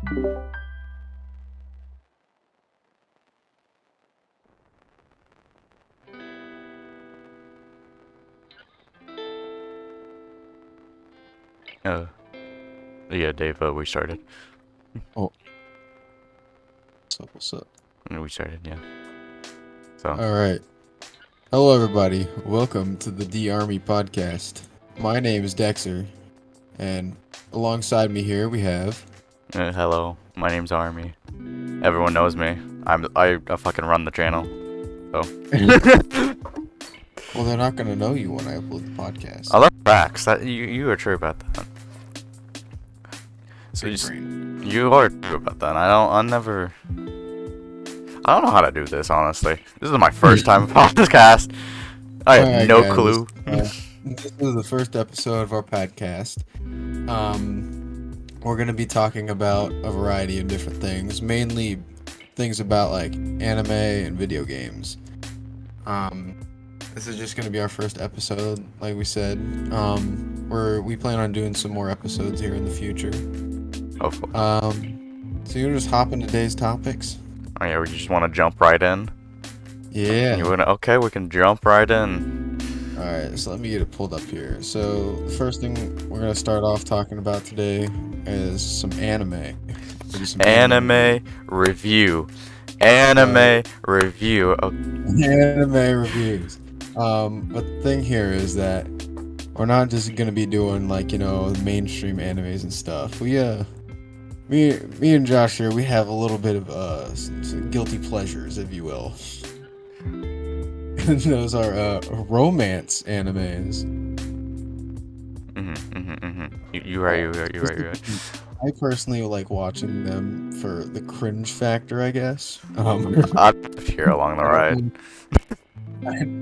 Uh, yeah, Dave, we started. Oh. What's up? We started, yeah. So. Alright. Hello, everybody. Welcome to the D Army podcast. My name is Dexter, and alongside me here we have. Hello, my name's Army. Everyone knows me. I fucking run the channel. So. Well, they're not gonna know you when I upload the podcast. I love facts. That you are true about that. So you are true about that. I don't know how to do this, honestly. This is my first time podcast. I have no clue. This is the first episode of our podcast. We're gonna be talking about a variety of different things, mainly things about like anime and video games. This is just gonna be our first episode, like we said. We plan on doing some more episodes here in the future. Hopefully. So you just hop into today's topics. Oh yeah, we just want to jump right in. Yeah. Okay, we can jump right in. Alright, so let me get it pulled up here. So the first thing we're gonna start off talking about today is some anime. Anime review. Anime review. Oh. Anime reviews. But the thing here is that we're not just gonna be doing like, mainstream animes and stuff. Me and Josh here, we have a little bit of some guilty pleasures, if you will. And those are romance animes. You're right. I personally like watching them for the cringe factor, I guess. I'm here along the ride.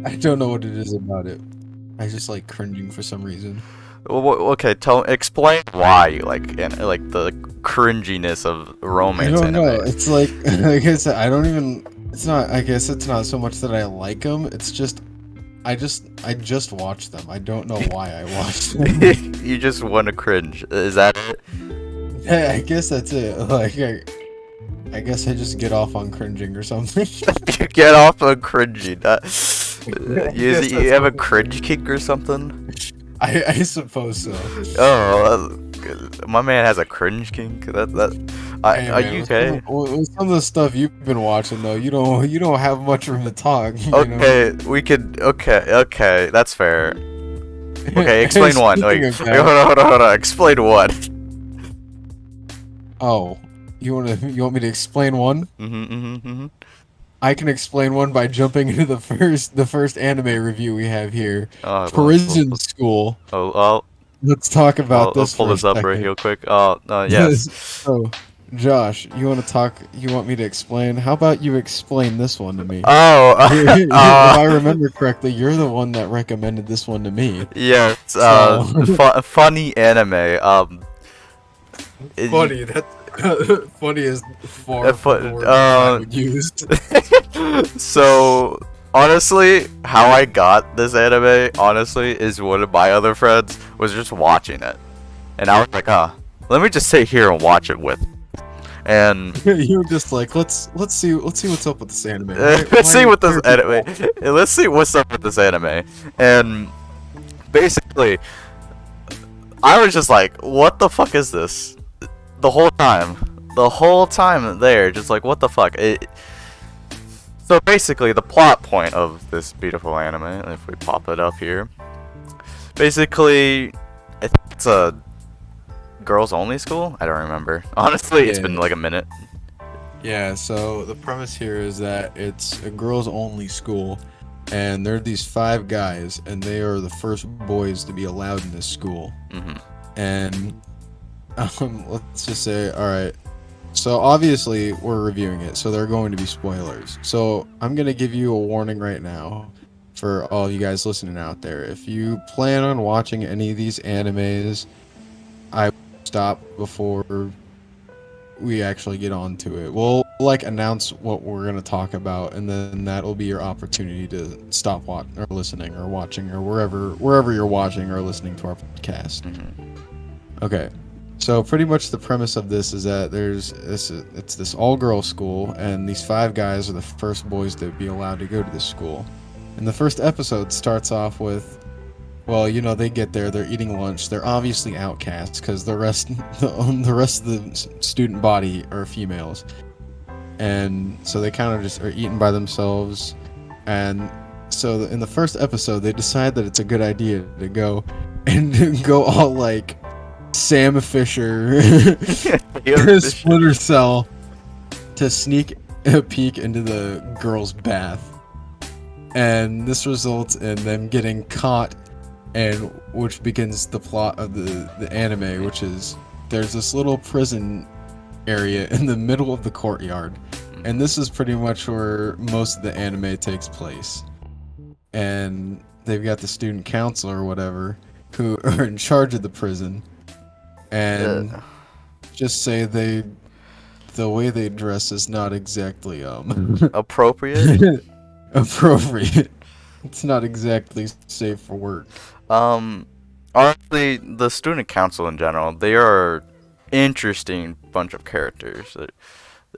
I don't know what it is about it. I just like cringing for some reason. Well, okay, explain why you like the cringiness of romance anime. I don't know. It's like I guess I don't even. It's not. I guess it's not so much that I like them. It's just I just watch them. I don't know why I watch them. You just want to cringe. Is that it? Yeah, I guess that's it. Like I guess I just get off on cringing or something. You get off on cringing. You have a cringe kick or something? I suppose so. Oh, my man has a cringe kink. Are you okay? With some of the stuff you've been watching, though, you don't have much room to talk. Okay, we could. Okay, that's fair. Okay, explain one. Wait, hold on. Explain one. Oh, you want me to explain one? Mm-hmm. I can explain one by jumping into the first anime review we have here. Prison School. Oh. Let's talk about this. Let's pull this up real quick. Yes. So, Josh, you want me to explain? How about you explain this one to me? Oh. If I remember correctly, you're the one that recommended this one to me. Yeah. Funny anime. Funny. That's funny is far from the word I would use. So honestly, how I got this anime, is one of my other friends was just watching it, and I was like, let me just sit here and watch it with. And you were just like, let's see what's up with this anime. Let's see what's up with this anime. And basically, I was just like, what the fuck is this? The whole time there, just like, what the fuck? So basically, the plot point of this beautiful anime, if we pop it up here, basically, it's a girls-only school? I don't remember. Honestly, It's been like a minute. Yeah, so the premise here is that it's a girls-only school, and there are these 5 guys, and they are the first boys to be allowed in this school. Mm-hmm. And let's just say, alright, so obviously we're reviewing it, so there are going to be spoilers. So I'm going to give you a warning right now for all you guys listening out there. If you plan on watching any of these animes, I stop before we actually get onto it. We'll announce what we're going to talk about, and then that'll be your opportunity to stop listening or watching or wherever you're watching or listening to our podcast. Mm-hmm. Okay. So pretty much the premise of this is that it's this all-girl school, and these five guys are the first boys to be allowed to go to this school. And the first episode starts off with, well, you know, they get there, they're eating lunch, they're obviously outcasts because the rest of the student body are females, and so they kind of just are eating by themselves. And so in the first episode, they decide that it's a good idea to go and go all like Sam Fisher, Splinter Cell, to sneak a peek into the girls' bath. And this results in them getting caught, and which begins the plot of the anime, which is there's this little prison area in the middle of the courtyard. And this is pretty much where most of the anime takes place. And they've got the student council or whatever who are in charge of the prison. And just say the way they dress is not exactly appropriate. appropriate. It's not exactly safe for work. Honestly, the student council in general, they are interesting bunch of characters.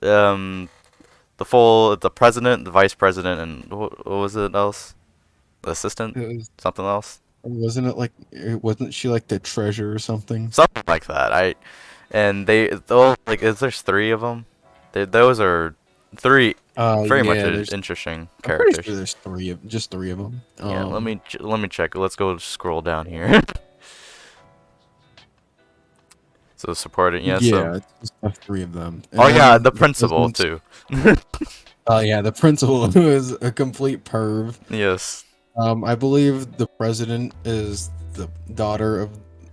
The president, the vice president, and what was it else? The assistant, something else. Wasn't she like the treasurer or something? Something like that. And there's three of them. Those are three very much interesting characters. I'm pretty sure there's just three of them. Yeah, let me check. Let's go scroll down here. So supporting, yeah, so it's just three of them. Oh yeah, the principal too. Oh yeah, the principal, who is a complete perv. Yes. I believe the president is the daughter of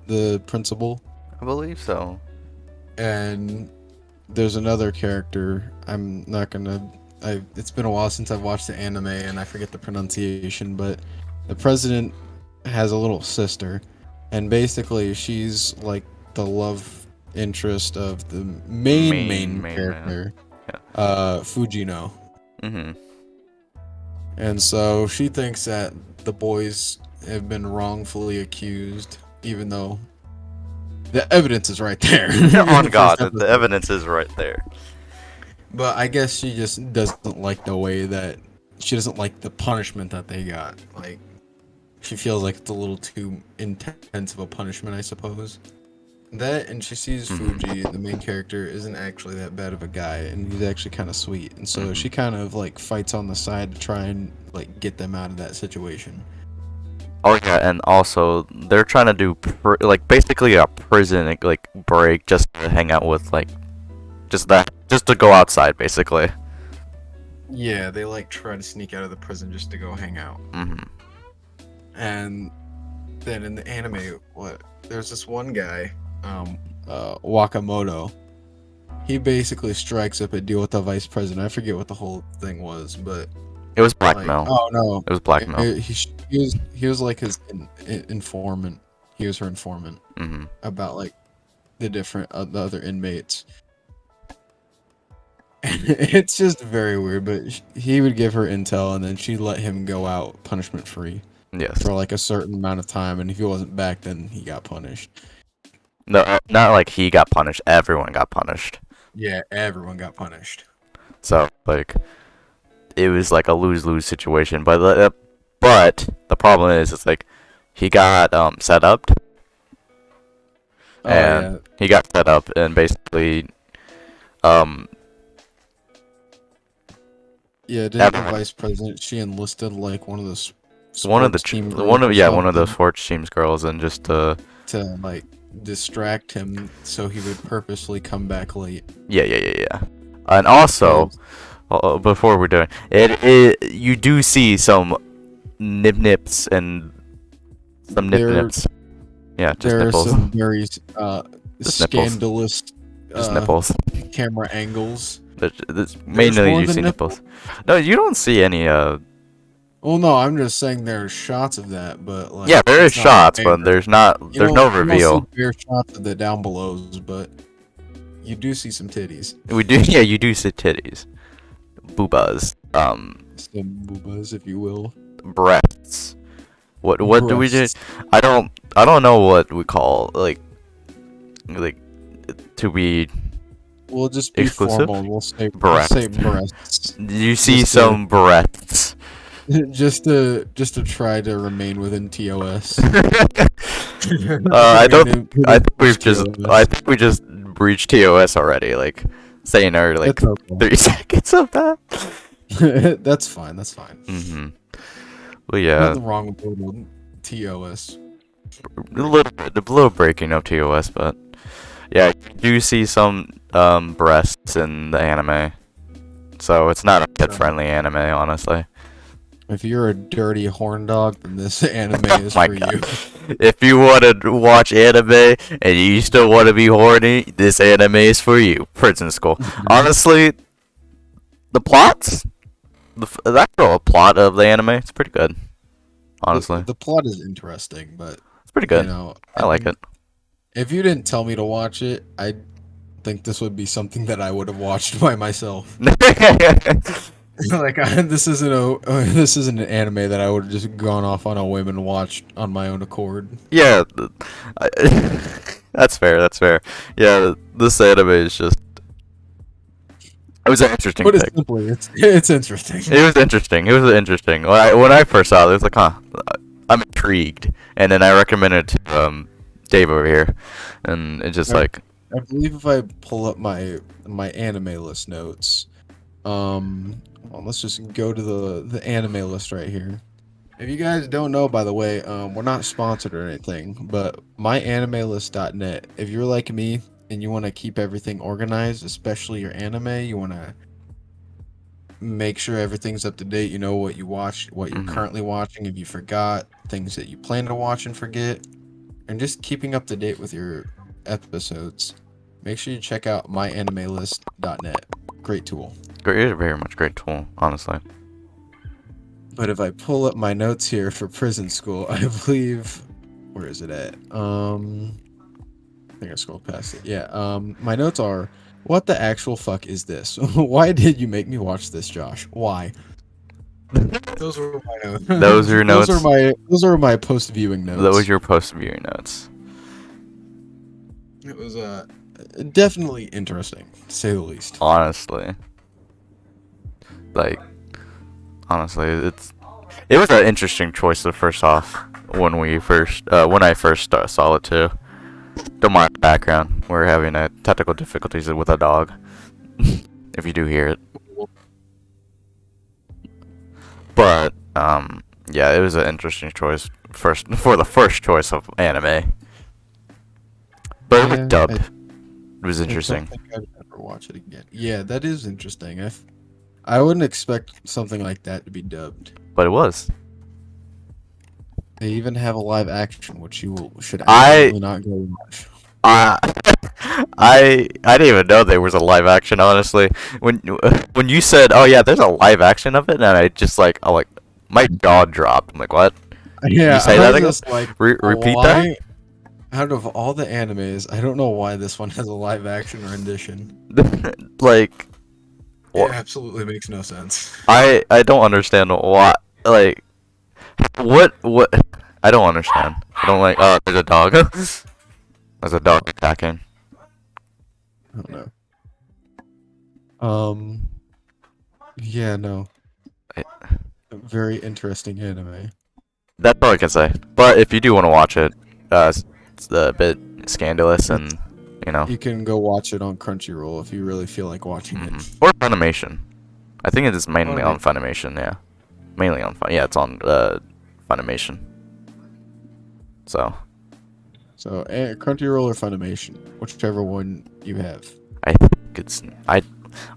the principal. I believe so. And there's another character. I'm not gonna. It's been a while since I've watched the anime, and I forget the pronunciation. But the president has a little sister, and basically she's like the love interest of the main character, Fujino. Mm-hmm. And so she thinks that the boys have been wrongfully accused, even though the evidence is right there. On God, the evidence is right there. But I guess she just doesn't like the way that she doesn't like the punishment that they got. Like, she feels like it's a little too intense of a punishment, I suppose. That, and she sees Fuji, the main character, isn't actually that bad of a guy, and he's actually kind of sweet. And so she kind of like fights on the side to try and like get them out of that situation. Oh yeah, and also they're trying to do basically a prison like break just to hang out with just to go outside basically. Yeah, they like try to sneak out of the prison just to go hang out. And then in the anime, there's this one guy, Wakamoto. He basically strikes up a deal with the vice president. I forget what the whole thing was, but it was blackmail. Oh no, it was blackmail. He was like his informant. He was her informant about like the other inmates. It's just very weird, but he would give her intel, and then she'd let him go out punishment free. Yes. For like a certain amount of time, and if he wasn't back, then he got punished. No, not like he got punished. Everyone got punished. Yeah, everyone got punished. So like, it was like a lose-lose situation. But the problem is, it's like he got set up, and he got set up, and basically yeah, didn't the vice president, she enlisted like one of those one of those sports team's girls, and just to like distract him so he would purposely come back late. Yeah. And also, before we're doing it, you do see some nips and some nips. Yeah, just there nipples. There are some very scandalous nipples. Camera angles. Mainly you see nipples. No, you don't see any. Well, no, I'm just saying there's shots of that, but like. Yeah, there is shots, but there's not. There's no reveal. There are shots of the down belows, but you do see some titties. We do, yeah, you do see titties, boobas, some boobas, if you will. Breasts. What do we do? I don't know what we call like to be We'll just be exclusive? formal. We'll say Breasts. breasts. You see Just some breasts. just to try to remain within TOS. I don't. I Within think we've just. TOS. I think we just breached TOS already. Like saying our like It's okay. 30 seconds of that. That's fine. That's fine. Well, yeah, Nothing wrong with little TOS. a little breaking of TOS, but yeah, you do see some breasts in the anime, so it's not a kid-friendly anime, honestly. If you're a dirty horn dog, then this anime is My for God. you. If you want to watch anime and you still want to be horny, this anime is for you. Prison School. Honestly, the plots, the actual plot of the anime, it's pretty good. Honestly, The plot is interesting, but it's pretty good. you know, I like it. if you didn't tell me to watch it, I think this would be something that I would have watched by myself. Like this isn't an anime that I would have just gone off on a whim and watched on my own accord. Yeah, I, that's fair. That's fair. Yeah, this anime is just. It was an interesting Put it pick. simply, it's interesting. It was interesting. It was interesting. When I first saw it, it was like, huh, I'm intrigued. And then I recommended it to Dave over here, and it's just like. I believe if I pull up my anime list notes, well, let's just go to the anime list right here. If you guys don't know, by the way, we're not sponsored or anything, but myanimelist.net. If you're like me and you want to keep everything organized, especially your anime, you want to make sure everything's up to date. You know what you watch, what you're currently watching, if you forgot, things that you plan to watch and forget, and just keeping up to date with your episodes. Make sure you check out myanimelist.net. Great tool. It's a very much great tool, honestly. But if I pull up my notes here for Prison School, I believe, where is it at? I think I scrolled past it. Yeah. My notes are, what the actual fuck is this? Why did you make me watch this, Josh? Why? Those were my notes. Those are your notes? Those are my post viewing notes. That was your post viewing notes. It was definitely interesting, to say the least. Honestly, it was an interesting choice. The first off, when I first saw it too. Don't mind the background. We're having technical difficulties with a dog. If you do hear it, but yeah, it was an interesting choice for the first choice of anime. But it was dubbed. It was interesting. I don't think I'd ever watch it again. Yeah, that is interesting. I wouldn't expect something like that to be dubbed. But it was. They even have a live action, which you should absolutely not go watch. I didn't even know there was a live action. Honestly, when you said, "Oh yeah, there's a live action of it," and I'm like, my jaw dropped. I'm like, what? Yeah, you say I that was again? just like, Repeat why, that. out of all the animes, I don't know why this one has a live action rendition. Like, It absolutely makes no sense. I don't understand why. Like, what? I don't understand. I don't like. Oh, there's a dog. There's a dog attacking. I don't know. Yeah, no. Very interesting anime. That's all I can say. But if you do want to watch it, it's a bit scandalous, and you know. You can go watch it on Crunchyroll if you really feel like watching it. Or Funimation. I think it is mainly on Funimation. Yeah, mainly on Fun. Yeah, it's on Funimation. So Crunchyroll or Funimation, whichever one you have. I think it's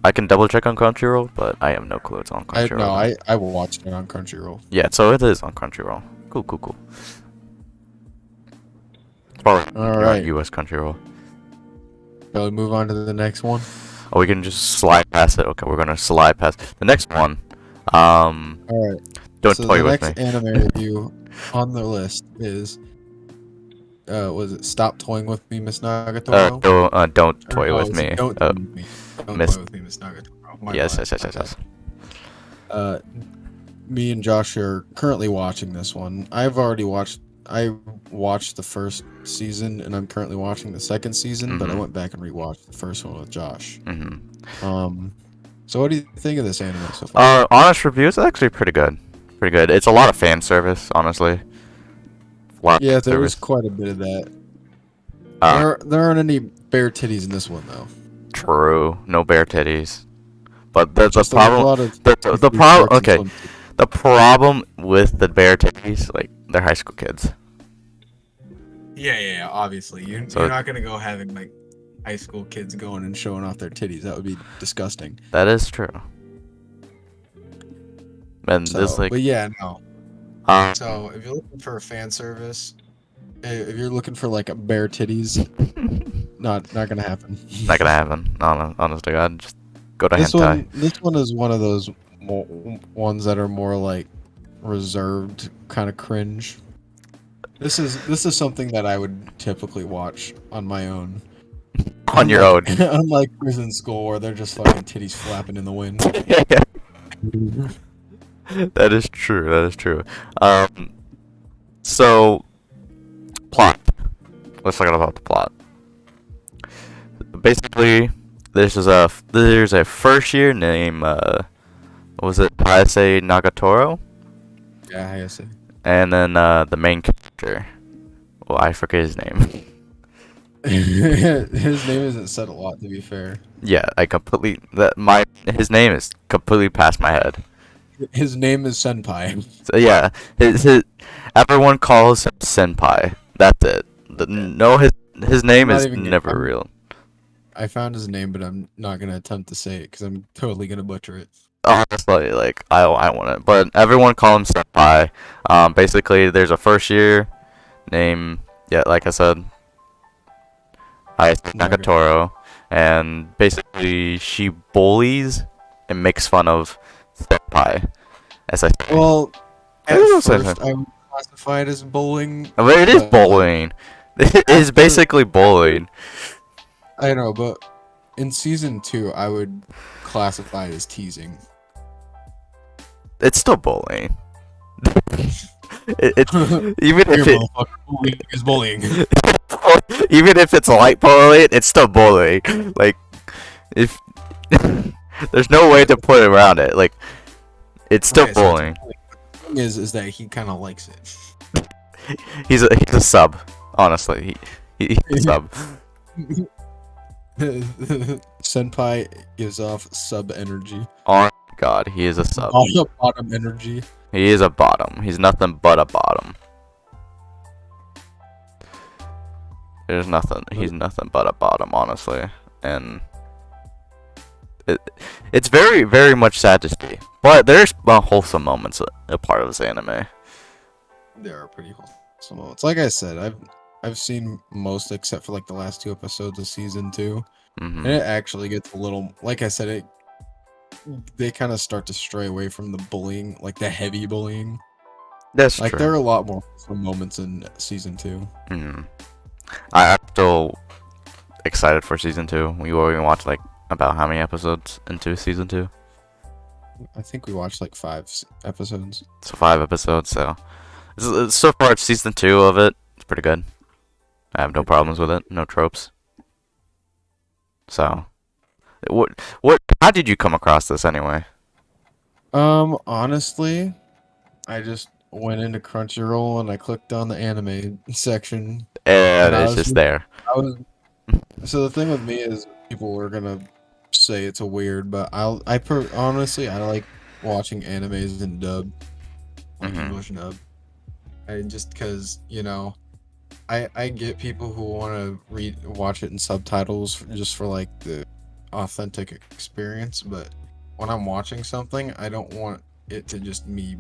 I can double check on Crunchyroll, but I have no clue it's on Crunchyroll. I will watch it on Crunchyroll. Yeah, so it is on Crunchyroll. Cool. It's probably All right. US Crunchyroll. Shall we move on to the next one? Oh, we can just slide past it. Okay, we're gonna slide past the next one. All right. Don't so toy the with next me. anime review on the list is was it Stop Toying with Me, Miss Nagatoro? Don't toy with me. Don't toy with me. Don't Miss... toy with me, Miss Nagatoro. Yes. Me and Josh are currently watching this one. I've already watched I watched the first season, and I'm currently watching the second season. But I went back and rewatched the first one with Josh. So what do you think of this anime so far? Honest review is actually pretty good. Pretty good. It's a lot of fan service, honestly. A lot of Yeah, fan there was service. quite a bit of that. Uh, There aren't any bare titties in this one though. True. No bare titties. But the Just problem, a lot of the food problem, trucks and okay, swim. the problem with the bare titties, like, they're high school kids. Yeah. Obviously, So you're not gonna go having like high school kids going and showing off their titties. That would be disgusting. that is true. And this, So, like, but yeah, no. um, So if you're looking for a fan service, if you're looking for like a bare titties, not gonna happen. not gonna happen. Honestly, God, just go to hentai. This one is one of those ones that are more like reserved, kind of cringe. This is something that I would typically watch on my own. On your own. Unlike who's in school where they're just fucking titties flapping in the wind. That is true. That is true. So plot. Let's talk about the plot. Basically, there's a first year named what was it? Hayase Nagatoro, Yeah, I see. and then the main character. Well, I forget his name. His name isn't said a lot, to be fair. Yeah, his name is completely past my head. His name is Senpai. So yeah, his everyone calls him Senpai. That's it. His name not is even never I'm- real. I found his name, but I'm not gonna attempt to say it because I'm totally gonna butcher it. Honestly, like I want it, but everyone calls him Senpai. Basically, there's a first year name. Yeah, like I said, Nagatoro, and basically she bullies and makes fun of Senpai. As I say. Well, at I don't say first I would classify it as bullying. I mean, it is but, bullying. It is basically bullying. I know, but in season 2, I would classify it as teasing. It's still bullying. It's even if Here, it motherfucker, bullying is bullying. even if it's light bullying, it's still bullying. Like if there's no way to put around it. Like it's still Okay, so bullying. the thing is that he kind of likes it. He's a sub. Honestly, he's a sub. Senpai gives off sub energy. Oh my god, he is a sub. Bottom energy. He is a bottom. He's nothing but a bottom. There's nothing. He's nothing but a bottom, honestly, and it's very, very much sad to see. But there's wholesome moments a part of this anime. There are pretty wholesome moments. Like I said, I've seen most except for like the last 2 episodes of season 2, and it actually gets a little. Like I said, they kind of start to stray away from the bullying, like the heavy bullying. That's like true. there are a lot more wholesome moments in season 2. I'm still excited for season 2. We already watched like about how many episodes into season 2? I think we watched like 5 episodes. So 5 episodes. So far, it's season 2 of it. It's pretty good. I have no problems with it. No tropes. So, what? How did you come across this anyway? Honestly, I just went into Crunchyroll and I clicked on the anime section. And it's just there. So the thing with me is people are gonna say it's a weird, but honestly I like watching animes in dub, like English dub. Just because I get people who want to watch it in subtitles just for like the authentic experience, but when I'm watching something, I don't want it to just be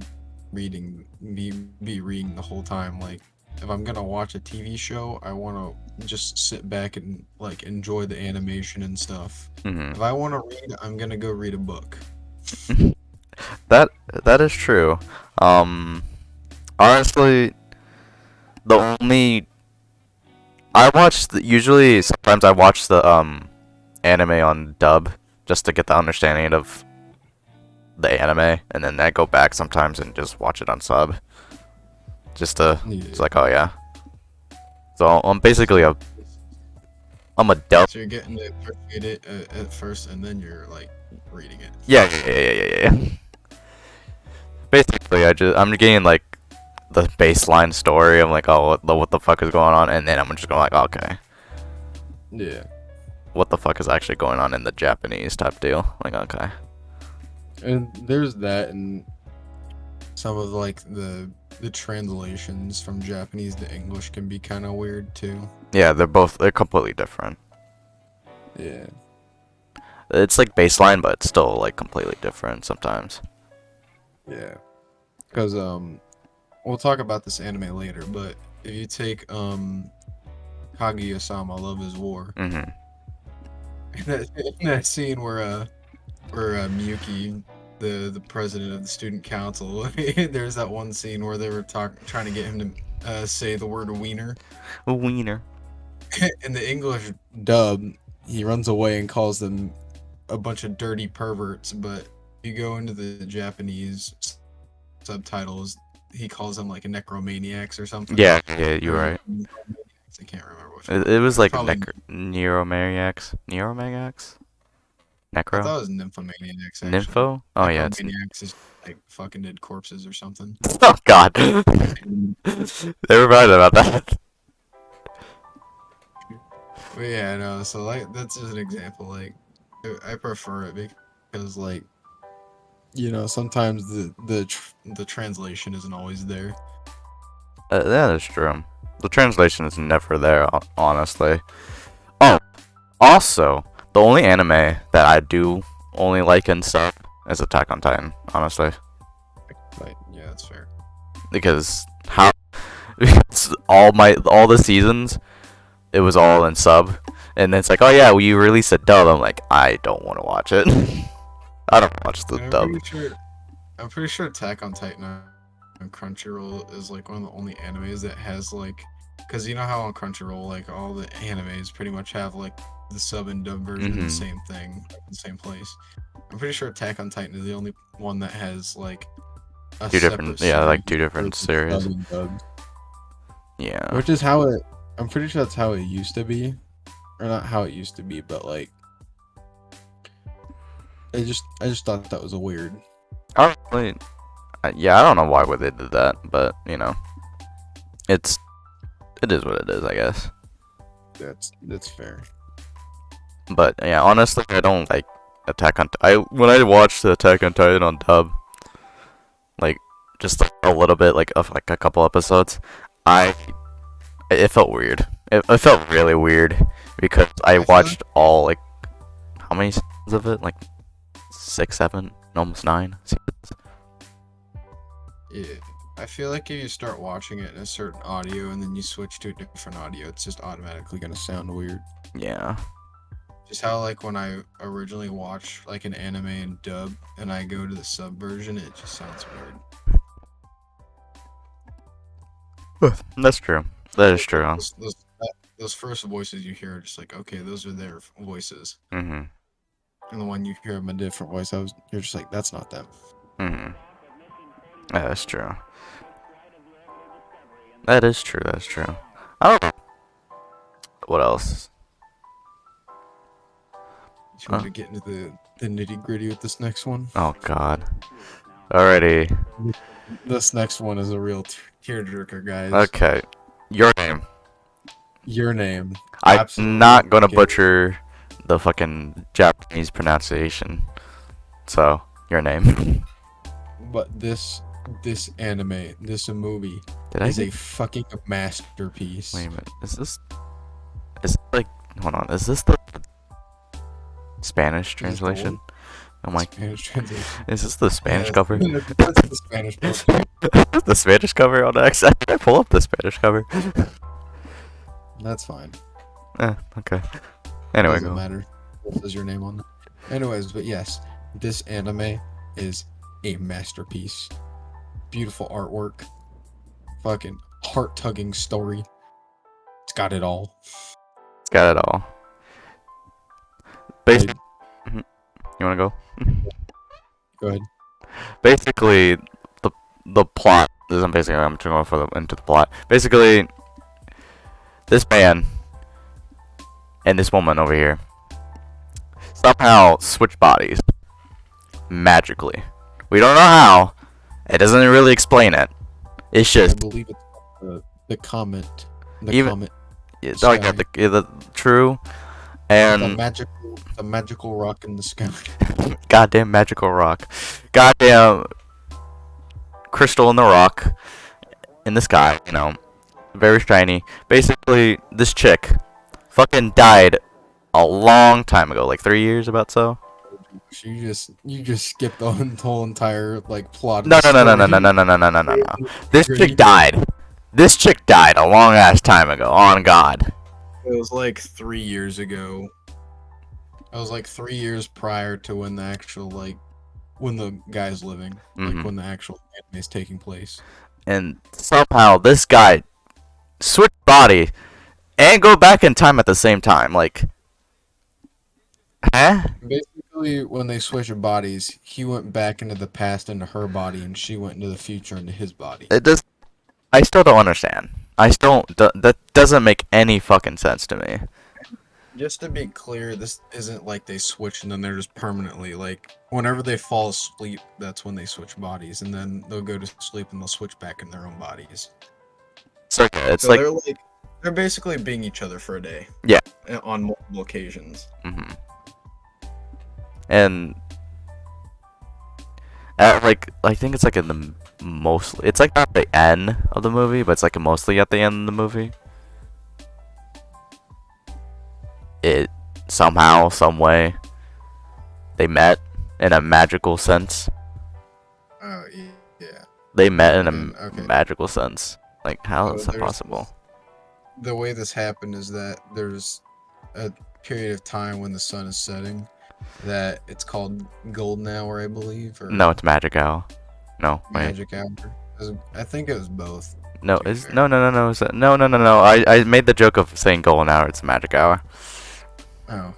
reading the whole time. Like if I'm gonna watch a TV show, I want to just sit back and like enjoy the animation and stuff. If I want to read, I'm gonna go read a book. That is true. Honestly, sometimes I watch the anime on dub just to get the understanding of the anime, and then I go back sometimes and just watch it on sub. just to, Yeah. it's like, oh yeah. So I'm basically I'm a dub. So you're getting to appreciate it at first, and then you're like reading it. Yeah. Basically, I'm getting like the baseline story. I'm like, oh, what the fuck is going on? And then I'm just going like, okay, Yeah. what the fuck is actually going on in the Japanese type deal? Like, okay. And there's that, and some of like the translations from Japanese to English can be kind of weird too. Yeah, they're completely different. Yeah. It's like baseline, but it's still like completely different sometimes. Yeah. Because we'll talk about this anime later, but if you take Kaguya-sama, Love is War, Mhm. in that scene where Miyuki, the president of the student council, there's that one scene where they were trying to get him to say the word wiener. A wiener. In the English dub, he runs away and calls them a bunch of dirty perverts, but you go into the Japanese subtitles, he calls them like a necromaniacs or something. Yeah, you're Or right. I can't remember which It, one. it was like Probably. Neuromaniacs. Neuromaniacs? I Necro? thought it was nymphomaniacs actually. Nympho? Oh yeah, it's Necromaniacs is like fucking dead corpses or something. oh god. They were right about that. But yeah, no. So like that's just an example. Like I prefer it because like sometimes the translation isn't always there. That is true. The translation is never there, honestly. Oh, also, the only anime that I do only like and stuff is Attack on Titan, honestly. Like yeah, that's fair. Because how it's all the seasons, it was all in sub, and then it's like, oh yeah, well, you released a dub. I'm like, I don't want to watch it. I don't watch the And dub. I'm pretty sure Attack on Titan on Crunchyroll is like one of the only animes that has like, because you know how on Crunchyroll like all the animes pretty much have like the sub and dub version of the same thing, like, in the same place. I'm pretty sure Attack on Titan is the only one that has like a Two different, separate yeah, like series 2 different for the sub series. and dub. Yeah. Which is how it. I'm pretty sure that's how it used to be, or not how it used to be, but like, I just thought that was a weird. Honestly, yeah, I don't know why they did that, but it is what it is, I guess. That's fair. But yeah, honestly, I don't like Attack on. When I watched the Attack on Titan on dub, like just like, a little bit, like of like a couple episodes, it felt weird. It felt really weird because I watched all like how many seasons of it? Like 6, 7, almost 9 seasons. Yeah, I feel like if you start watching it in a certain audio and then you switch to a different audio, it's just automatically gonna sound weird. Yeah. Just how like when I originally watch like an anime in dub and I go to the sub version, it just sounds weird. That's true. That is true. Those first voices you hear are just like, okay, those are their voices. Mhm. And the one you hear them a different voice, you're just like, that's not them. Mhm. Yeah, that's true. That is true. That's true. I don't know. What else? You want to get into the nitty gritty with this next one? Oh God. Alrighty. This next one is a real tearjerker, guys. Okay. Your name. Your name. I'm Absolutely not gonna okay. butcher the fucking Japanese pronunciation. So, your name. But this anime, this movie, is a fucking masterpiece. Wait a minute. Is it like? Hold on. Is this the Spanish translation? I'm like, Spanish translation. is this the Spanish Yeah, cover? That's the Spanish cover. The Spanish cover on X. Did I pull up the Spanish cover? That's fine. Okay. Anyway, Doesn't go. matter. What says your name on it? Anyways, but yes, this anime is a masterpiece. Beautiful artwork. Fucking heart-tugging story. It's got it all. It's got it all. You wanna go? Go ahead. Basically, the plot this is basically I'm trying to go into the plot. Basically, this man and this woman over here somehow switch bodies magically. We don't know how. It doesn't really explain it. It's I just believe it's the comet. The Even- comet. it's like Sky. the true The and magical rock in the sky. goddamn magical rock, goddamn crystal in the rock in the sky. You know, very shiny. Basically, this chick fucking died a long time ago, like 3 years about so. You just skipped the whole entire like plot. Of No, the no, no, no, story. no, no, no, no, no, no, no. This chick died. This chick died a long ass time ago. On God. It was like 3 years ago. It was like 3 years prior to when the actual when the guy's living, Mhm. like when the actual anime is taking place. And somehow this guy switched body and go back in time at the same time. Like, huh? Basically, when they switched bodies, he went back into the past into her body, and she went into the future into his body. It does. I still don't understand. I still that doesn't make any fucking sense to me. Just to be clear, this isn't like they switch and then they're just permanently like whenever they fall asleep, that's when they switch bodies, and then they'll go to sleep and they'll switch back in their own bodies. So yeah, it's So like, they're basically being each other for a day. Yeah. On multiple occasions. mhm. And like I think it's like in the mostly. It's like not the end of the movie, but it's like mostly at the end of the movie. It somehow, some way, they met in a magical sense. Oh yeah. They met in a Okay. magical sense. Like, how is So that there's- possible? The way this happened is that there's a period of time when the sun is setting that it's called golden hour, I believe, or No, it's magic hour. No, wait. magic hour. I think it was both. No, to be is fair. no. Is that, no. I made the joke of saying golden hour. It's magic hour. Oh.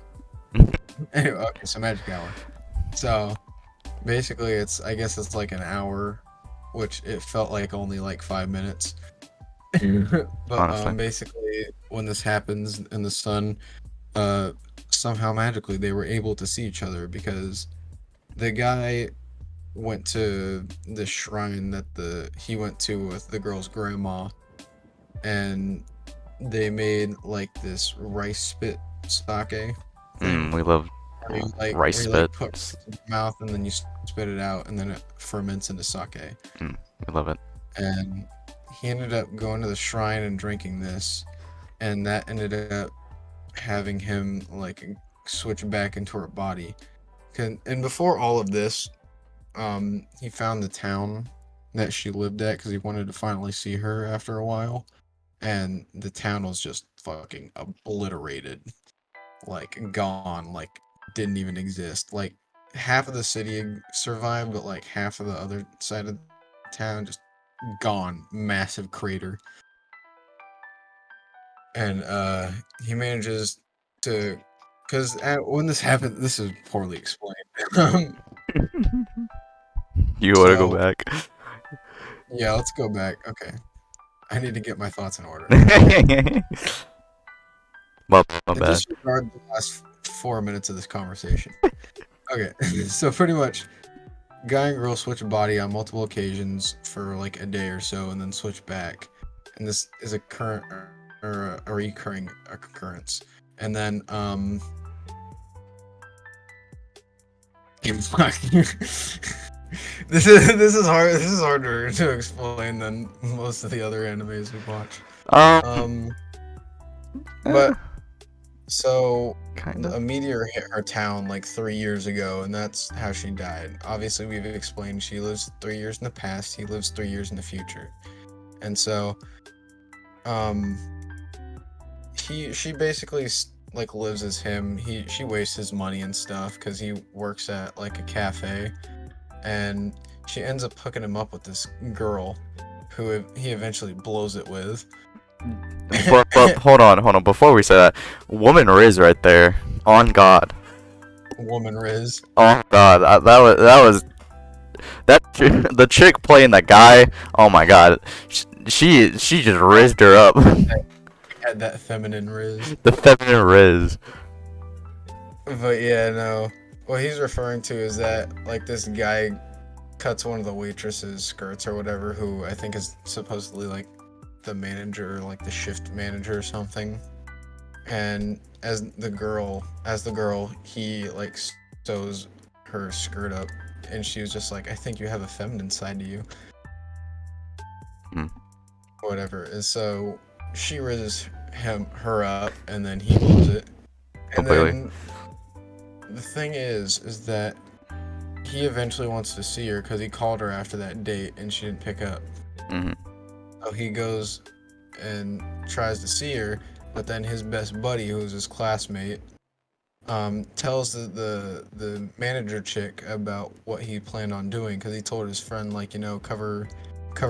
Anyway, okay, so magic hour. So basically, I guess it's like an hour, which it felt like only like 5 minutes. But Honestly. basically, when this happens in the sun, somehow magically they were able to see each other because the guy went to the shrine that he went to with the girl's grandma, and they made like this rice spit sake thing. We love where you, rice where you, like, spits. put it in your mouth and then you spit it out and then it ferments into sake. We love it. And he ended up going to the shrine and drinking this, and that ended up having him like switch back into her body. And before all of this, he found the town that she lived at because he wanted to finally see her after a while, and the town was just fucking obliterated, like gone, like didn't even exist. Like half of the city survived, but like half of the other side of the town just gone, massive crater. And he manages to, because when this happened, this is poorly explained. You want to go So- back? Yeah, let's go back. Okay, I need to get my thoughts in order. My bad. Disregard the last 4 minutes of this conversation. Okay, so pretty much, guy and girl switch body on multiple occasions for like a day or so, and then switch back. And this is a current or a recurring occurrence. And then fuck. This is hard. This is harder to explain than most of the other animes we watch. But so kind a of. meteor hit her town like 3 years ago, and that's how she died. Obviously, we've explained she lives 3 years in the past. He lives 3 years in the future, and so, she basically like lives as him. She wastes his money and stuff because he works at like a cafe, and she ends up hooking him up with this girl, who he eventually blows it with. But hold on. Before we say that, woman Riz right there. On God. Woman Riz. On God. That was the chick playing the guy. Oh my god, she just rizzed her up. Had that feminine riz. The feminine riz. But yeah, no. What he's referring to is that like this guy cuts one of the waitresses' skirts or whatever, who I think is supposedly like the manager, or like the shift manager or something. And as the girl, he like sews her skirt up, and she was just like, "I think you have a feminine side to you." Hmm. Whatever. And so she rizzes her up, and then he blows it. And Completely. then the thing is that he eventually wants to see her because he called her after that date and she didn't pick up. Hmm. So he goes and tries to see her, but then his best buddy, who's his classmate, tells the manager chick about what he planned on doing because he told his friend, like, you know, cover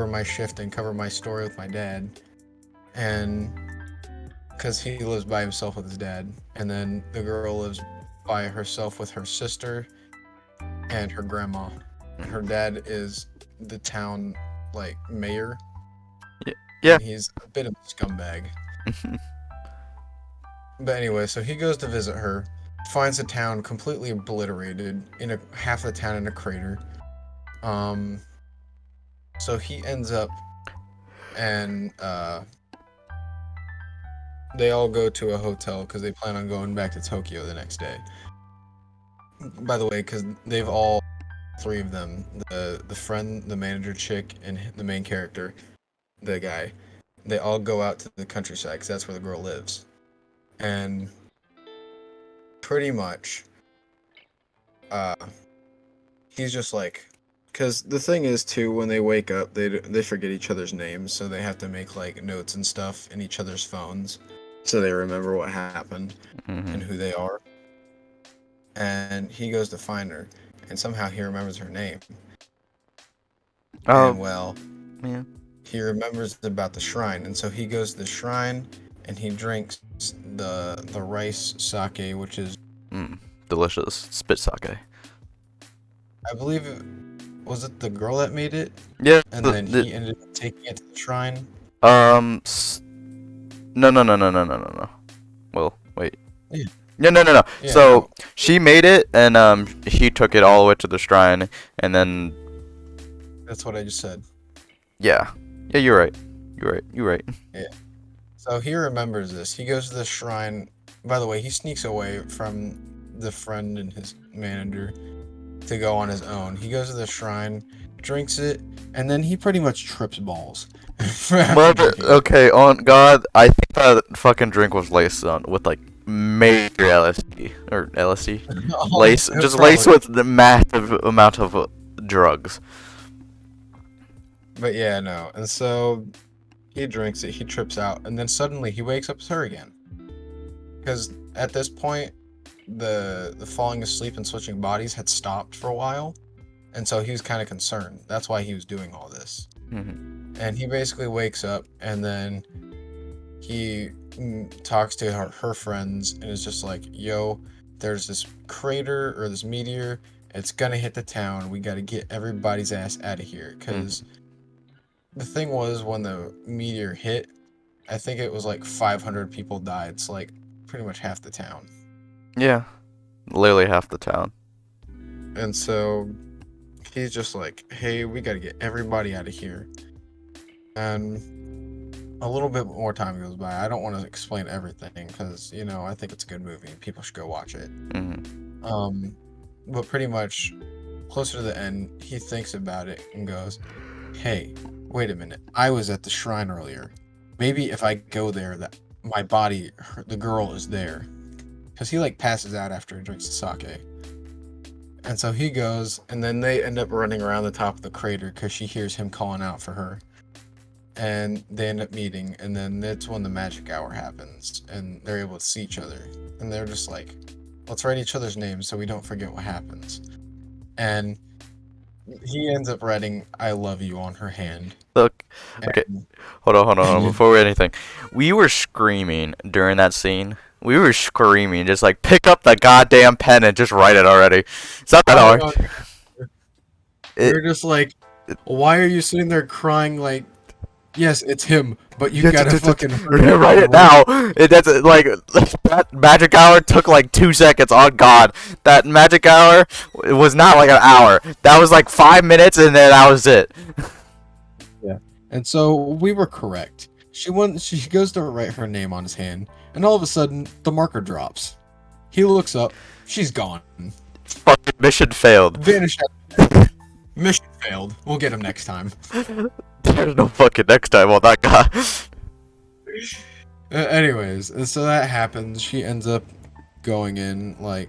my shift and cover my story with my dad, and because he lives by himself with his dad, and then the girl lives by herself with her sister and her grandma. And her dad is the town like mayor. Yeah. And he's a bit of a scumbag. But anyway, so he goes to visit her, finds the town completely obliterated, half the town in a crater. So he ends up, and they all go to a hotel because they plan on going back to Tokyo the next day. By the way, because they've all, three of them, the friend, the manager chick, and the main character, the guy, they all go out to the countryside because that's where the girl lives. And pretty much, he's just like, because the thing is too, when they wake up, they forget each other's names, so they have to make like notes and stuff in each other's phones, so they remember what happened and who they are. And he goes to find her, and somehow he remembers her name. Oh, And well, yeah. he remembers about the shrine, and so he goes to the shrine, and he drinks the rice sake, which is Delicious spit sake. I believe was it the girl that made it? Yeah. And then he ended up taking it to the shrine. No. Well, wait. Yeah. No. Yeah, So no. she made it, and he took it all the way to the shrine, and then That's what I just said. yeah, you're right. You're right. Yeah. So he remembers this. He goes to the shrine. By the way, he sneaks away from the friend and his manager to go on his own. He goes to the shrine, drinks it, and then he pretty much trips balls. Okay, on God, I think that fucking drink was laced with like major LSD or LSD, laced with the massive amount of drugs. But yeah, no. And so he drinks it, he trips out, and then suddenly he wakes up with her again. Because at this point, the falling asleep and switching bodies had stopped for a while, and so he was kind of concerned. That's why he was doing all this. And he basically wakes up, and then he talks to her friends, and is just like, yo, there's this crater or this meteor, it's gonna hit the town, we gotta get everybody's ass out of here. Because the thing was, when the meteor hit, I think it was like 500 people died. It's like pretty much half the town. Yeah, literally half the town. And so he's just like, hey, we gotta get everybody out of here. And a little bit more time goes by. I don't want to explain everything because, you know, I think it's a good movie and people should go watch it. But pretty much closer to the end, he thinks about it and goes, hey, wait a minute. I was at the shrine earlier. Maybe if I go there, that my body, the girl is there. Because he like passes out after he drinks the sake. And so he goes, and then they end up running around the top of the crater because she hears him calling out for her. And they end up meeting, and then that's when the magic hour happens, and they're able to see each other. And they're just like, let's write each other's names so we don't forget what happens. And he ends up writing I love you on her hand. Look, okay, hold on. Before we anything, we were screaming during that scene. We were screaming, just like, pick up the goddamn pen and just write it already. It's not that hard. You're just like, why are you sitting there crying like, yes, it's him, but you gotta fucking write it now. That's like that magic hour took like 2 seconds. Oh god, that magic hour was not like an hour. That was like 5 minutes, and then that was it. Yeah. And so we were correct. She goes to write her name on his hand, and all of a sudden the marker drops. He looks up. She's gone. Fucking mission failed. Vanished. Mission failed. We'll get him next time. There's no fucking next time on that guy. Anyways, and so that happens. She ends up going in, like,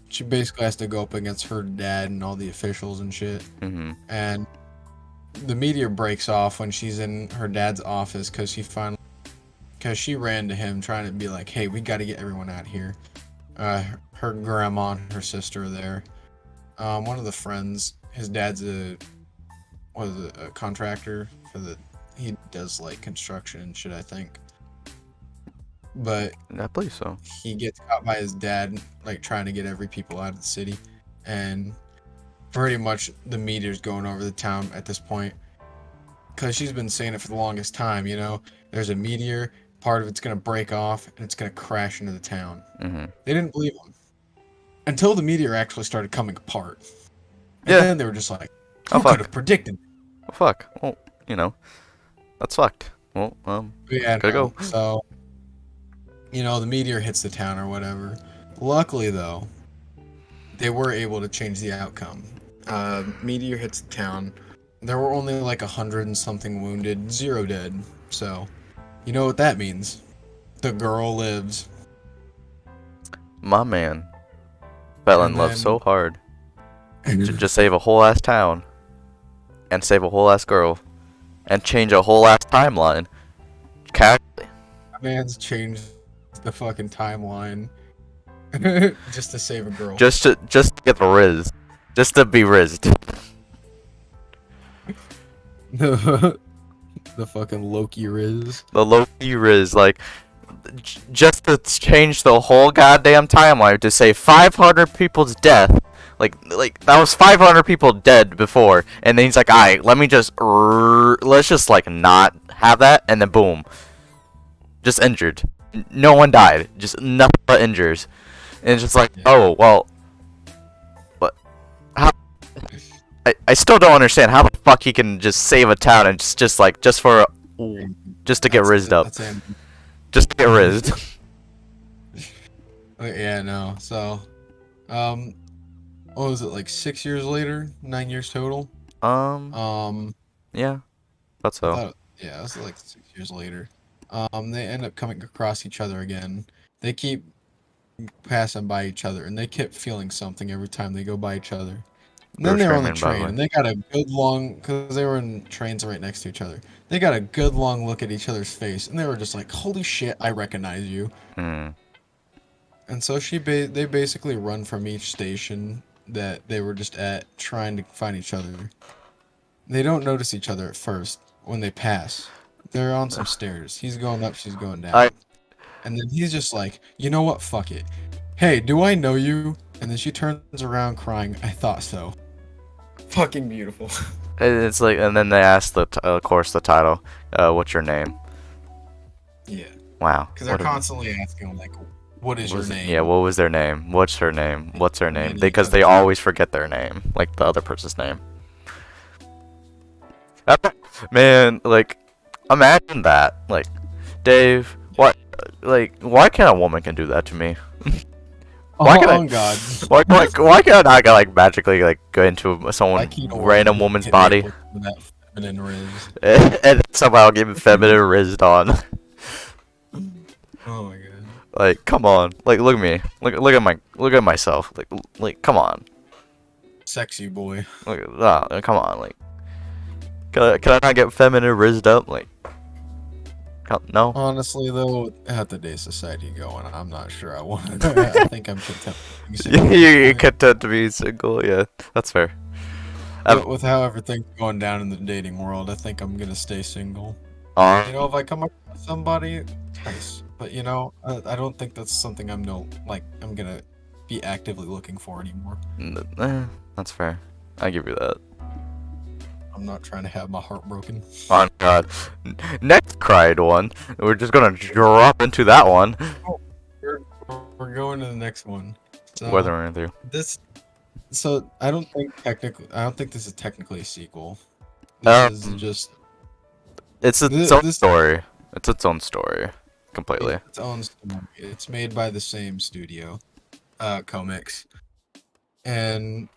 she basically has to go up against her dad and all the officials and shit. Mm-hmm. And the meteor breaks off when she's in her dad's office because she ran to him trying to be like, hey, we got to get everyone out here. Her grandma and her sister are there. One of the friends, his dad's a contractor he does like construction and shit, I think. But I believe so. He gets caught by his dad, like trying to get every people out of the city, and pretty much the meteor's going over the town at this point. Because she's been saying it for the longest time, you know, there's a meteor, part of it's gonna break off, and it's gonna crash into the town. Mm-hmm. They didn't believe him until the meteor actually started coming apart. And Yeah. then they were just like, who Oh, fuck. could have predicted? Oh, fuck. Well, you know, that's fucked. Well, Yeah, gotta go. So, you know, the meteor hits the town or whatever. Luckily, though, they were able to change the outcome. Meteor hits the town. There were only like 100 and something wounded, 0 dead. So, you know what that means? The girl lives. my man fell in And love then- so hard to just save a whole ass town, and save a whole ass girl, and change a whole ass timeline. Man's changed the fucking timeline just to save a girl. Just to get the Riz, just to be rizzed. The fucking Loki Riz. The Loki Riz, like, just to change the whole goddamn timeline to save 500 people's death. Like that was 500 people dead before, and then he's like, alright, let's just like not have that, and then boom, just injured. No one died, just nothing but injures, and it's just like, oh well, but how? I still don't understand how the fuck he can just save a town and just to get rizzed up, just to get rizzed. Yeah, no. So, what was it, like 6 years later? 9 years total? Yeah, that's so. Yeah, it was like 6 years later. They end up coming across each other again. They keep passing by each other, and they keep feeling something every time they go by each other. And then they're on the train, and they got a good long, because they were in trains right next to each other. They got a good long look at each other's face, and they were just like, holy shit, I recognize you. Hmm. And so they basically run from each station that they were just at, trying to find each other. They don't notice each other at first when they pass. They're on some stairs. He's going up, she's going down. And then he's just like, you know what? Fuck it. Hey, do I know you? And then she turns around crying, I thought so. Fucking beautiful. It's like, and then they ask of course, the title, what's your name? Yeah. Wow. Because they're constantly asking, like, what is your name? Yeah, what was their name? What's her name? What's her name? Yeah, Because they always forget their name, like the other person's name. Man, like, imagine that. Like, Dave, why can't a woman can do that to me? Why can I? God. Why can't I like magically like go into someone random woman's body with that feminine riz. and somehow get feminine rizzed on? Oh my god. Like, come on. Like, look at me. Look at myself. Like, come on. Sexy boy. Come on. Like, can I not get feminine rizzed up? Like, no. Honestly, though, at the day society going, I'm not sure I want. I think I'm content. You're content to be single. Yeah, that's fair. With how everything's going down in the dating world, I think I'm gonna stay single. You know, if I come across somebody, nice. But you know, I don't think that's something I'm gonna be actively looking for anymore. That's fair. I give you that. I'm not trying to have my heart broken. Oh god. Next cried one. We're just gonna drop into that one. Oh, we're going to the next one. So Whether we're through. this, so I don't think this is technically a sequel. This is just It's its own story. It's its own story. Completely. Its own story. It's made by the same studio, Comics. And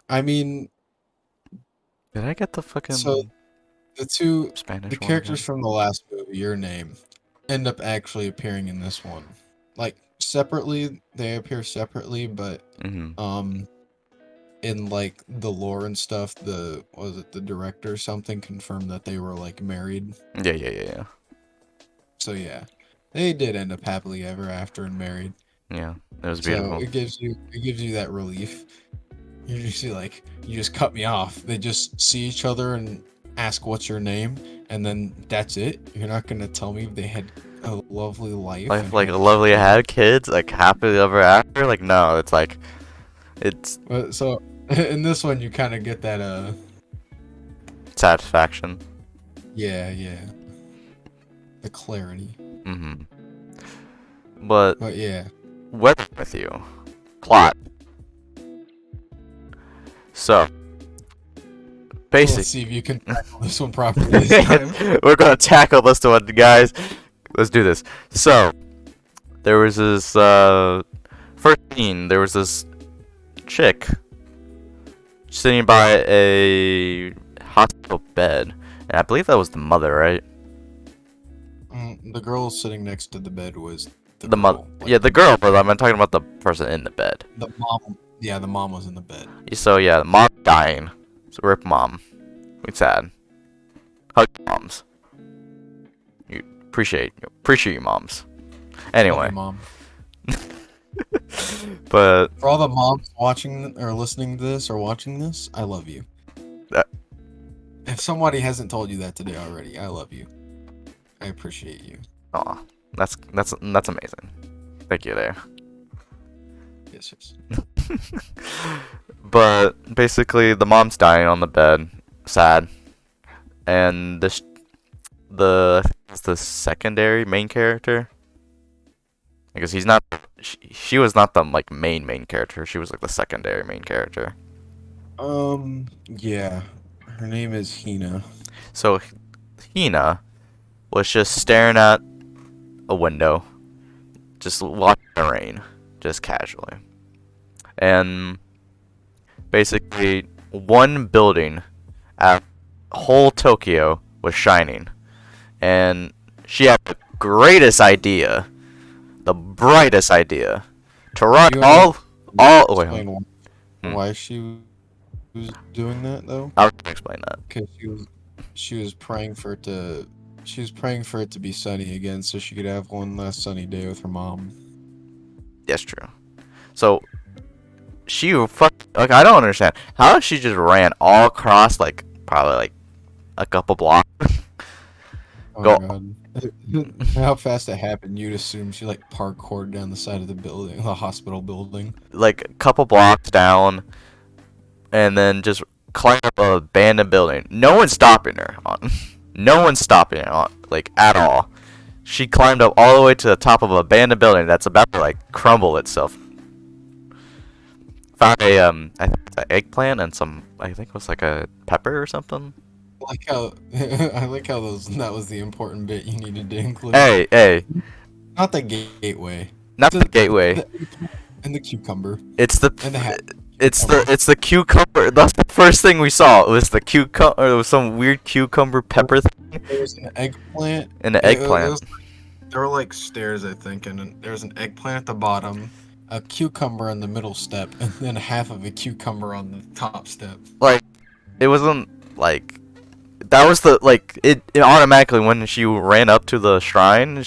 I mean, Did I get the fucking so the Spanish one characters again? from the last movie, Your Name, end up actually appearing in this one. Like separately, they appear separately, but in like the lore and stuff, the director or something confirmed that they were like married. Yeah. So yeah, they did end up happily ever after and married. Yeah, it was beautiful. So it gives you that relief. You just cut me off. They just see each other and ask what's your name, and then that's it. You're not gonna tell me they had a lovely life. Like a lovely had kids, like happily ever after. Like no, it's like it's. So in this one, you kind of get that satisfaction. Yeah. The clarity. But yeah. Weather with you. Plot. So basically, let's see if you can tackle this one properly this time. We're gonna tackle this one, guys. Let's do this. So there was this first scene. There was this chick sitting by a hospital bed, and I believe that was the mother, right? The girl sitting next to the bed was the mother. Yeah, the girl, but I'm talking about the person in the bed. The mom. Yeah, the mom was in the bed. So yeah, the mom dying. So rip mom. It's sad. Hug moms. You appreciate your moms. Anyway. Mom. But for all the moms watching or listening to this or watching this, I love you. If somebody hasn't told you that today already, I love you. I appreciate you. Aw, that's amazing. Thank you there. Yes. But basically, the mom's dying on the bed, sad, and the secondary main character. Because he's not, she was not the like main character. She was like the secondary main character. Yeah, her name is Hina. So, Hina was just staring at a window, just watching the rain, just casually. And basically, one building at whole Tokyo was shining. And she had the greatest idea, the brightest idea, to run why she was doing that though? I'll explain that. Because she was praying for it to be sunny again, so she could have one last sunny day with her mom. That's true. So she like I don't understand how she just ran all across like probably like a couple blocks. Oh my god. How fast it happened, you'd assume she like parkoured down the side of the building, the hospital building. Like a couple blocks down, and then just climb up a abandoned building. No one's stopping her. No one's stopping her like at all. She climbed up all the way to the top of an abandoned building that's about to like crumble itself. Found a I think it's an eggplant and some I think it was like a pepper or something. I like how that was the important bit you needed to include. Hey. Not the gateway. Not the gateway. And the cucumber. It's the cucumber. That's the first thing we saw. It was the cucumber. It was some weird cucumber pepper thing. There was an eggplant. And an eggplant. There were like stairs, I think, and there was an eggplant at the bottom, a cucumber on the middle step, and then half of a cucumber on the top step. Like, it wasn't like that was the like it automatically when she ran up to the shrine,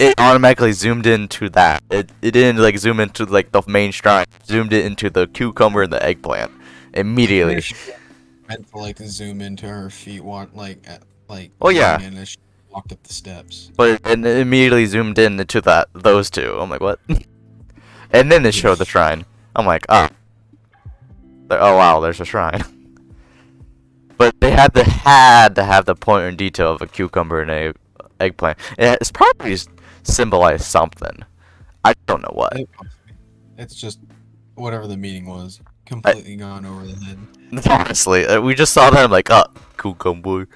it automatically zoomed into that. It didn't like zoom into like the main shrine. Zoomed it into the cucumber and the eggplant immediately. Meant to like zoom into her feet, Oh yeah. And as she walked up the steps. But it immediately zoomed in into those two. I'm like, what? And then they showed the shrine. I'm like, ah. Oh wow, there's a shrine. But they had to have the point and detail of a cucumber and a eggplant. It's probably symbolized something. I don't know what. It's just whatever the meaning was, I, completely gone over the head. honestly, we just saw them like, cucumber,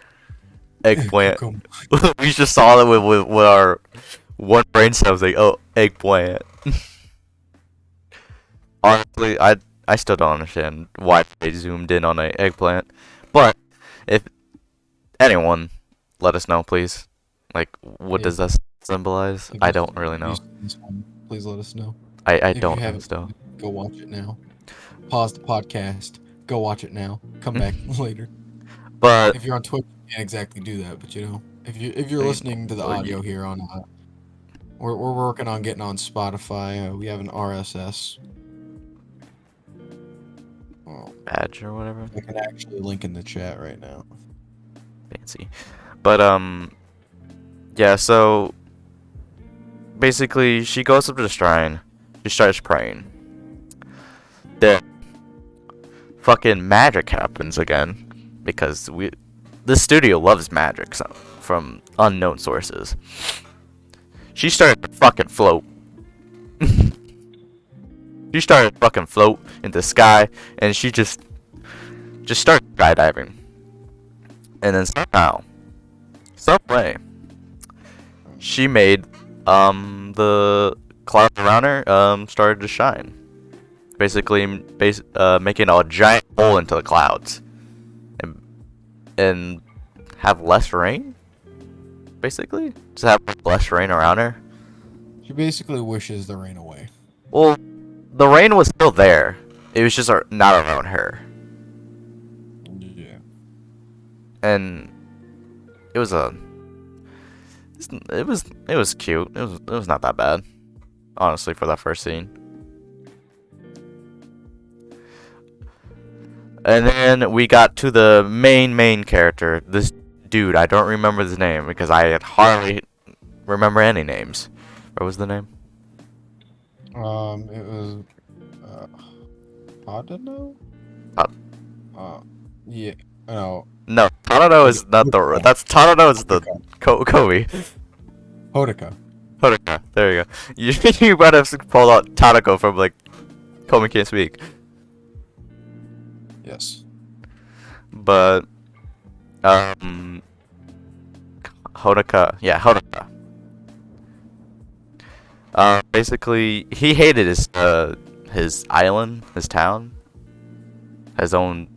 eggplant. Cucumber. We just saw them with our one brain cell was like, oh, eggplant. Honestly, I still don't understand why they zoomed in on an eggplant. But if anyone, let us know, please. Like, what Yeah. does that symbolize? I don't really know. This one, please let us know. I If don't you know haven't, still. go watch it now. Pause the podcast. Go watch it now. Come back later. But If you're on Twitch, you can't exactly do that, but if you're listening to the audio here on, we're working on getting on Spotify. We have an RSS. Oh, badge or whatever. I can actually link in the chat right now. Fancy. But yeah, so basically she goes up to the shrine, she starts praying. Then fucking magic happens again. Because this studio loves magic from unknown sources. She started to fucking float. She started to fucking float in the sky, and she just started skydiving. And then somehow, some way, she made the clouds around her started to shine. Basically, making a giant hole into the clouds. And have less rain, basically. Just have less rain around her. She basically wishes the rain away. Well, the rain was still there. It was just not around her. Yeah. And it was it was cute. It was not that bad, honestly, for that first scene. And then we got to the main character, this dude. I don't remember his name because I hardly remember any names. What was the name? It was, Tadano? Yeah, no. No, Tadano is not the. That's Tadano is the Kobe. Hodaka. Hodaka. There you go. You might have pulled out Tadako from like Kobe Can't Speak. Yes. But Hodaka. Yeah, Hodaka. Basically, he hated his island, his town, his own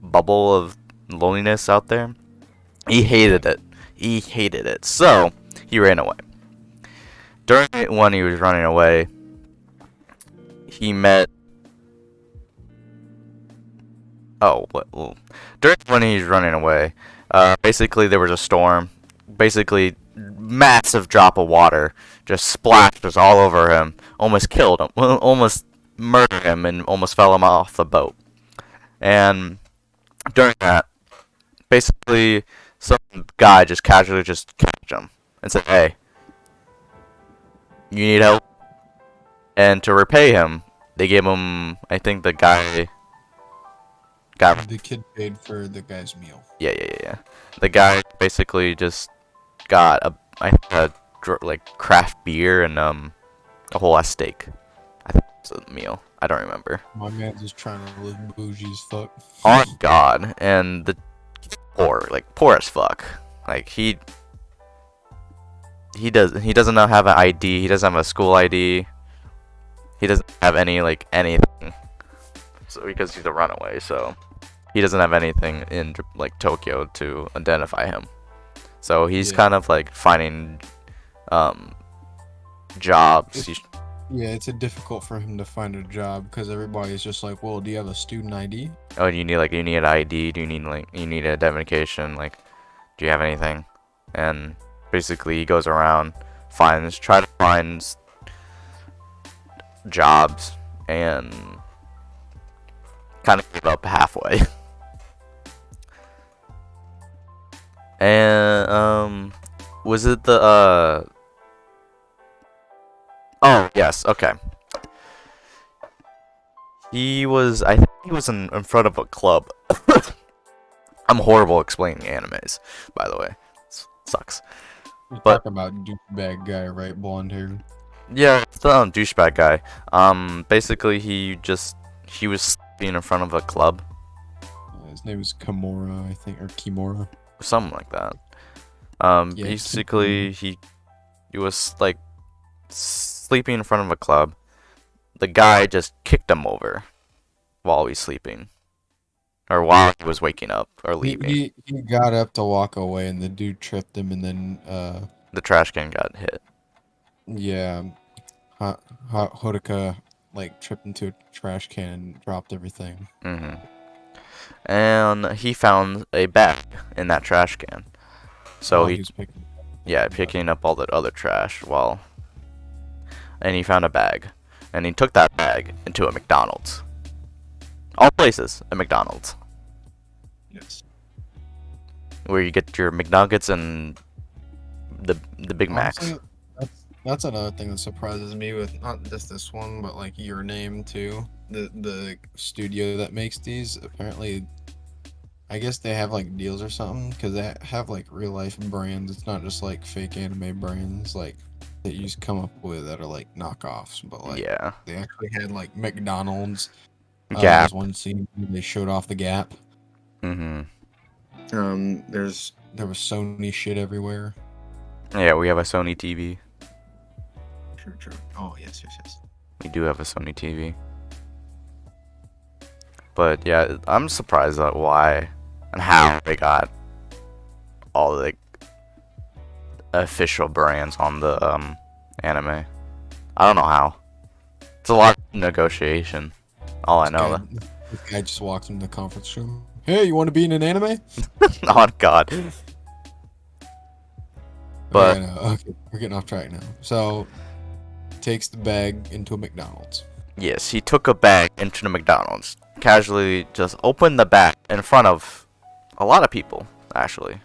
bubble of loneliness out there. He hated it. He hated it. So he ran away. During when he was running away, he met. Oh, well, during when he was running away, basically there was a storm. Basically, massive drop of water just splashed us all over him. Almost killed him. Almost murdered him and almost fell him off the boat. And during that, basically, some guy just casually just catch him and said, "Hey, you need help?" And to repay him, they gave him, I think the guy got The kid paid for the guy's meal. yeah. The guy basically just got a like craft beer and a whole ass steak. I think it was a meal. I don't remember. My man's just trying to live bougie as fuck. On God, and the poor as fuck. Like he doesn't know have an ID. He doesn't have a school ID. He doesn't have anything. So because he's a runaway, so he doesn't have anything in like Tokyo to identify him. So he's kind of like finding jobs. Yeah, it's difficult for him to find a job because everybody's just like, "Well, do you have a student ID?" Oh, you need an ID? Do you need identification? Like, do you have anything? And basically, he goes around, try to find jobs, and kind of give up halfway. And was it the Oh yes, okay. I think he was in front of a club. I'm horrible explaining animes, by the way. Sucks. You're But talking about douchebag guy, right? Blonde hair. yeah, the douchebag guy. Basically he was sleeping in front of a club, His name is Kimura, I think, or Kimura. something like that. Yeah, Basically he was like sleeping in front of a club. The guy just kicked him over while he was sleeping, or while he was waking up or leaving. He got up to walk away, and the dude tripped him, and then The trash can got hit. yeah, Hodaka like tripped into a trash can and dropped everything. And he found a bag in that trash can. So While he was picking. picking up all the other trash and he found a bag, and he took that bag into a McDonald's. All places, a McDonald's, Yes. where you get your McNuggets and the Big Macs. Honestly, that's another thing that surprises me with not just this one, but like Your Name too. The studio that makes these, apparently, I guess they have like deals or something, because they have like real life brands. It's not just like fake anime brands like that you just come up with that are like knockoffs, but like Yeah, they actually had like McDonald's. Gap. There's one scene where they showed off the Gap. Mhm. There was Sony shit everywhere. Yeah, we have a Sony TV. True. Oh yes. We do have a Sony TV. But yeah, I'm surprised at why and how they got all the official brands on the anime. I don't know how. It's a lot of negotiation. All I know. This guy just walks into the conference room. Hey, you want to be in an anime? Oh God. But okay, no, okay, we're getting off track now. So, takes the bag into a McDonald's. yes, he took a bag into the McDonald's. Casually just opened the bag in front of a lot of people, actually.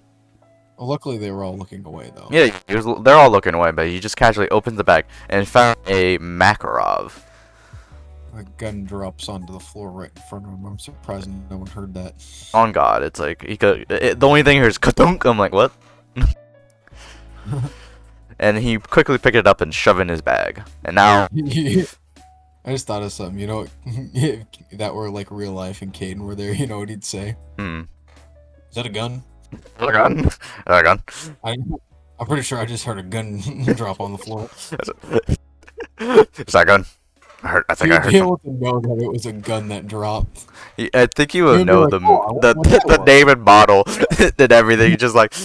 Well, luckily they were all looking away though. Yeah, they're all looking away, but he just casually opened the bag and found a Makarov. A gun drops onto the floor right in front of him. I'm surprised no one heard that. On God, it's like the only thing here is katunk. I'm like, what? And he quickly picked it up and shoved it in his bag. And now I just thought of something. You know, if that were like real life and Caden were there, you know what he'd say? Hmm. Is that a gun? A gun. A gun. I'm pretty sure I just heard a gun drop on the floor. Is that a gun? I think I heard. You'd be able to know that it was a gun that dropped. I think you would You'd be know like, "Oh, I wonder what that the was." name and model and everything. Just like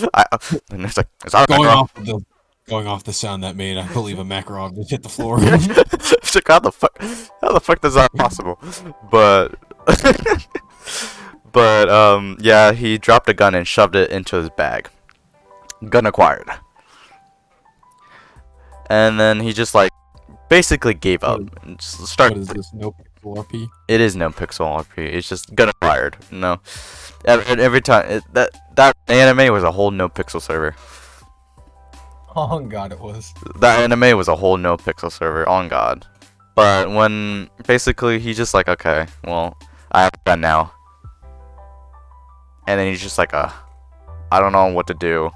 and it's like, is that a gun? Going off the sound that made, I believe a Makarov just hit the floor. It's like, how the fuck is that possible? But yeah, he dropped a gun and shoved it into his bag. Gun acquired. And then he just like basically gave up and just started. What is this? No pixel RP? It is no pixel RP. It's just gun acquired. No, every time that anime was a whole no pixel server. Oh God, it was. That anime was a whole no pixel server. On God. But when basically he's just like, okay, well, I have a gun now. And then he's just like, I don't know what to do.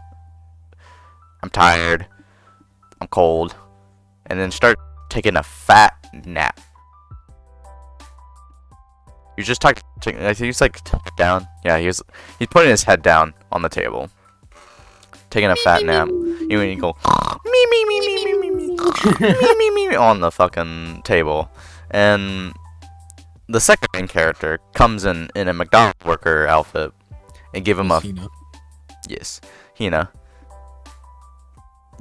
I'm tired. I'm cold. And then start taking a fat nap. You just I think he's like down. Yeah, he's putting his head down on the table, taking a fat nap. You and you go me on the fucking table, and the second main character comes in a McDonald's worker outfit and give him a Hina. yes, Hina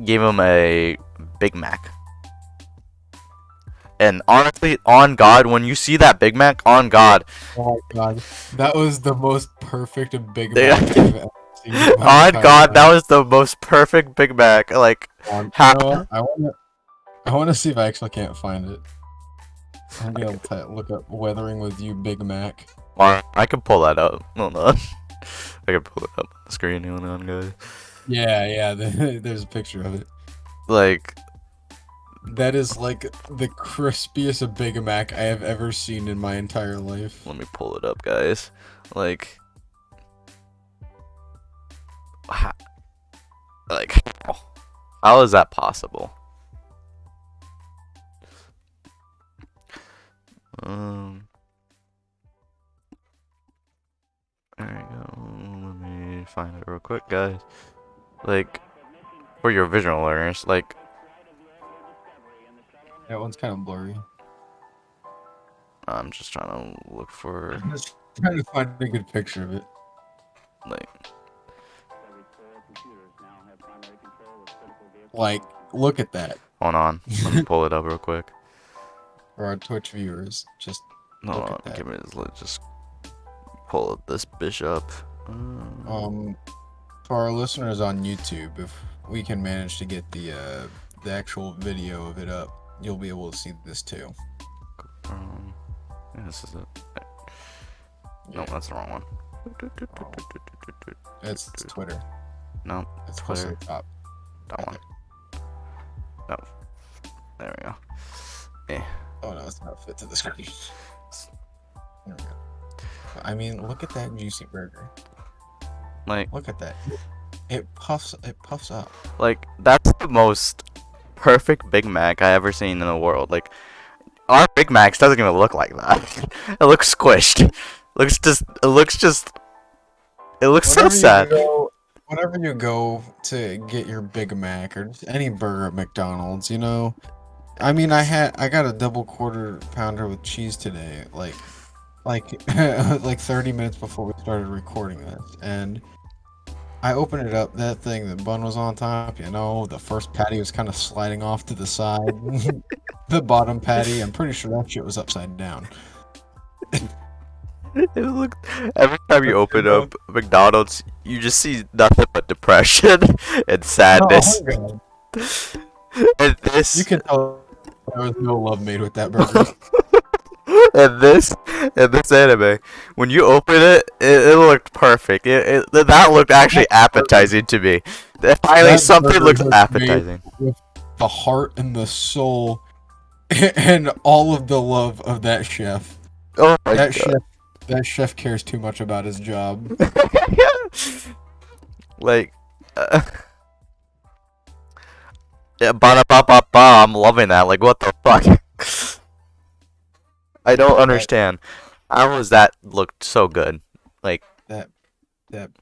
gave him a Big Mac. And honestly, on God, when you see that Big Mac, on God, Oh my God, that was the most perfect Big Yeah. Mac I've ever seen. in my on entire God, life. that was the most perfect Big Mac. Like, You how- know what? I want to see if I actually can't find it. I'm gonna look up "Weathering with You Big Mac." I can pull that up. Hold on. I can pull it up on the screen. Hold on, guys. Yeah, there's a picture of it. Like, That is like the crispiest Big Mac I have ever seen in my entire life. Let me pull it up, guys. Like, how, like, how is that possible? There we go. Let me find it real quick, guys. Like, for your visual learners, like, That one's kind of blurry. I'm just trying to look for, I'm just trying to find a good picture of it. like, Like, look at that. hold on. Let me pull it up real quick. For our Twitch viewers, just Hold look on, at that. give me this. Let's just pull up this bitch up. For our listeners on YouTube, if we can manage to get the actual video of it up, you'll be able to see this too. Yeah, this is it. No, that's the wrong one. It's Twitter. No, It's close to Twitter. the top. That one. No. There we go. Yeah. Oh no, it's not fit to the screen. There we go. I mean, look at that juicy burger. Like, Look at that. It puffs up. like that's the most perfect Big Mac I ever seen in the world. Like, our Big Macs doesn't even look like that. It looks squished. It looks so sad. Whenever you go to get your Big Mac or just any burger at McDonald's, you know, I mean, I got a double quarter pounder with cheese today, like 30 minutes before we started recording this, and I opened it up. That thing, the bun was on top. You know, the first patty was kind of sliding off to the side. The bottom patty, I'm pretty sure that shit was upside down. It looked, every time you open up McDonald's, you just see nothing but depression and sadness. Oh, And this, you can tell there was no love made with that burger. and this anime, when you open it, it looked perfect. That looked actually appetizing to me. Finally, That something burger looked was made appetizing. with the heart and the soul and all of the love of that chef. Oh my god. That chef cares too much about his job. Like, yeah, ba-da-ba-ba-ba, I'm loving that. Like, what the fuck? I don't understand. How was that looked so good? Like, That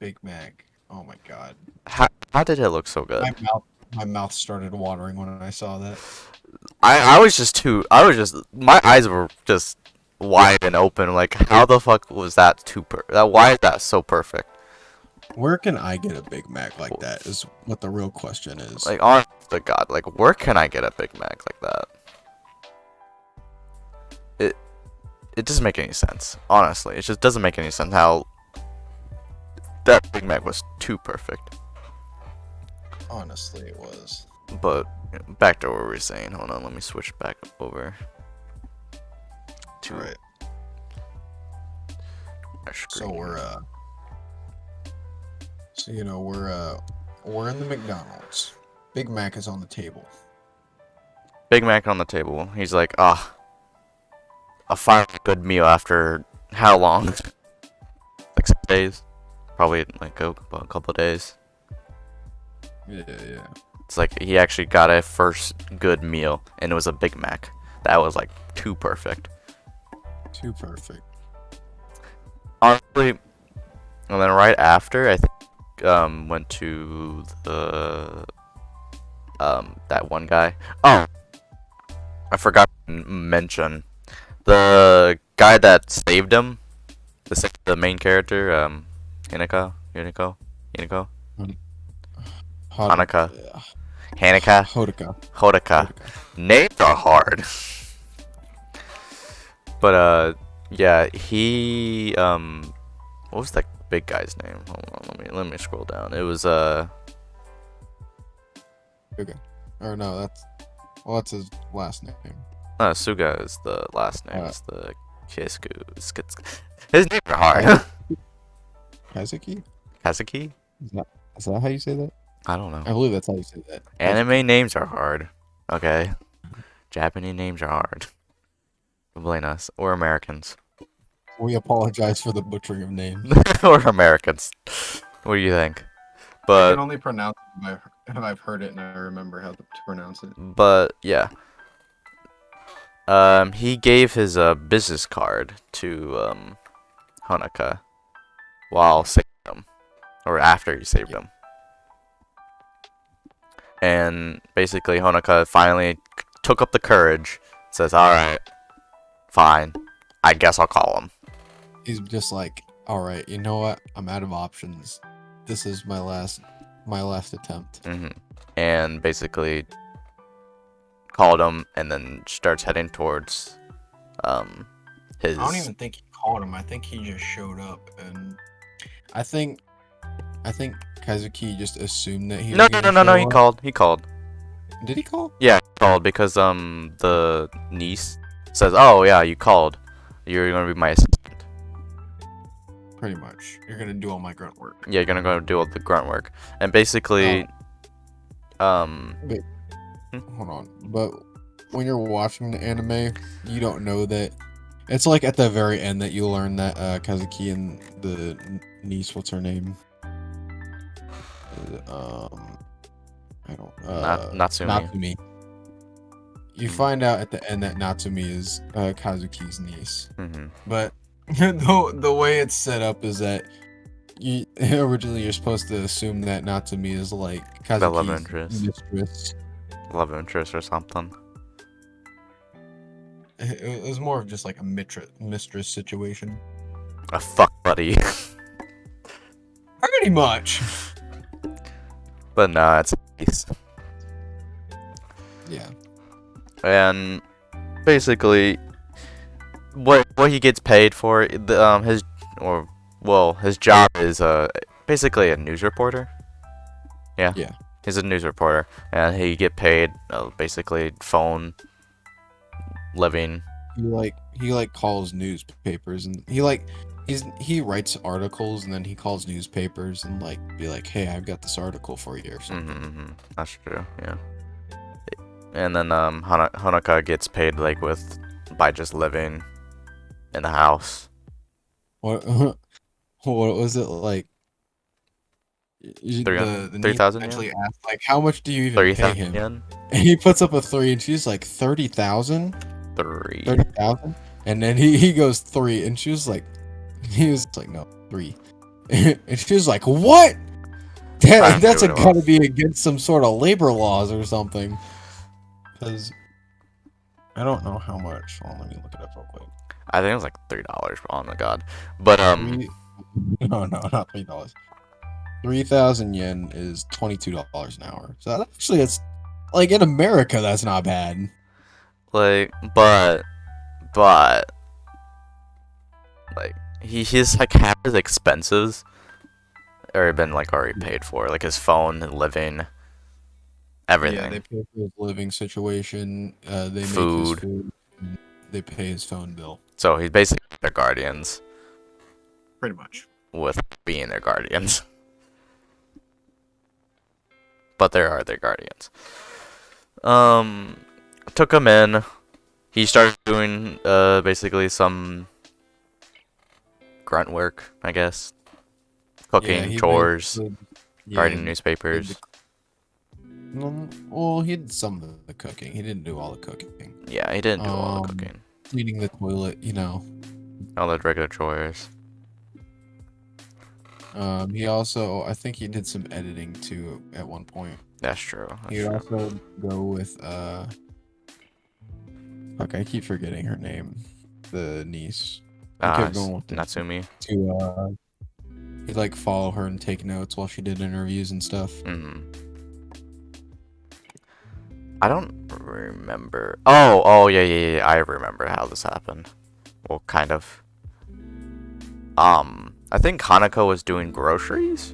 Big Mac. Oh my god. how did it look so good? My mouth started watering when I saw that. I was just my eyes were just wide and open. Like, how the fuck was that why is that so perfect? Where can I get a Big Mac like that is what the real question is. Like, honest to God, like, where can I get a Big Mac like that? It doesn't make any sense. Honestly, it just doesn't make any sense how that Big Mac was too perfect. Honestly, it was. But back to what we were saying. Hold on, let me switch back over to Right. our So screen. we're in the McDonald's. Big Mac is on the table. Big Mac on the table. He's like, ah, a finally good meal after how long? Like 6 days, probably like a couple of days. Yeah. It's like he actually got a first good meal, and it was a Big Mac. That was like too perfect. Too perfect. Honestly, and then right after, I think went to the that one guy. Oh, I forgot to mention the guy that saved him. The main character, Hinako. Hanaka. Hanaka. Hodaka. Names are hard. But yeah, he what was that big guy's name? Hold on, let me scroll down. It was Okay. Or no, that's his last name. no, Suga is the last name. It's the Kisku. His names are hard. Kazuki? Kazuki? Is that how you say that? I don't know. I believe that's how you say that. Anime names are hard. Okay. Japanese names are hard. Don't blame us. Or Americans. We apologize for the butchering of names. Or Americans. What do you think? I But can only pronounce it if I've heard it and I remember how to pronounce it. yeah. He gave his business card to Honoka while saving him, or after he saved him. And basically, Honoka finally took up the courage. Says, "All right, fine. I guess I'll call him." He's just like, all right, you know what? I'm out of options. This is my last attempt. And basically called him, and then starts heading towards his. I don't even think he called him. I think he just showed up, and I think Kazuki just assumed that he. No. He up. called. He called. Did he call? Yeah, he called because the niece says, "Oh yeah, you called. You're gonna be my assistant." Pretty much. You're gonna do all my grunt work. Yeah, you're gonna go do all the grunt work, and basically, Wait, hold on. But when you're watching the anime, you don't know that. It's like at the very end that you learn that Kazuki and the niece, what's her name? I don't. Natsumi. You find out at the end that Natsumi is Kazuki's niece, but the way it's set up is that originally you're supposed to assume that Natsumi is like Kazuki's love interest. mistress. Love interest or something. It was more of just like a mistress situation. A fuck buddy. Pretty much. But no, it's a piece. Yeah. And basically, what he gets paid for, his job is basically a news reporter. Yeah. Yeah. He's a news reporter, and he get paid basically phone living. He calls newspapers, and he writes articles, and then he calls newspapers and be like, hey, I've got this article for you or something. That's true. Yeah. And then Honoka gets paid by just living in the house. What was it like? The 3,000 actually yen? asked how much do you even pay him? Yen? And he puts up a 3, and she's like 30,000. 30,000, and then he goes 3, and he was like no 3, and she was like what? That's gotta be against some sort of labor laws or something. Because I don't know how much. Hold on, let me look it up real quick. I think it was like $3. Oh my god! But no, not $3. 3,000 yen is $22 an hour. So actually, it's like in America, that's not bad. But he's half his expenses already been already paid for, his phone, living, everything. Yeah, they pay for his living situation. They make his food. They pay his phone bill. So he's basically their guardians. Pretty much. With being their guardians. But they are their guardians. Took him in. He started doing basically some grunt work, I guess. Cooking, chores, writing newspapers. Well, he did some of the cooking. He didn't do all the cooking. Yeah, he didn't do all the cooking. Cleaning the toilet, All the regular chores. He also, I think he did some editing too at one point. That's true. He'd also go with fuck, I keep forgetting her name. The niece. Natsumi. He'd follow her and take notes while she did interviews and stuff. I don't remember. Oh yeah. I remember how this happened. Well, kind of. I think Hanako was doing groceries.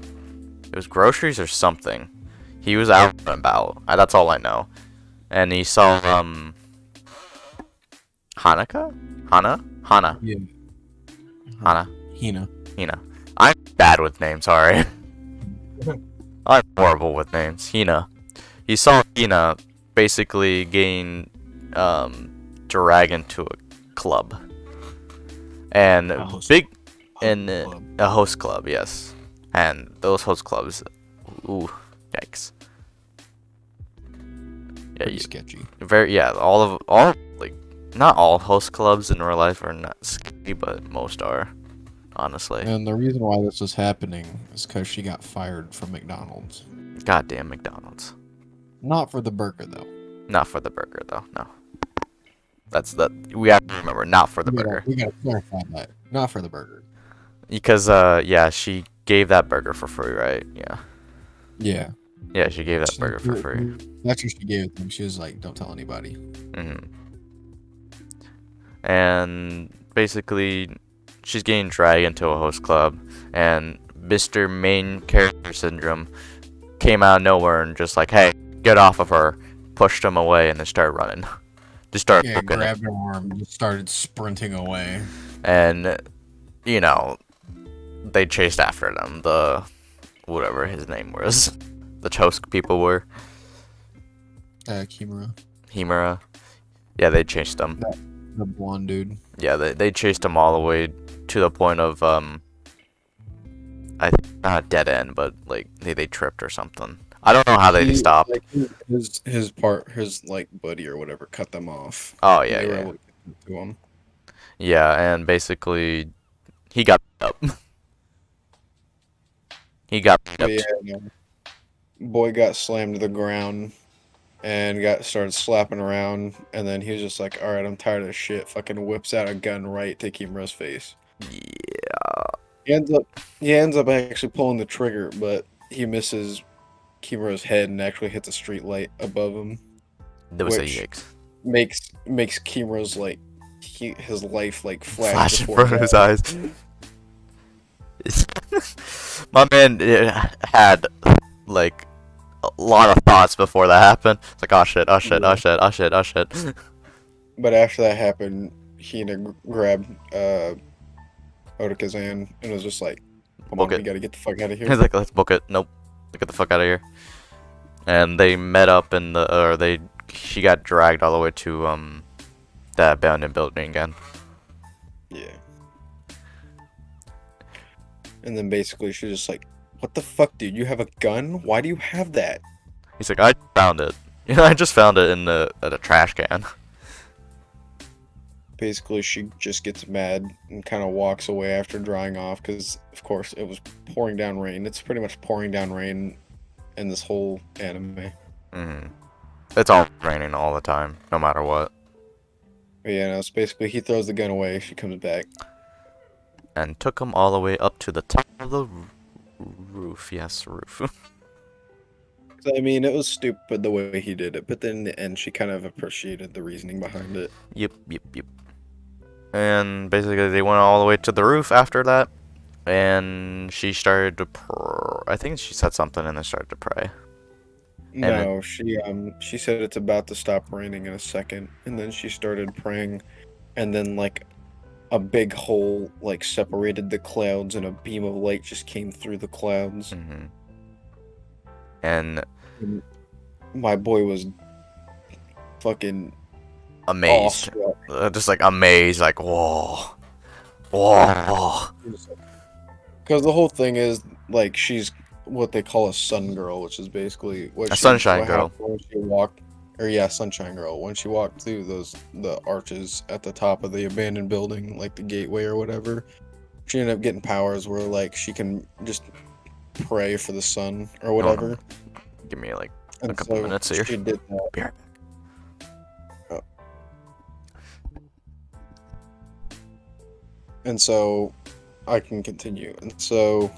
It was groceries or something. He was out and about. That's all I know. And he saw Hana. Yeah. Hina. I'm bad with names. Sorry. I'm horrible with names. Hina. He saw Hina basically getting drag into a club. And A host big host in club. a host club, yes. And those host clubs, ooh, yikes. Yeah, Pretty sketchy. very yeah. All like not all host clubs in real life are not sketchy, but most are, honestly. And the reason why this was happening is because she got fired from McDonald's. Goddamn McDonald's. Not for the burger though. Not for the burger though. No, that's that. We have to remember, not for the We gotta, burger. we gotta clarify that. Not for the burger. Because yeah, she gave that burger for free, right? Yeah. Yeah. Yeah, she gave that burger for free. That's what she gave it to him. She was like, "Don't tell anybody." hmm And basically, she's getting dragged into a host club, and Mr. Main Character Syndrome came out of nowhere and just like, hey, get off of her, pushed him away, and then started running. Just started Yeah, booking it. grabbed her arm, and just started sprinting away. And, you know, they chased after them. The, whatever his name was. The Chosk people were. Kimura, Himura. Yeah, they chased them. the blonde dude. Yeah, they chased him all the way to the point of, I think not a dead end, but like they tripped or something. I don't know how they stopped. Like, his like buddy or whatever cut them off. Oh And yeah, they were yeah, able to get to him. yeah, and basically he got beat up. He got beat But up. yeah, no. Boy got slammed to the ground and got started slapping around, and then he was just like, "All right, I'm tired of this shit." Fucking whips out a gun right to Kimura's face. Yeah, He ends up actually pulling the trigger, but he misses Kimura's head and actually hits a street light above him, there was a which yikes. makes Kimura's like his life like Flash in before front of his eyes. My man had like a lot of thoughts before that happened. It's like, oh shit, oh shit, oh shit, oh shit, oh shit. But after that happened, Hina grabbed Otaka's-an and was just like, "Come Book on, it. we gotta get the fuck out of He's here." like, let's book it. Nope, get the fuck out of here. And they met up in the, or she got dragged all the way to that abandoned building again. Yeah. And then basically she's just like, "What the fuck, dude? You have a gun? Why do you have that?" He's like, I found it. I just found it in at a trash can. Basically, she just gets mad and kind of walks away after drying off because, of course, it was pouring down rain. It's pretty much pouring down rain in this whole anime. It's all raining all the time, no matter what. But yeah, no, it's basically he throws the gun away. She comes back. And took him all the way up to the top of the roof. Yes, roof. So, I mean, it was stupid the way he did it, but then in the end, she kind of appreciated the reasoning behind it. Yep. And basically, they went all the way to the roof after that. And she started to I think she said something and then started to pray. No, she said it's about to stop raining in a second, and then she started praying, and then like a big hole like separated the clouds, and a beam of light just came through the clouds. And my boy was fucking amazed, just like amazed, like whoa. Because the whole thing is like she's what they call a sun girl, which is basically what sunshine girl. When she sunshine girl. When she walked through the arches at the top of the abandoned building, like the gateway or whatever, she ended up getting powers where like she can just pray for the sun or whatever. No. Give me like and a couple minutes here. She did that. Be right back. Oh. And so I can continue. And so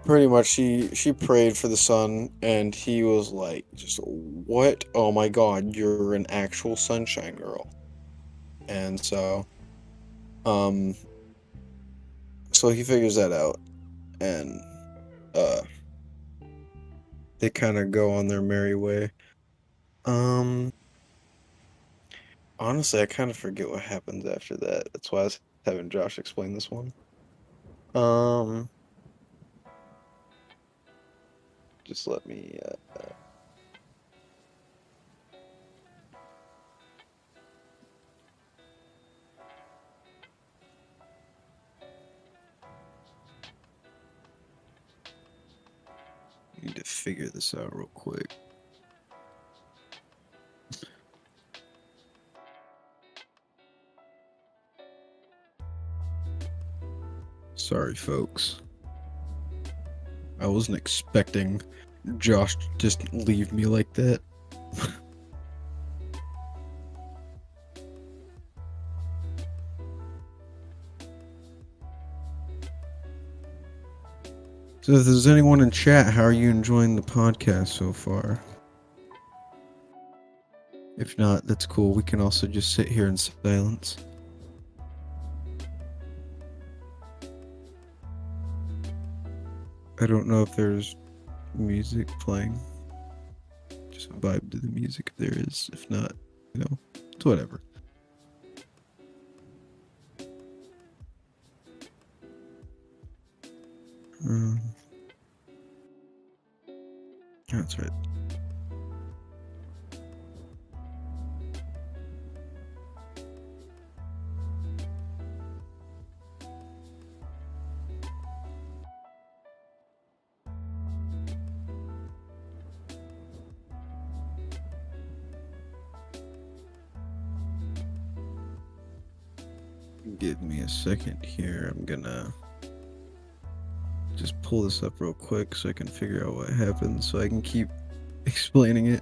pretty much she prayed for the sun, and he was like, just what? Oh my god, you're an actual sunshine girl. And so so he figures that out, and they kind of go on their merry way. Honestly, I kind of forget what happens after that. That's why I was having Josh explain this one. Just let me figure this out real quick. Sorry, folks. I wasn't expecting Josh to just leave me like that. So if there's anyone in chat, how are you enjoying the podcast so far? If not, that's cool. We can also just sit here in silence. I don't know if there's music playing. Just vibe to the music if there is. If not, it's whatever. That's right. Give me a second here. I'm gonna just pull this up real quick so I can figure out what happened so I can keep explaining it.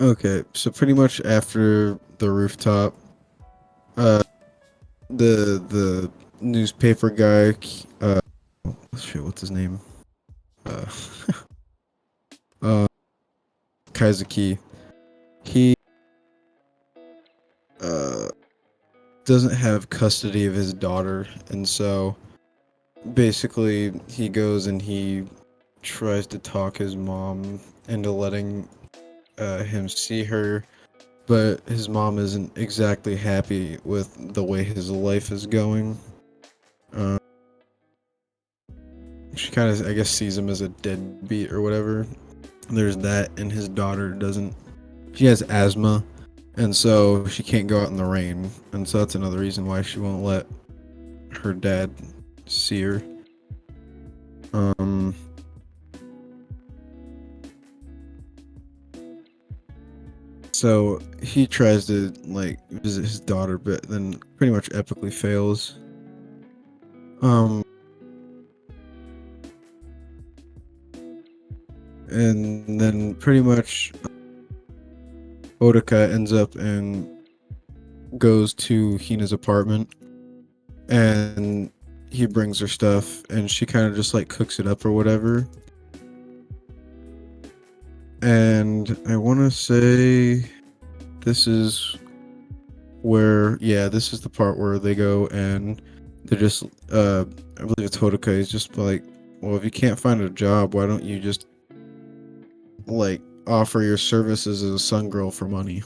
Okay, so pretty much after the rooftop, the newspaper guy, shit, what's his name? Uh, Kaizuki. He doesn't have custody of his daughter, and so basically he goes and he tries to talk his mom into letting him see her, but his mom isn't exactly happy with the way his life is going. She kind of, I guess, sees him as a deadbeat or whatever. There's that, and his daughter doesn't. She has asthma, and so she can't go out in the rain, and so that's another reason why she won't let her dad see her. So he tries to like visit his daughter, but then pretty much epically fails. And then pretty much Otaka ends up and goes to Hina's apartment, and he brings her stuff, and she kind of just like cooks it up or whatever. And I want to say this is where, yeah, this is the part where they go and they're just, I believe it's Hodoka. He's just like, well, if you can't find a job, why don't you just like offer your services as a sun girl for money?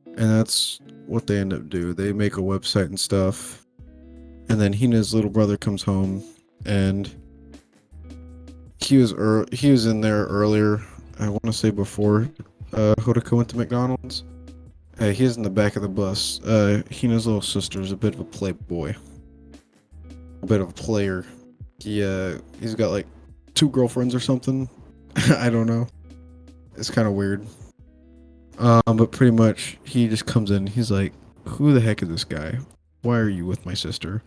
And that's what they end up do. They make a website and stuff, and then Hina's little brother comes home, and he was in there earlier. I want to say before Hodoka went to McDonald's. He's in the back of the bus. Hina's little sister is a bit of a playboy, a bit of a player. He's got like 2 girlfriends or something. I don't know. It's kind of weird. But pretty much he just comes in. He's like, "Who the heck is this guy? Why are you with my sister?"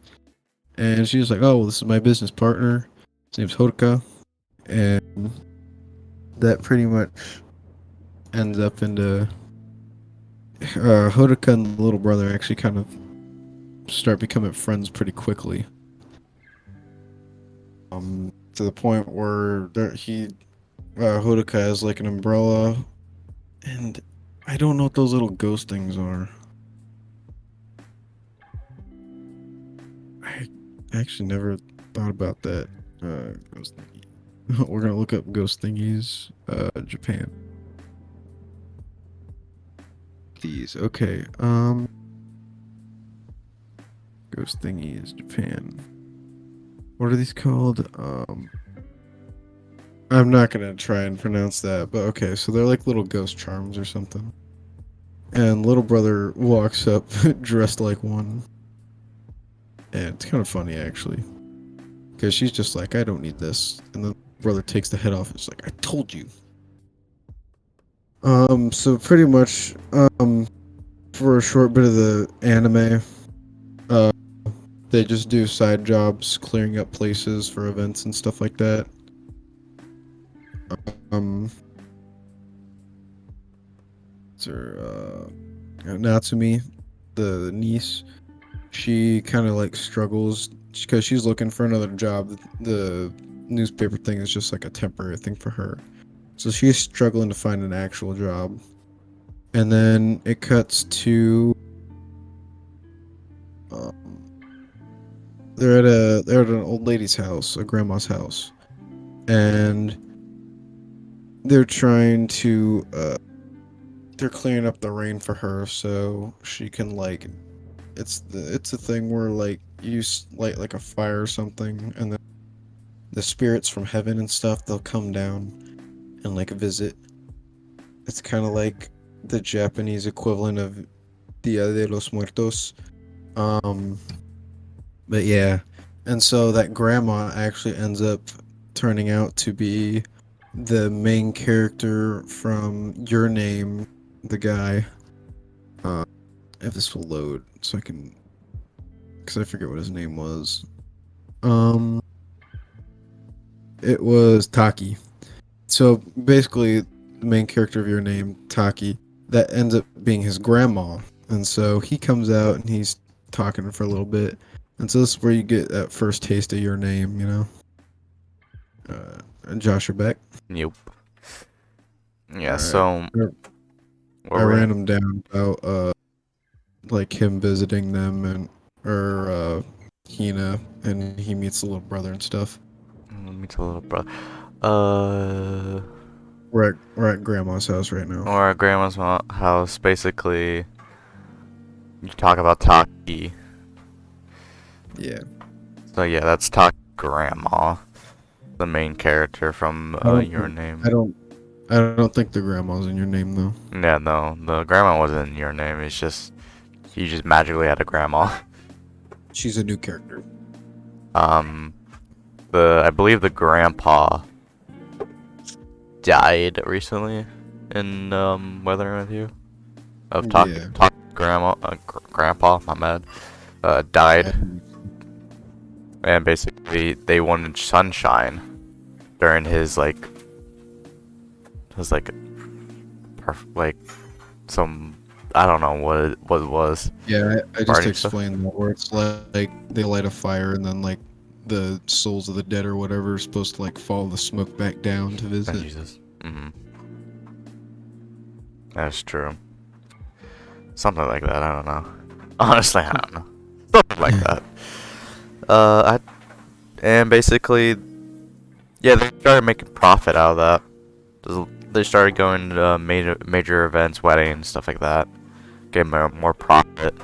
And she's like, "Oh, well, this is my business partner. His name's Hodoka," and that pretty much ends up into Hodoka and the little brother actually kind of start becoming friends pretty quickly. To the point where Hodoka has like an umbrella, and I don't know what those little ghost things are. I actually never thought about that. Ghost thingy. We're gonna look up ghost thingies. Japan. These, okay. Ghost thingies, Japan. What are these called? I'm not gonna try and pronounce that, but okay. So they're like little ghost charms or something. And little brother walks up dressed like one, and it's kind of funny actually, because she's just like, I don't need this, and then brother takes the head off. It's like, I told you. So pretty much, for a short bit of the anime, uh, they just do side jobs, clearing up places for events and stuff like that. Um, it's her, Natsumi, the niece, she kind of like struggles because she's looking for another job. The newspaper thing is just like a temporary thing for her. So she's struggling to find an actual job. And then it cuts to um, they're at an old lady's house, a grandma's house, and they're trying to they're clearing up the rain for her so she can like it's a thing where like light like a fire or something, and then the spirits from heaven and stuff, they'll come down and like visit. It's kind of like the Japanese equivalent of Dia de los Muertos. Um, but yeah, and so that grandma actually ends up turning out to be the main character from Your Name, the guy. Uh, if this will load, so I can, because I forget what his name was. Um, it was Taki. So basically, the main character of Your Name, Taki, that ends up being his grandma, and so he comes out and he's talking for a little bit, and so this is where you get that first taste of Your Name, you know. Josh, you're back. Nope. All Yeah. right. So I what were ran him down about like him visiting them and or Hina, and he meets the little brother and stuff. let me tell a little bro. Uh, We're at grandma's house right now. or at grandma's house. Basically, you talk about Taki. Yeah. So yeah, that's Taki's grandma, the main character from Your Name. I don't think the grandma's in Your Name though. Yeah, no, the grandma wasn't in Your Name. It's just you just magically had a grandma. She's a new character. Um, I believe the grandpa died recently in Weathering with You. Of Yeah. grandma, grandpa, my bad, died, and basically they wanted sunshine during his like some I don't know what it was. Yeah, I just Party stuff? explained that where it's like they light a fire and then like the souls of the dead or whatever are supposed to like follow the smoke back down to Oh, visit. Jesus. That's true. Something like that. I don't know. Honestly, I don't know. Something like that. And basically, yeah, they started making profit out of that. They started going to major events, weddings, stuff like that. Getting more profit.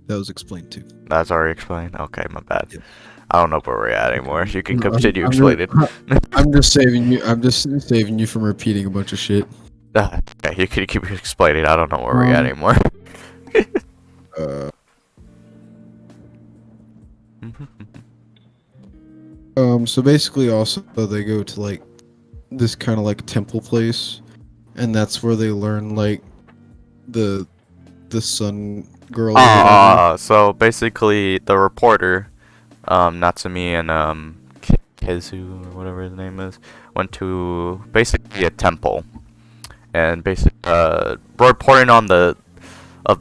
That was explained too. That's already explained. Okay, my bad. Yep. I don't know where we're at anymore. You can No, continue explaining. I'm just saving you. I'm just saving you from repeating a bunch of shit. Okay, you can keep explaining. I don't know where we're at anymore. So basically, also they go to like this kind of like temple place, and that's where they learn like the sun girl or whatever. So basically, the reporter, Natsumi and Kezu or whatever his name is, went to basically a temple, and basically reporting on the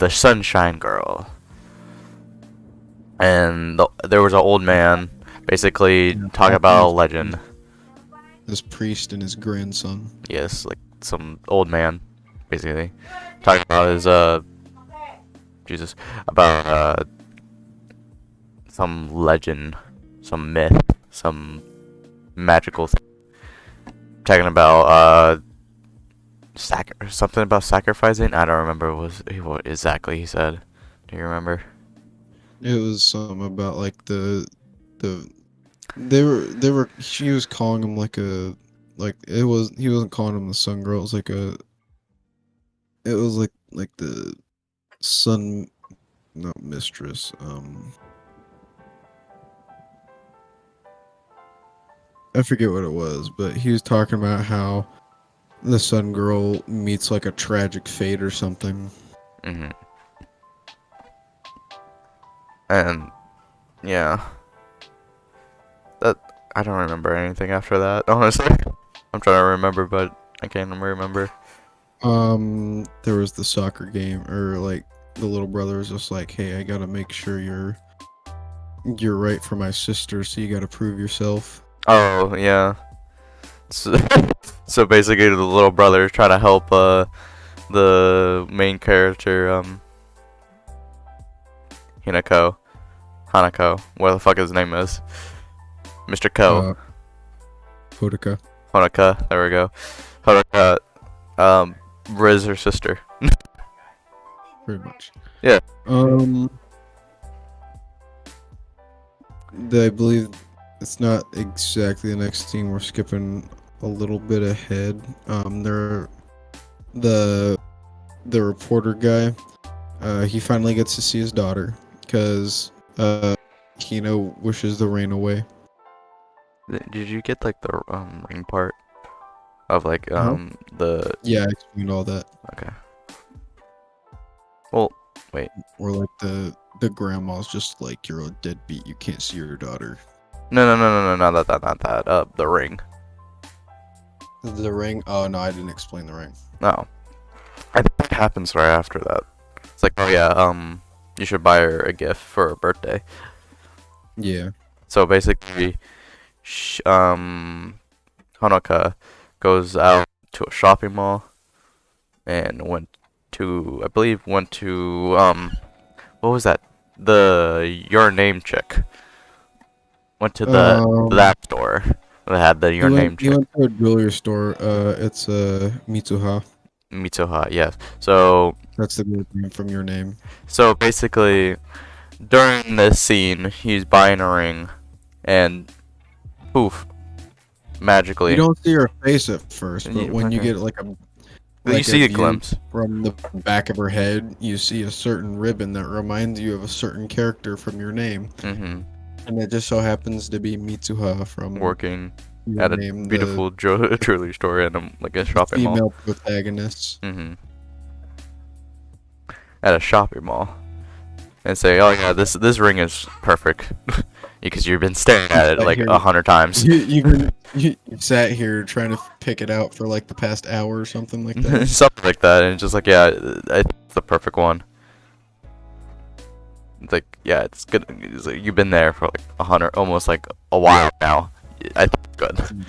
Sunshine Girl, and there was an old man basically talking about a legend. This priest and his grandson. Yes, like some old man, basically talking about his Jesus, about some legend, some myth, some magical thing. Talking about something about sacrificing. I don't remember what exactly he said. Do you remember? It was something about like the she was calling him like a like it was he wasn't calling him the sun girl. It was like a it was like the sun not mistress. I forget what it was, but he was talking about how the sun girl meets like a tragic fate or something. Hmm. And yeah, that I don't remember anything after that. Honestly, I'm trying to remember, but I can't remember. There was the soccer game, or like the little brother was just like, "Hey, I gotta make sure you're right for my sister, so you gotta prove yourself." Oh yeah. So, so basically, the little brother is trying to help the main character Hinako, Hanako, where the fuck his name is, Mr. Ko, Uh, Hodaka, Honoka. There we go. Honoka, Riz her sister. pretty much. Yeah. Um, I believe it's not exactly the next scene. We're skipping a little bit ahead. The the reporter guy. He finally gets to see his daughter because Kino wishes the rain away. Did you get like the ring part of like Huh? the Yeah, I explained all that. okay. Well, wait. Or like the grandma's just like, you're a deadbeat. You can't see your daughter. No, not that. The ring. The ring. Oh no, I didn't explain the ring. No, I think it happens right after that. It's like, oh yeah, you should buy her a gift for her birthday. Yeah. So basically, Honoka goes out to a shopping mall and I believe went to what was that? The Your Name chick. Went to Um, that store that had the Your Name he chick. went to a jewelry store. It's Mitsuha. Mitsuha, yes. So That's the girl's name from Your Name. so basically, during this scene, he's buying a ring, and poof, You magically, don't see her face at first, and but you, when you okay. get You like a see a view glimpse. from the back of her head, you see a certain ribbon that reminds you of a certain character from Your Name, Mm-hmm. and it just so happens to be Mitsuha from Working Your at a Name, the beautiful jewelry store in like a shopping mall. female protagonist. Mm-hmm. At a shopping mall, and say, "Oh yeah, this ring is perfect," because you've been staring at it Sat like here, 100 times. you sat here trying to pick it out for like the past hour or something like that. Something like that, and it's just like, yeah, I think it's the perfect one. It's like, yeah, it's good. It's like, you've been there for like 100, almost like a while now. I think it's good. And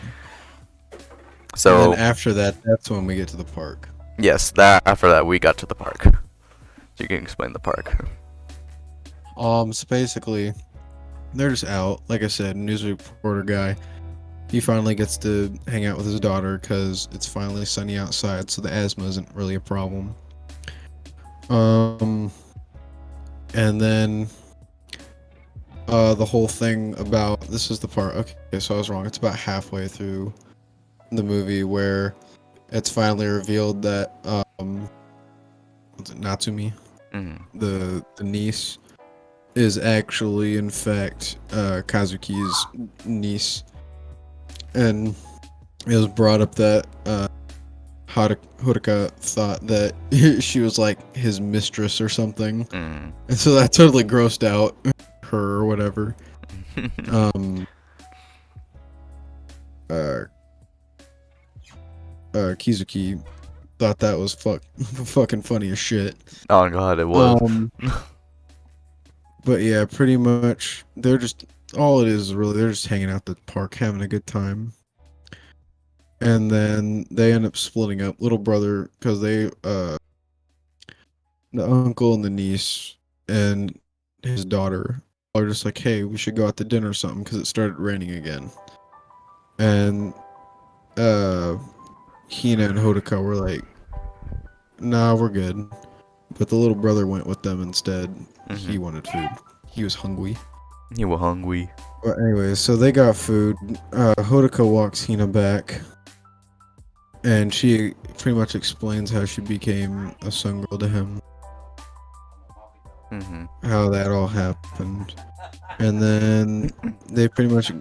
So then after that, that's when we get to the park. yes, that after that we got to the park. So you can explain the park. So basically, they're just out. Like I said, news reporter guy. He finally gets to hang out with his daughter because it's finally sunny outside, so the asthma isn't really a problem. Um, and then the whole thing about this is the part. Okay, so I was wrong. It's about halfway through the movie where it's finally revealed that what's it, Natsumi, Mm-hmm. the niece, is actually in fact Kazuki's niece, and it was brought up that Hodaka thought that she was like his mistress or something, Mm-hmm. and so that totally grossed out her or whatever. Um, uh, Kizuki thought that was fucking funny as shit. Oh god, it was. But yeah, pretty much they're just all it is really they're just hanging out at the park having a good time. And then they end up splitting up. Little brother, because the uncle and the niece and his daughter are just like, hey, we should go out to dinner or something because it started raining again. And Hina and Hodaka were like, nah, we're good. But the little brother went with them instead. Mm-hmm. He wanted food. He was hungry. You were hungry. But anyway, so they got food. Hodaka walks Hina back, and she pretty much explains how she became a sun girl to him, Mm-hmm. how that all happened, and then they pretty much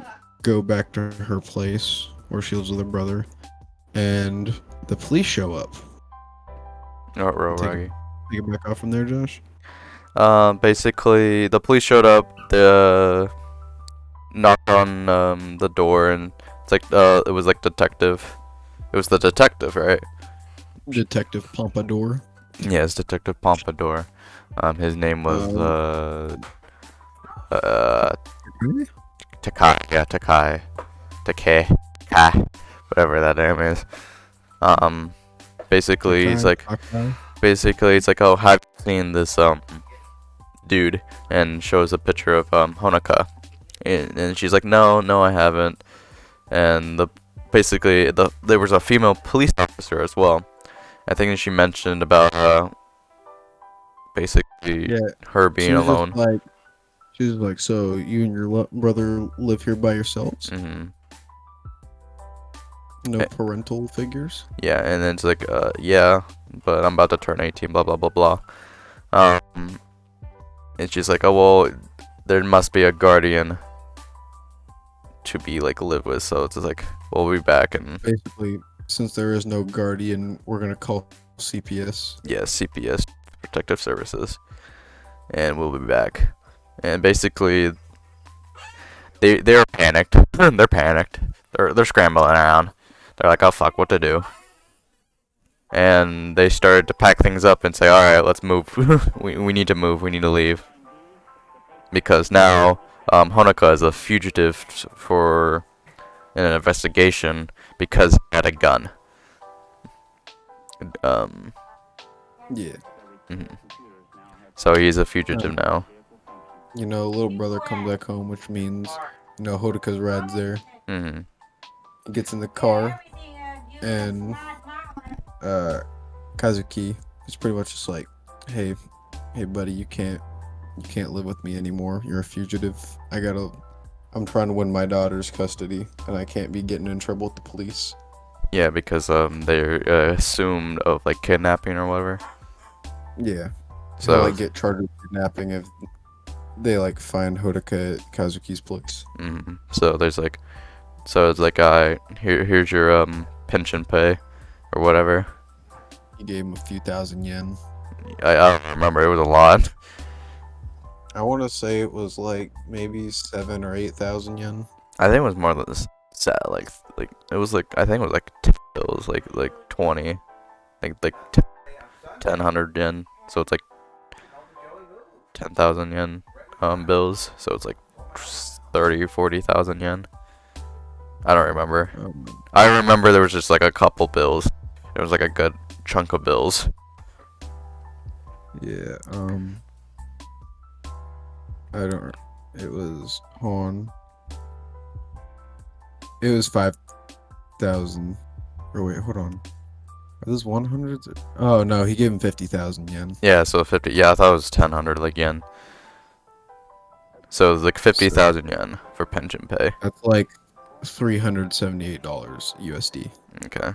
go back to her place where she lives with her brother, and the police show up. Oh, Take Roggy. it back off from there, Josh. Basically, the police showed up. They knocked on the door, and it's like it was like detective. It was the detective, right? Detective Pompadour. Yes, Detective Pompadour. His name was Really? Takai. Yeah, Takai, whatever that name is. Um, basically, he's like, oh, have you seen this dude? And shows a picture of Honoka, and she's like, no, I haven't. And there was a female police officer as well. I think she mentioned about basically Yeah, her being alone. She was like, so you and your brother live here by yourselves? Hmm. No parental figures? Yeah, and then it's like, yeah, but I'm about to turn 18, blah, blah, blah, blah. And she's like, oh, well, there must be a guardian to be, like, live with, so it's just like, we'll be back, and... Basically, since there is no guardian, we're gonna call CPS. Yeah, CPS, Protective Services, and we'll be back. And basically, they're panicked. They're panicked. They're scrambling around. They're like, oh, fuck, what to do? And they started to pack things up and say, alright, let's move. we need to move. We need to leave. Because now, Honoka is a fugitive for an investigation because he had a gun. Yeah. Mhm. So he's a fugitive now. You know, little brother comes back home, which means, you know, Hodaka's ride's there. Mhm. He gets in the car, and Kazuki is pretty much just like, hey buddy, you can't live with me anymore. You're a fugitive. I'm trying to win my daughter's custody, and I can't be getting in trouble with the police. Yeah, because they're assumed of like kidnapping or whatever. Yeah. So He'll, like, get charged with kidnapping if they like find Hodaka at Kazuki's place. So there's like, so it's like, here's your pension pay, or whatever. He gave him a few thousand yen. I don't remember. It was a lot. I want to say it was like maybe 7 or 8,000 yen. I think it was more than this. Like it was like, I think it was like 10 bills, like 20, like 1000 yen. So it's like 10,000 yen bills. So it's like 40,000 yen. I don't remember. I remember there was just like a couple bills. It was like a good chunk of bills. Yeah. I don't. It was It was 5,000. Or wait, hold on. Are those 100s? Oh no, he gave him 50,000 yen. Yeah, so 50. Yeah, I thought it was 1000 like yen. So it was like 50,000 yen for pension pay. That's like $378 USD. Okay,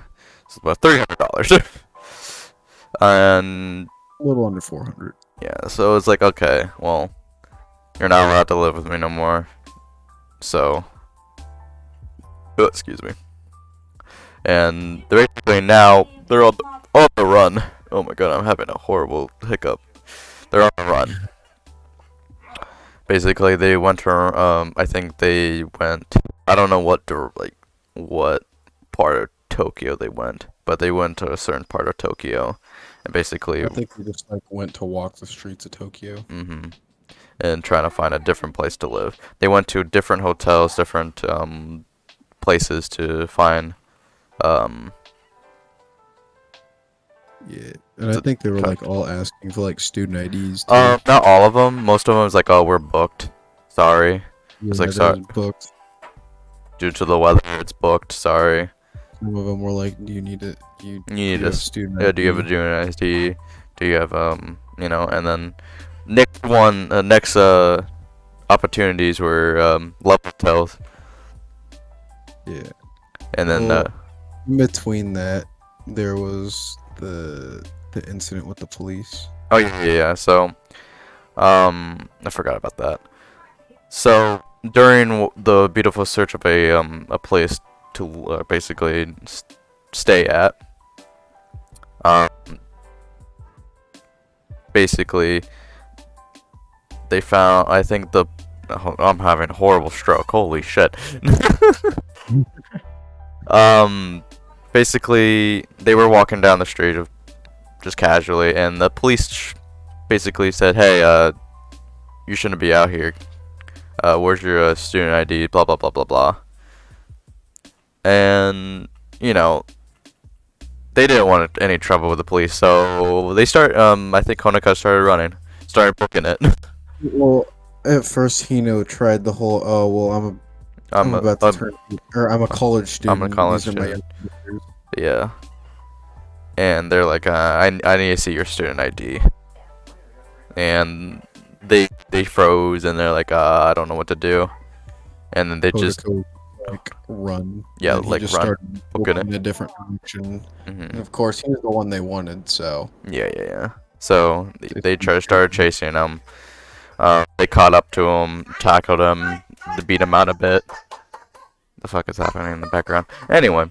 so about $300. And A little under 400. yeah, so it's like, okay, well, you're not allowed to live with me no more. So, excuse me. And they're basically now they're on the run. Oh my god, I'm having a horrible hiccup. They're on the run. Basically, they went to I think they went. I don't know what part of Tokyo they went, but they went to a certain part of Tokyo, and basically. I think we just like went to walk the streets of Tokyo. And trying to find a different place to live. They went to different hotels, different places to find. Yeah, and I think they were like all asking for like student IDs. Too. Not all of them. Most of them was like, "Oh, we're booked. Sorry." Yeah, It's like, sorry. Booked. Due to the weather, it's booked. Sorry. Some of them were like, "Do you need it? Do you need have a student Yeah. ID? Do you have a student ID? Do you have you know?" And then next opportunities were love hotels, Yeah. and then Well, in between that, there was the incident with the police. oh yeah. So I forgot about that. So during the beautiful search of a place to basically stay at, um, basically they found, I think I'm having a horrible stroke. Holy shit. um, basically they were walking down the street of just casually, and the police basically said, "Hey, you shouldn't be out here. Where's your student ID? Blah blah blah blah blah." And you know, they didn't want any trouble with the police, so they start. I think Honoka started booking it. Well, at first Hino tried the whole, "Oh, well, I'm about to turn, or I'm a college student. I'm a college These are my student. younger brothers." Yeah, and they're like, I need to see your student ID, and they froze, and they're like, I don't know what to do, and then they just Hodaka was like, "Run." yeah, And he like just run, started booking looking it. in a different direction. And hmm of course, he was the one they wanted, so Yeah. So they started chasing him. They caught up to him, tackled him, they beat him out a bit. The fuck is happening in the background? Anyway,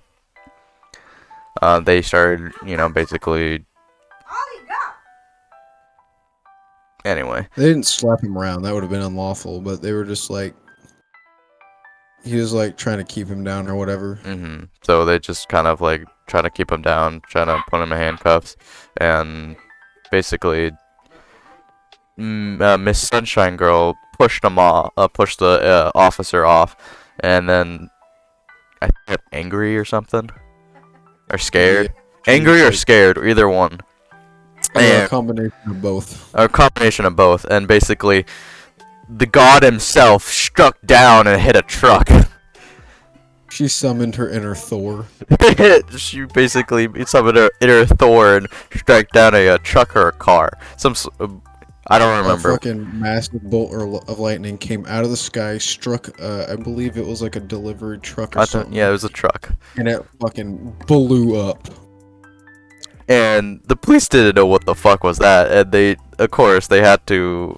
they started, basically. Anyway, they didn't slap him around. That would have been unlawful. But they were just like, he was like trying to keep him down or whatever. So they just kind of like try to keep him down, trying to put him in handcuffs, and basically, Miss Sunshine Girl pushed him off, pushed the officer off, and then I think got angry or something, or scared, Yeah, angry or like, scared, or either one, a and combination of both. a combination of both, and basically, the god himself struck down and hit a truck. She summoned her inner Thor. She basically summoned her inner Thor and struck down a truck or a car. I don't remember. A fucking massive bolt of lightning came out of the sky, struck, I believe it was like a delivery truck or something. Yeah, it was a truck. And it fucking blew up. And the police didn't know what the fuck was that, and they, of course, they had to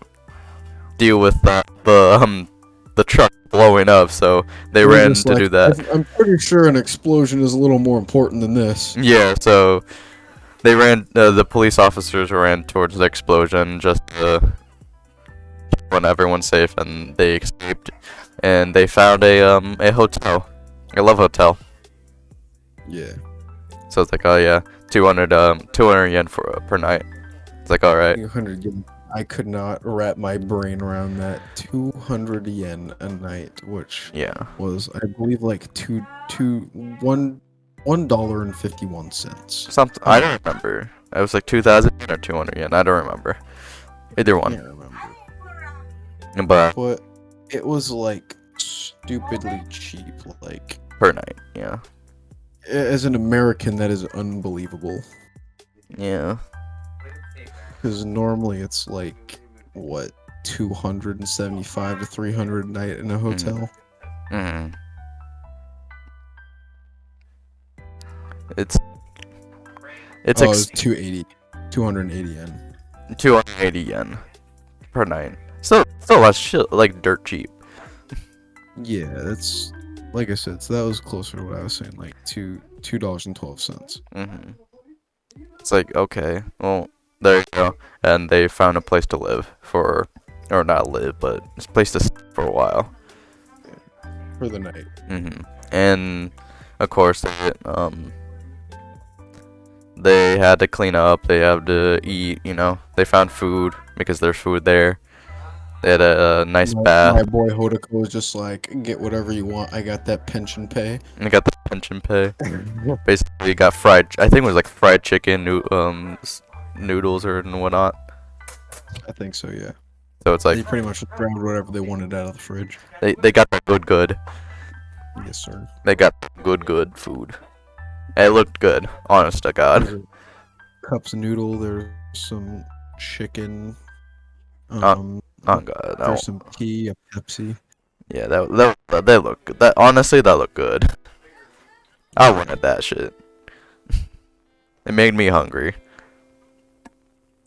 deal with the truck blowing up, so they ran to do that. I'm pretty sure an explosion is a little more important than this. Yeah, so they ran. The police officers ran towards the explosion just to keep everyone safe, and they escaped. And they found a hotel, a love hotel. Yeah. So it's like, oh yeah, 200 yen per night. It's like, all right. 200 yen. I could not wrap my brain around that. 200 yen a night, which Yeah. was, I believe, like $1.51. Something I don't remember. It was like 2,000 or 200 yen. I don't remember. Either I one. can't remember. But it was like stupidly cheap. Like, per night, yeah. as an American, that is unbelievable. Yeah. Because normally it's like, what, 275 to 300 a night in a hotel? Mm. It's It was 280 yen. 280 yen per night. Still less shit, like dirt cheap. Yeah, that's, like I said, so that was closer to what I was saying, like $2.12. It's like, okay, well, there you go. And they found a place to live or not live, but a place to stay for a while. For the night. And of course, they had to clean up. They had to eat. They found food because there's food there. They had a nice bath. My boy Hodaka was just like, get whatever you want. I got that pension pay. And got the pension pay. Basically, got fried. I think it was like fried chicken, noodles or and whatnot. I think so, yeah. So it's like they pretty much grabbed whatever they wanted out of the fridge. They got the good. Yes, sir. They got good food. It looked good, honest to God. Cups of noodle. There's some chicken. Oh, Um, oh god, there's no. some tea, a Pepsi. Yeah, they look good. That honestly, that looked good. I wanted that shit. It made me hungry.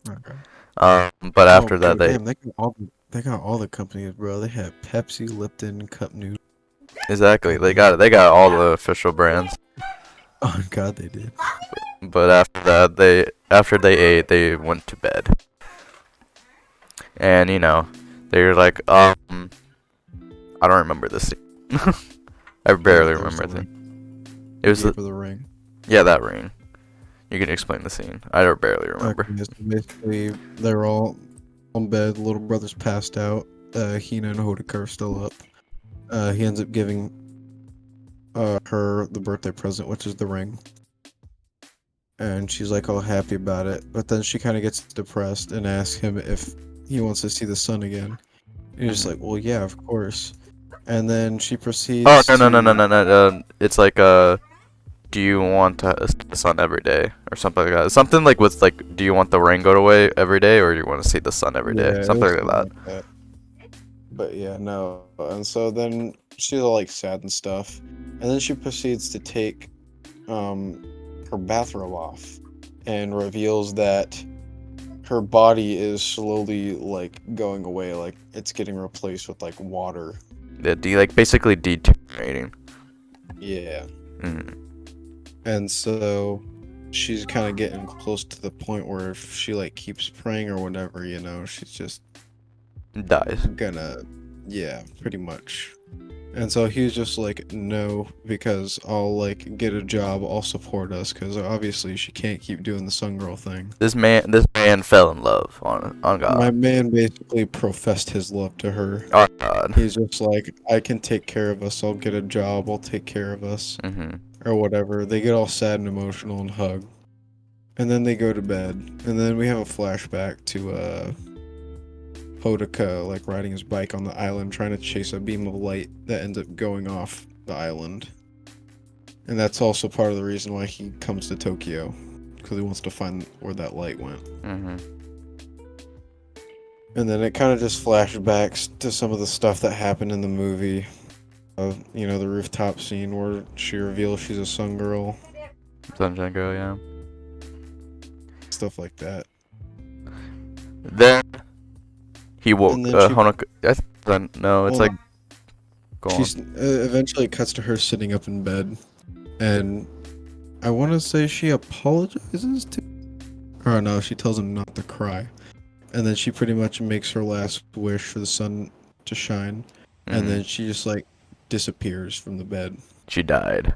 Okay. But Oh, after that, bro, damn, they got all the companies, bro. They had Pepsi, Lipton, Cup Noodles. exactly, they got all the official brands. Oh God, they did. But after that, after they ate, they went to bed. And they were like, I don't remember this scene. I Yeah, barely there's remember the the. ring. It He was gave her the ring. yeah, that ring. You can explain the scene. I don't barely remember. Okay, so basically, they're all on bed. The little brother's passed out. Hina and Hodaka are still up. He ends up giving her the birthday present, which is the ring. And she's like all happy about it. But then she kind of gets depressed and asks him if he wants to see the sun again. And he's just like, well, yeah, of course. And then she Oh proceeds no no no no to. no no! It's like do you want to see the sun every day or something like that? Something like with like, do you want the rain go away every day or do you want to see the sun every day? Yeah, it Something was like something that. like that. But yeah, no. And so then she's all like sad and stuff. And then she proceeds to take um her bathrobe off and reveals that her body is slowly like going away, like it's getting replaced with like water. Yeah, like basically deteriorating. Yeah. Mm. And so she's kind of getting close to the point where if she like keeps praying or whatever, she's just Dies. gonna, yeah, pretty much. And so he was just like, no, because I'll like get a job, I'll support us, because obviously she can't keep doing the sun girl thing. This man fell in love on My God. man basically professed his love to her. On God. He's just like, I can take care of us, I'll get a job, I'll take care of us, Mhm. or whatever. They get all sad and emotional and hug. And then they go to bed. And then we have a flashback to Hodaka like riding his bike on the island trying to chase a beam of light that ends up going off the island. And that's also part of the reason why he comes to Tokyo, because he wants to find where that light went. Mhm. And then it kind of just flashbacks to some of the stuff that happened in the movie. The rooftop scene where she reveals she's a sun girl, Sunshine Girl, yeah. stuff like that. Then he woke. And then she, Honoka. No, it's well, like. Go on. she's eventually it cuts to her sitting up in bed, and I want to say she apologizes to. Oh no, she tells him not to cry, and then she pretty much makes her last wish for the sun to shine, and Mhm. then she just like disappears from the bed. She died.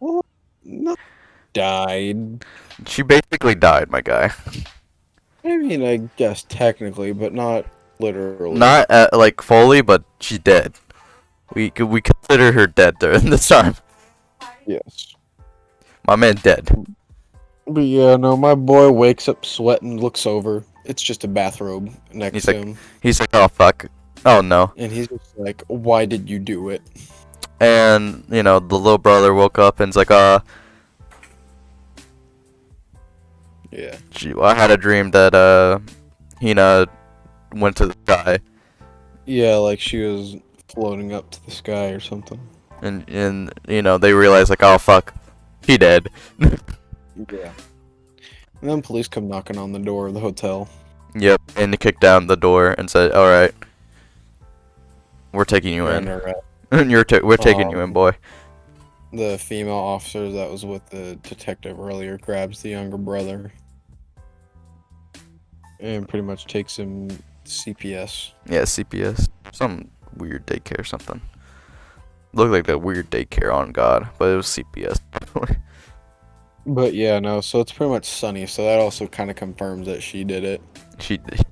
Well, not died. She basically died, my guy. I mean, I guess technically, but not literally. Not like fully, but she's dead. We consider her dead during this time. Yes. My man dead. But yeah, no, my boy wakes up sweating, looks over. It's just a bathrobe next He's to like- him. He's like, oh fuck, oh no. And he's just like, why did you do it? And the little brother woke up and's like, Yeah. I had a dream that Hina went to the sky, Yeah, like she was floating up to the sky or something. and they realized like, oh fuck, he dead. Yeah. And then police come knocking on the door of the hotel. Yep, and they kicked down the door and said, all right, we're taking you in. And we're taking you in, boy. The female officer that was with the detective earlier grabs the younger brother and pretty much takes him to CPS. Yeah, CPS, some weird daycare or something. Looked like that weird daycare on God, but it was CPS. But yeah, no, so it's pretty much Sunny, so that also kind of confirms that she did it. She did.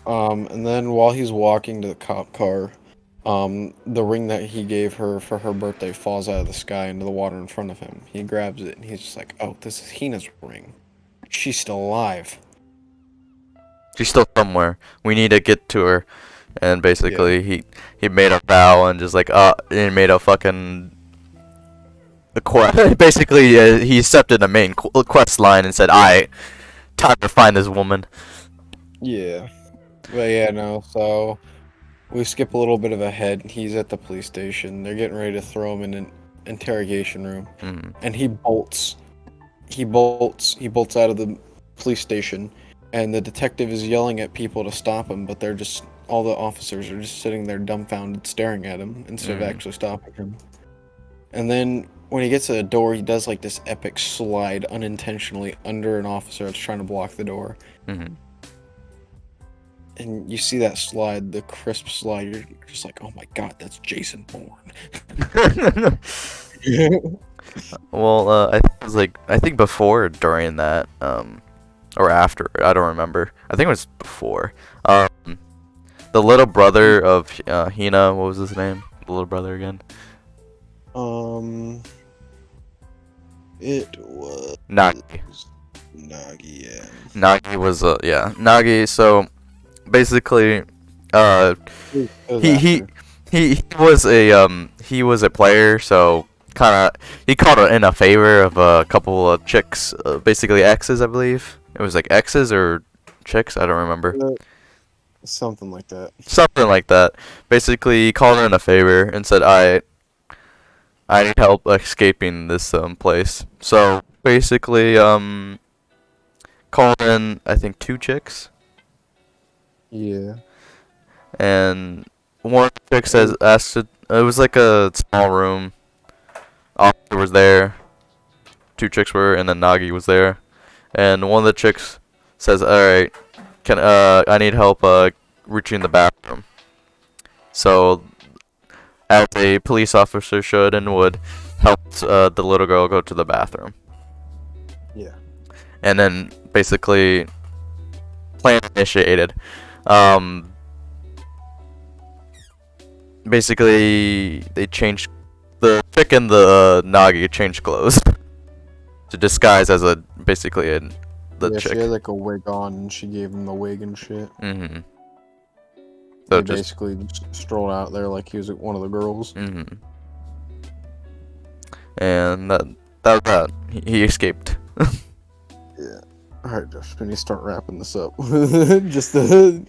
And then while he's walking to the cop car, the ring that he gave her for her birthday falls out of the sky into the water in front of him. He grabs it and he's just like, oh, this is Hina's ring. She's still alive. She's still somewhere. We need to get to her. And basically, he made a vow and just like, he made a fucking basically, he accepted a main quest line and said, "Alright, time to find this woman." Yeah. But yeah, no, so we skip a little bit of ahead. He's at the police station. They're getting ready to throw him in an interrogation room. Mm-hmm. And he bolts. He bolts out of the police station. And the detective is yelling at people to stop him, but they're just all the officers are just sitting there dumbfounded staring at him instead of actually stopping him. And then when he gets to the door, he does like this epic slide unintentionally under an officer that's trying to block the door. Mm-hmm. And you see that slide, the crisp slide, you're just like, oh my god, that's Jason Bourne. Well, I think before or during that, or after, I don't remember. I think it was before. The little brother of Hina, what was his name? The little brother again? It was Nagi. Nagi, yeah. Nagi was yeah, Nagi. So basically, It was he after. he was a player, so kind of he caught in a favor of a couple of chicks, basically exes, I believe. It was like exes or chicks, I don't remember. Something like that. Something like that. Basically, he called her in a favor and said, I need help escaping this place." So basically, called in I think two chicks, Yeah. and one chick says asked to, it was like a small room. Officer was there, two chicks were, and then Nagi was there, and one of the chicks says, "All right, can I need help reaching the bathroom." So as a police officer should and would, helped the little girl go to the bathroom. Yeah. And then basically, plan initiated. Um, basically, they changed the chick and the Nagi changed clothes to disguise as the Yeah, chick. she had like a wig on and she gave him the wig and shit. Mm-hmm. They So just basically just strolled out there like he was one of the girls. mm-hmm. And that was that. He escaped. Yeah. Alright, Josh, we need to start wrapping this up. Just we've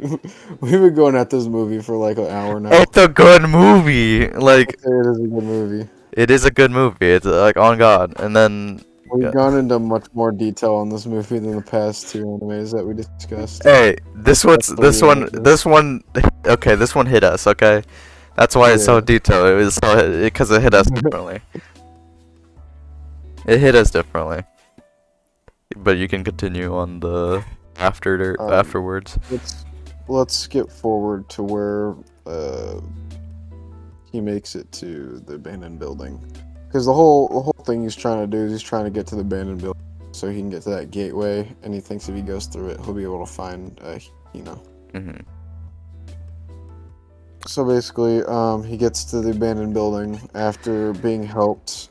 been going at this movie for like an hour now. It's a good movie. Like, It is a good movie. it is a good movie. It's like on God. And then We've yeah. gone into much more detail on this movie than the past two animes that we discussed. Hey, this one. Okay, this one hit us. Okay, that's why it's so Yeah. detailed. It was so because it hit us differently. It hit us differently. But you can continue on the afterwards. Let's skip forward to where he makes it to the abandoned building, because the whole thing he's trying to do is he's trying to get to the abandoned building so he can get to that gateway, and he thinks if he goes through it he'll be able to find Mm-hmm. So basically he gets to the abandoned building after being helped,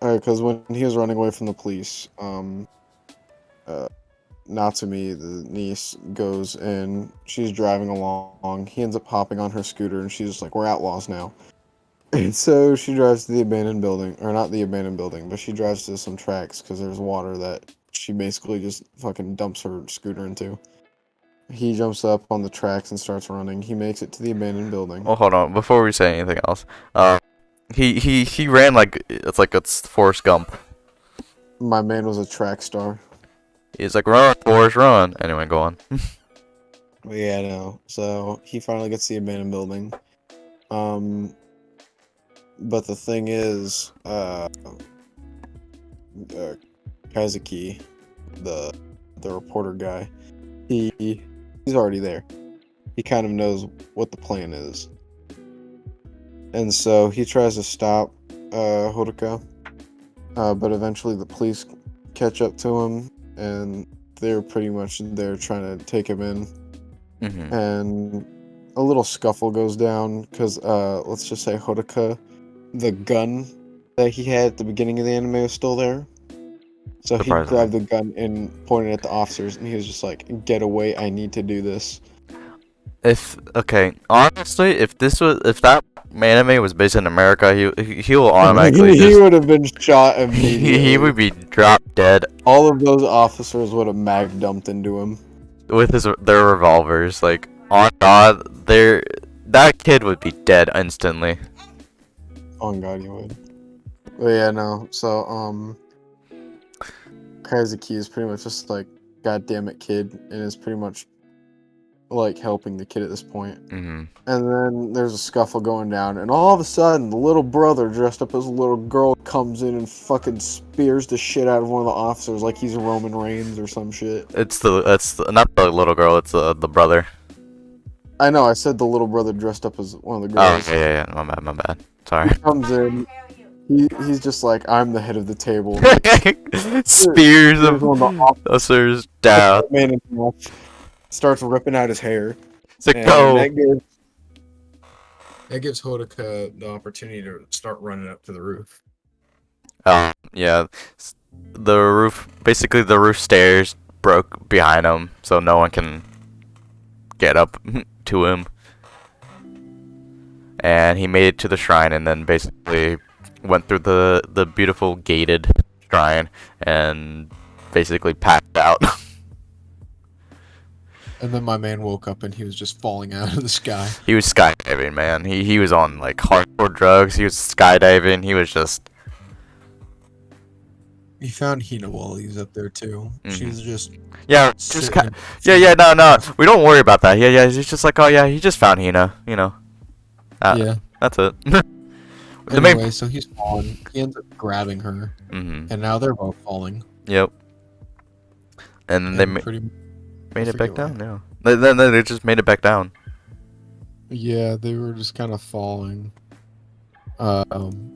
because when he was running away from the police, Natsumi, the niece, goes and she's driving along. He ends up hopping on her scooter and she's just like, we're outlaws now. And so she drives to the abandoned building, or not the abandoned building, but she drives to some tracks because there's water that she basically just fucking dumps her scooter into. He jumps up on the tracks and starts running. He makes it to the abandoned building. Well, hold on. Before we say anything else, he ran like it's Forrest Gump. My man was a track star. He's like, run, Forrest, run. Anyway, go on. But yeah, no. So he finally gets to the abandoned building. But the thing is, Kazuki, the reporter guy, he's already there. He kind of knows what the plan is, and so he tries to stop Hodoka, but eventually the police catch up to him, and they're pretty much there trying to take him in, Mm-hmm. and a little scuffle goes down because let's just say Hodoka, the gun that he had at the beginning of the anime was still there. So he Surprisingly. grabbed the gun and pointed at the officers, and he was just like, "Get away! I need to do this." Honestly, if that anime was based in America, he will automatically He would have been shot immediately. he would be dropped dead. All of those officers would have mag dumped into him. with their revolvers. Like, on God, that kid would be dead instantly. Oh God, you would. But yeah, no. So Kazuki is pretty much just like, God damn it, kid, and is pretty much like helping the kid at this point. Mm-hmm. And then there's a scuffle going down, and all of a sudden, the little brother dressed up as a little girl comes in and fucking spears the shit out of one of the officers like he's Roman Reigns or some shit. It's not the little girl. It's the brother. I know, I said the little brother dressed up as one of the Oh, girls. yeah. My bad. Sorry. He comes in, he's just like, I'm the head of the table. Spears Here's of one of the officers down. man in half, starts ripping out his hair. It's like, And go. that gives Hodaka the opportunity to start running up to the roof. Yeah. The roof, basically the roof stairs broke behind him, so no one can get up to him. And he made it to the shrine, and then basically went through the beautiful gated shrine, and basically passed out. And then my man woke up and he was just falling out of the sky. He was skydiving, man. He was on like hardcore drugs. He was skydiving. He was just. He found Hina while he was up there too. Mhm. She's just Yeah, sitting- no. We don't worry about that. Yeah. He's just like, oh yeah, he just found Hina. You know. yeah. That's it. Anyway, so he's falling. He ends up grabbing her, Mm-hmm. and now they're both falling. Yep. And then they made it back forget down. Yeah. Then they just made it back down. Yeah, they were just kind of falling. And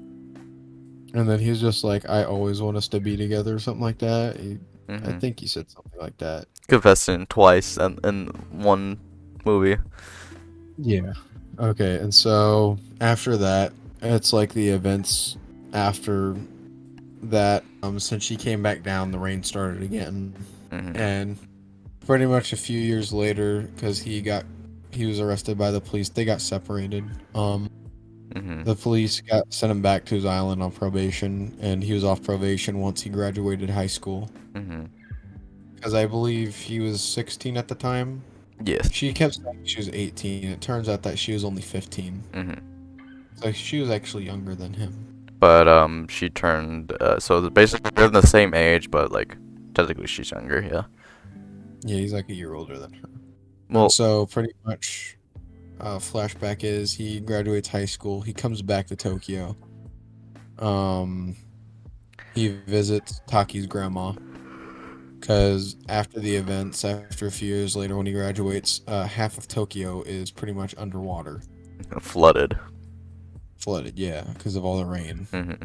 then he's just like, I always want us to be together, or something like that. I Mm-hmm. think he said something like that. Confessing twice in one movie. Yeah. Okay, and so after that, it's like the events after that. Since she came back down, the rain started again, Mm-hmm. and pretty much a few years later, because he was arrested by the police. They got separated. Mm-hmm. The police sent him back to his island on probation, and he was off probation once he graduated high school. Mm-hmm. Because I believe he was 16 at the time. Yes. She kept saying she was 18. It turns out that she was only 15. Mm-hmm. So she was actually younger than him. But she turned. So basically they're the same age, but like technically she's younger. Yeah. Yeah, he's like a year older than her. Well. And so pretty much, flashback is he graduates high school. He comes back to Tokyo. He visits Taki's grandma. Because after the events, after a few years later when he graduates, half of Tokyo is pretty much underwater. Flooded. Flooded, yeah, because of all the rain. Mm-hmm.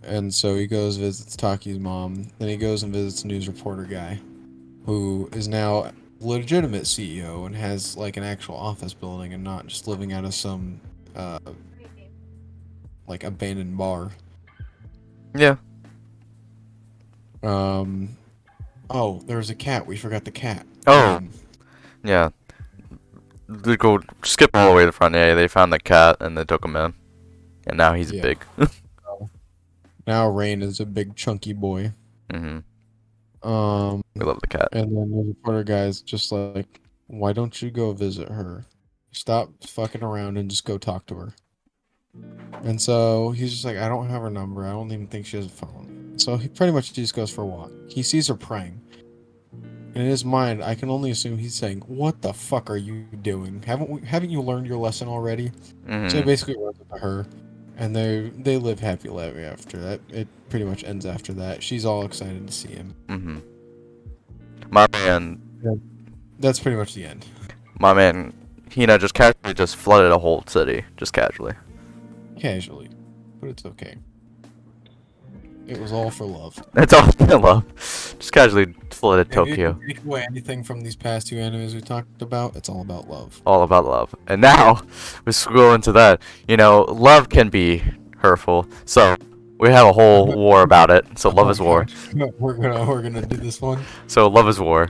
And so he goes, visits Taki's mom. Then he goes and visits a news reporter guy, who is now legitimate CEO and has like an actual office building and not just living out of some like abandoned bar. Yeah. Oh, there was a cat. We forgot the cat. Oh. Yeah. They go skip all the way to the front. Yeah, they found the cat and they took him in, and now he's Yeah. big. Now Rain is a big chunky boy. Mm-hmm. We love the cat. And then the reporter guy's just like, why don't you go visit her? Stop fucking around and just go talk to her. And so he's just like, I don't have her number. I don't even think she has a phone. So he pretty much just goes for a walk. He sees her praying. In his mind, I can only assume he's saying, what the fuck are you doing? Haven't you learned your lesson already? Mm-hmm. So he basically runs into her. And they live happily ever after that. It pretty much ends after that. She's all excited to see him. Mm-hmm. My man. That's pretty much the end. My man. Hina just casually just flooded a whole city, just casually. Casually. But it's okay. It was all for love. That's all I love. Just casually flooded And if Tokyo. you take away anything from these past two animes we talked about, it's all about love. All about love. And now, we scroll into that. You know, love can be hurtful. So, we have a whole war about it. So, love is war. We're gonna do this one. So, love is war.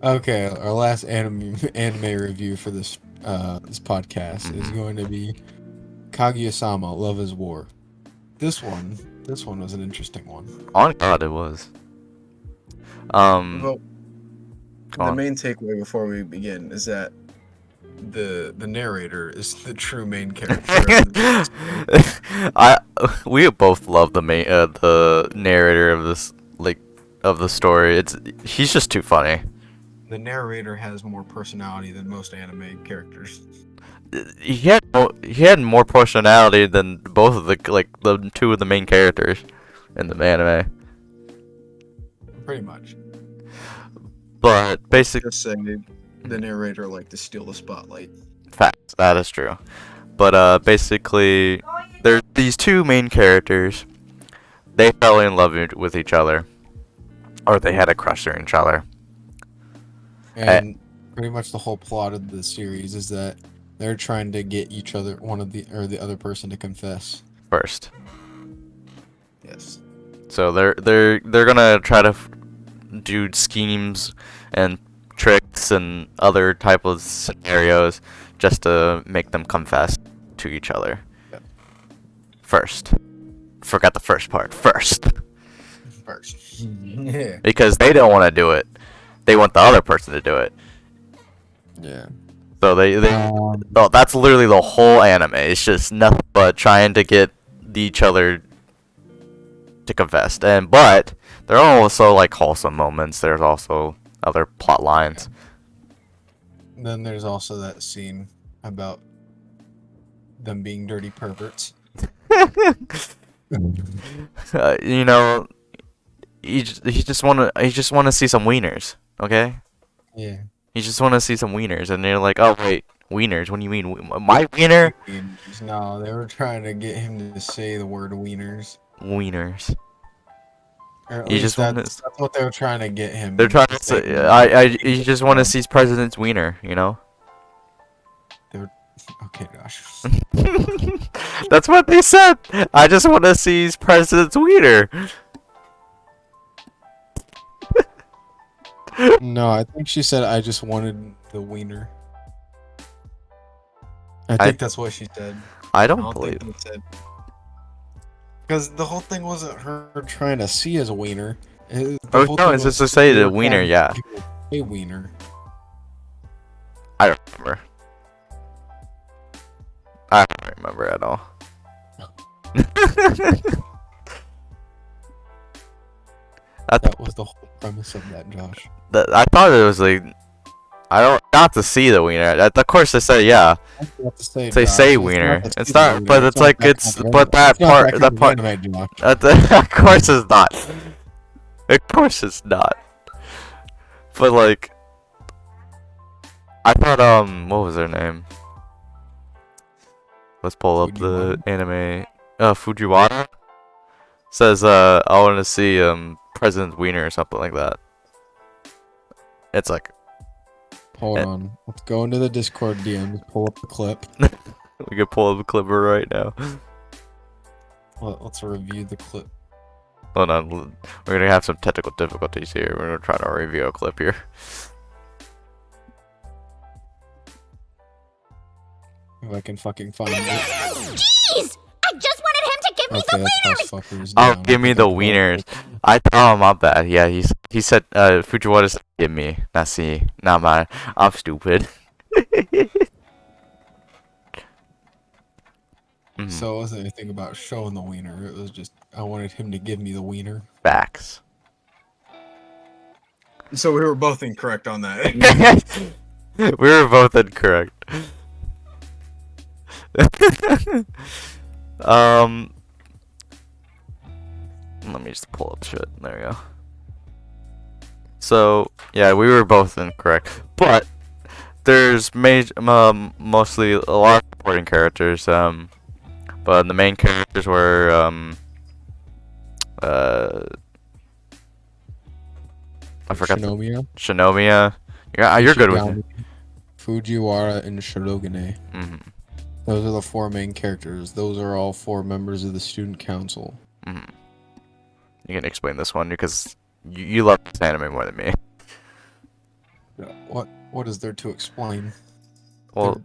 Okay, our last anime review for this this podcast is going to be Kaguya-sama, Love is War. This one was an interesting one. On God, it was. Well, Go the on. main takeaway before we begin is that the narrator is the true main character of the story. We both love the narrator of this of the story. He's just too funny. The narrator has more personality than most anime characters. He had more personality than both of the two of the main characters in the anime. Pretty much. But basically, Just saying, the narrator liked to steal the spotlight. facts, that is true. But basically, there's these two main characters. They fell in love with each other, or they had a crush on each other. And pretty much the whole plot of the series is that they're trying to get each other, the other person, to confess. First. Yes. So they're gonna try to do schemes and tricks and other type of scenarios just to make them confess to each other. Yeah. First. Forgot the first part. First. Yeah. Because they don't want to do it. They want the other person to do it. Yeah. So oh, that's literally the whole anime. It's just nothing but trying to get each other to confess. But there are also like wholesome moments. There's also other plot lines. Then there's also that scene about them being dirty perverts. You know, he just wanna see some wieners, okay? Yeah. You just wanna see some wieners, and they're like, oh wait, wieners? What do you mean, my wiener? No, they were trying to get him to say the word wieners. Wieners. Or at You least just wanna. that's what they were trying to get him. They're trying to say. say, you just want to see President's wiener, you know? Okay, Josh. That's what they said. I just want to see President's wiener. No, I think she said I just wanted the wiener. I think that's what she said. I don't believe. Because the whole thing wasn't her trying to see his wiener. Oh no, it's just to say the wiener, yeah. A wiener. I don't remember. I don't remember at all. That was the whole premise of that, Josh. I thought it was like, I don't not to see the wiener. Of course they say yeah. They say wiener. It's not, but it's like but that part. Of course it's not. Of course it's not. But like, I thought what was her name? Let's pull up the anime. Fujiwara says I want to see President Wiener or something like that. It's like, hold on, let's go into the Discord DMs, pull up the clip. We can pull up a clip right now. Let's review the clip. Hold on, we're gonna have some technical difficulties here. We're gonna try to review a clip here. If I can fucking find it. Jeez! I just wanted him to give me Okay, the that's wieners! how fuckers Oh, down. give me the wieners. Oh, my bad. Yeah, he said Fujiwara said give me, not see, not mine. I'm stupid. So it wasn't anything about showing the wiener. It was just I wanted him to give me the wiener. Facts. So we were both incorrect on that. We were both incorrect. Let me just pull up shit. There we go. So yeah, we were both incorrect, but there's mostly a lot of supporting characters. But the main characters were I forgot. Shinomiya. You're good with it. Fujiwara and Shirogane. Mm-hmm. Those are the four main characters. Those are all four members of the student council. Mm-hmm. You can explain this one because you love this anime more than me. What is there to explain? Well,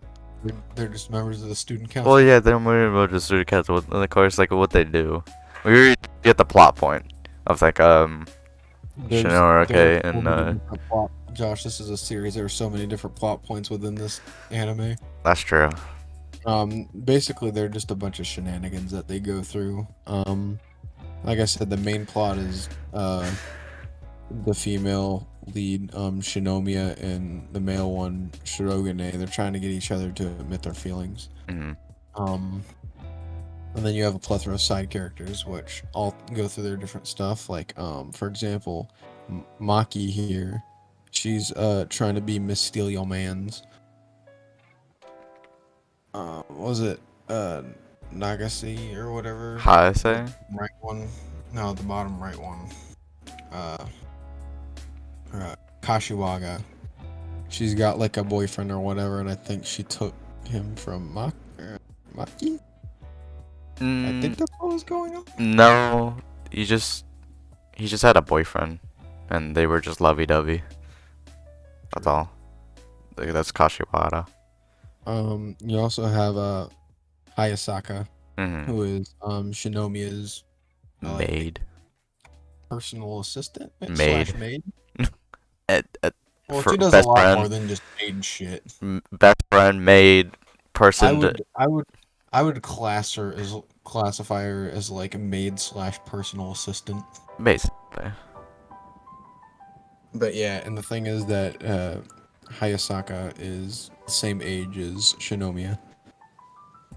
they're just members of the student council. well, yeah, they're members of the student council, and of course, like what they do. We already get the plot point of like Shinorake so and many different plot. Josh, this is a series. There are so many different plot points within this anime. that's true. Basically, they're just a bunch of shenanigans that they go through. Like I said, the main plot is the female lead, Shinomiya, and the male one, Shirogane. They're trying to get each other to admit their feelings. Hmm. And then you have a plethora of side characters, which all go through their different stuff. Like, for example, Maki here, she's trying to be Miss Steal Your Man's. What was it Nagase or whatever? Hayase? Right one. No, the bottom right one. Kashiwaga. She's got like a boyfriend or whatever, and I think she took him from Maki. I think that's what was going on. No, he just had a boyfriend, and they were just lovey-dovey. That's all. Like, that's Kashiwara. You also have Hayasaka, Hmm. who is Shinomiya's Maid. personal assistant Maid. slash maid. Well, she does a lot more than just maid shit. Best friend, maid, person. I would classify her as like a maid slash personal assistant. Basically. But yeah, and the thing is that Hayasaka is the same age as Shinomiya.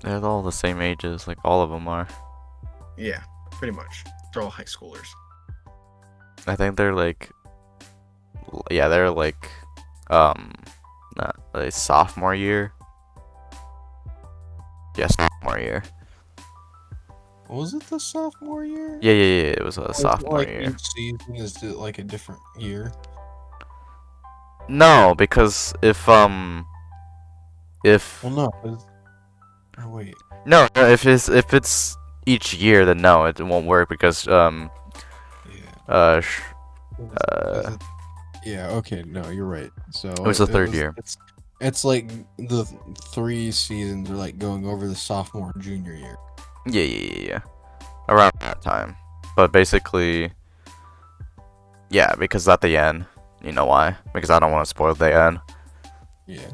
They're all the same ages, like all of them are. Yeah, pretty much. They're all high schoolers. I think they're like, yeah, they're like, not like sophomore year. Yeah, sophomore year. Was it the sophomore year? Yeah, it was a sophomore year. Each season is like a different year. No, because if Well, no. Oh wait. no, if it's each year, then no, it won't work because Yeah. uh Yeah. Okay. No, you're right. So it was the third year. It's like the 3 seasons are like going over the sophomore and junior year. Yeah. Around that time. But basically, yeah, because at the end, you know why? Because I don't want to spoil the end. Yeah.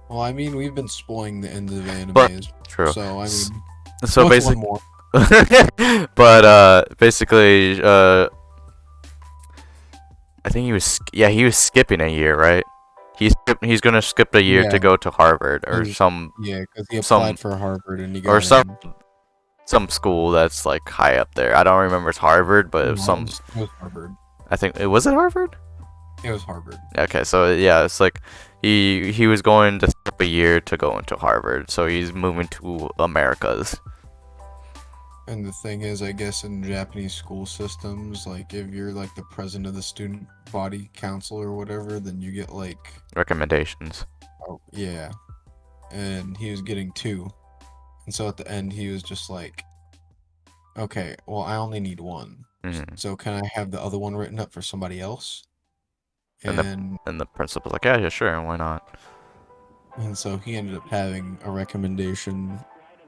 Well, I mean, we've been spoiling the end of the anime. But true. So I mean, So what's one basically, more? but basically, I think he was skipping a year, right? He's gonna skip a year Yeah. to go to Harvard or He's- some Yeah, because he some- applied for Harvard and he got or in. some school that's like high up there. I don't remember it's Harvard, but it was No, some. it was Harvard. I think it was Harvard. It was Harvard. Okay, so yeah, it's like he was going to skip a year to go into Harvard, so he's moving to Americas. And the thing is, I guess in Japanese school systems, like if you're like the president of the student body council or whatever, then you get like, Recommendations. oh, yeah. And he was getting 2. And so at the end, he was just like, okay, well, I only need 1. Mhm. So can I have the other one written up for somebody else? And And the principal's like, yeah, sure, why not? And so he ended up having a recommendation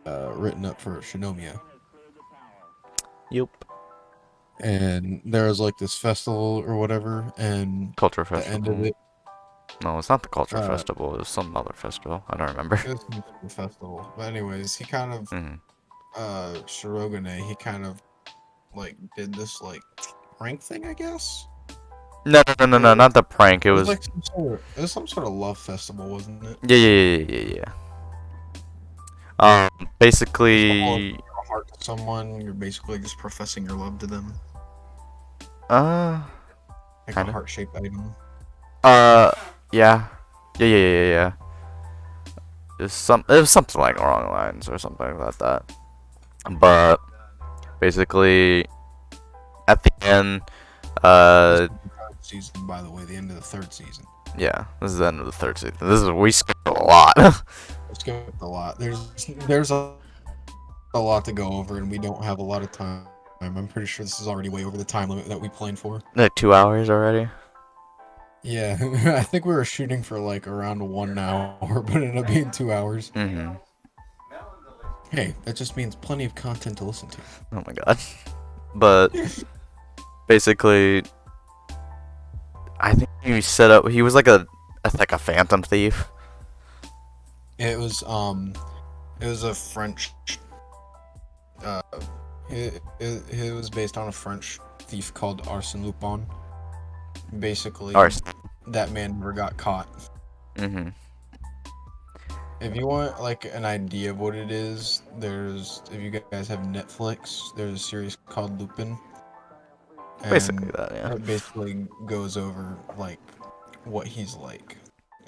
written up for Shinomiya. Yep. And there was like this festival or whatever, and Culture the end of festival. it, No, it's not the culture Uh, festival. It was some other festival. I don't remember. it was some sort of festival. But anyways, he kind of, Mhm. Shirogane, he kind of like did this like prank thing, I guess. No, not the prank. It was like some sort of love festival, wasn't it? yeah. Basically, A heart to someone, you're basically just professing your love to them, uh, like Kinda. a heart-shaped item. yeah. It was something like along the lines or something like that. But basically, at the end, Third season, by the way, the end of the 3rd season. yeah, this is the end of the 3rd season. We skipped a lot. We skipped a lot. There's a lot to go over, and we don't have a lot of time. I'm pretty sure this is already way over the time limit that we planned for. Like 2 hours already. Yeah, I think we were shooting for like around 1 hour, but it ended up being 2 hours. Mm-hmm. Hey, that just means plenty of content to listen to. Oh my god. But basically, I think he set up. He was like a phantom thief. It was a French. Uh, it was based on a French thief called Arsène Lupin. Basically, that man never got caught. Mhm. If you want like an idea of what it is, if you guys have Netflix, there's a series called Lupin, Basically and that, yeah. it basically goes over like what he's like.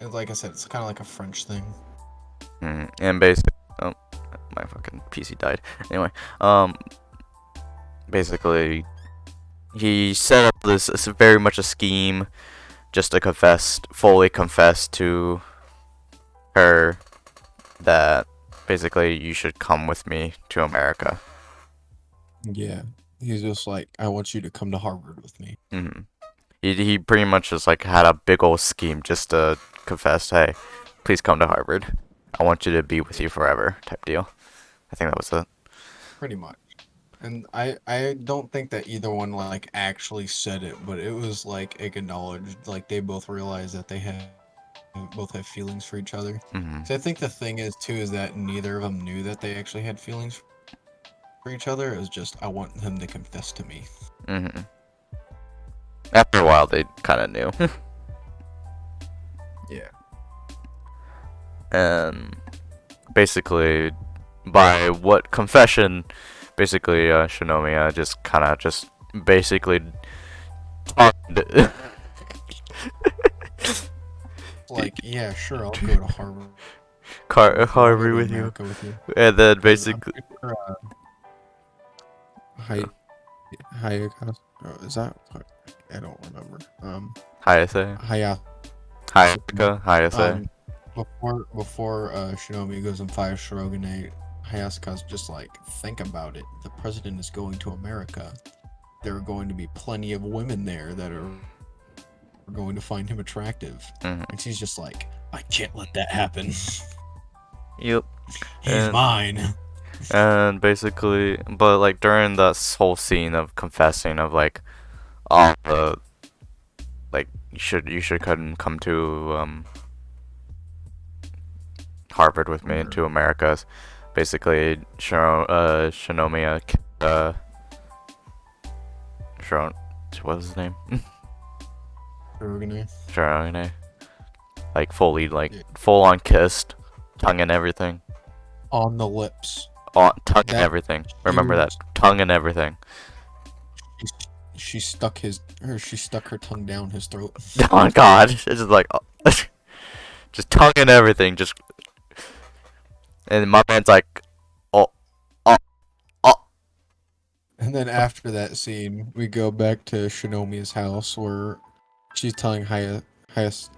Like I said, it's kind of like a French thing. And basically, oh, my fucking PC died. Anyway, basically, he set up this. It's very much a scheme, just to fully confess to her that basically you should come with me to America. Yeah, he's just like, I want you to come to Harvard with me. hmm He pretty much just like had a big old scheme just to confess, hey, please come to Harvard. I want you to be with you forever, type deal. I think that was it. Pretty much. And I don't think that either one like actually said it, but it was like acknowledged. Like they both realized that they both have feelings for each other. hmm So I think the thing is too is that neither of them knew that they actually had feelings for each other. It was just I want him to confess to me. hmm After a while, they kind of knew. Yeah. And basically, by what confession, basically, Shinomiya just kind of basically talked. Like, yeah, sure, I'll go to Harvard. Harvard with you. And then basically, Hayakawa. Is that? I don't remember. Hayase. Hayaka. Hayase. Before Shinomi goes and fires Shirogane, Hayasuka's just like, think about it. The president is going to America. There are going to be plenty of women there that are going to find him attractive. And she's just like, I can't let that happen. Yep. He's mine. And basically, but like during this whole scene of confessing of like all the like you should come to Harvard with me to America. Basically, Shinomiya what was his name? Shirogane. Like fully full on kissed, tongue and everything. On the lips. Tongue and everything. Remember that. Tongue and everything. She stuck her tongue down his throat. Oh god. It's just like just tongue and everything. And my man's like, oh. And then after that scene, we go back to Shinomiya's house where she's telling Hayase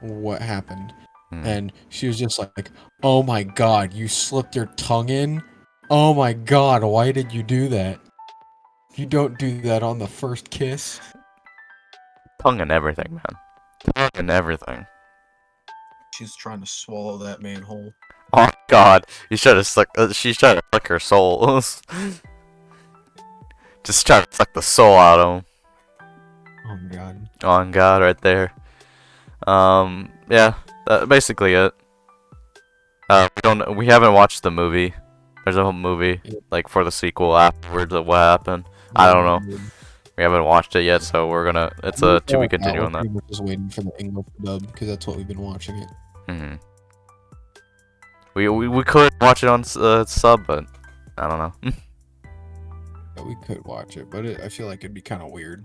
what happened. And she was just like, oh my god, you slipped your tongue in? Oh my god, why did you do that? You don't do that on the first kiss. Tongue and everything, man. Tongue and everything. She's trying to swallow that man whole. Oh god, she's trying to suck her soul. Just trying to suck the soul out of him. Oh god. Oh god, right there. Yeah, that's basically it. We haven't watched the movie. There's a whole movie, like, for the sequel afterwards of what happened. I don't know. We haven't watched it yet, so it's a to be continued on that. We're just waiting for the English dub, because that's what we've been watching it. We could watch it on sub, but I don't know. Yeah, we could watch it, but I feel like it'd be kind of weird.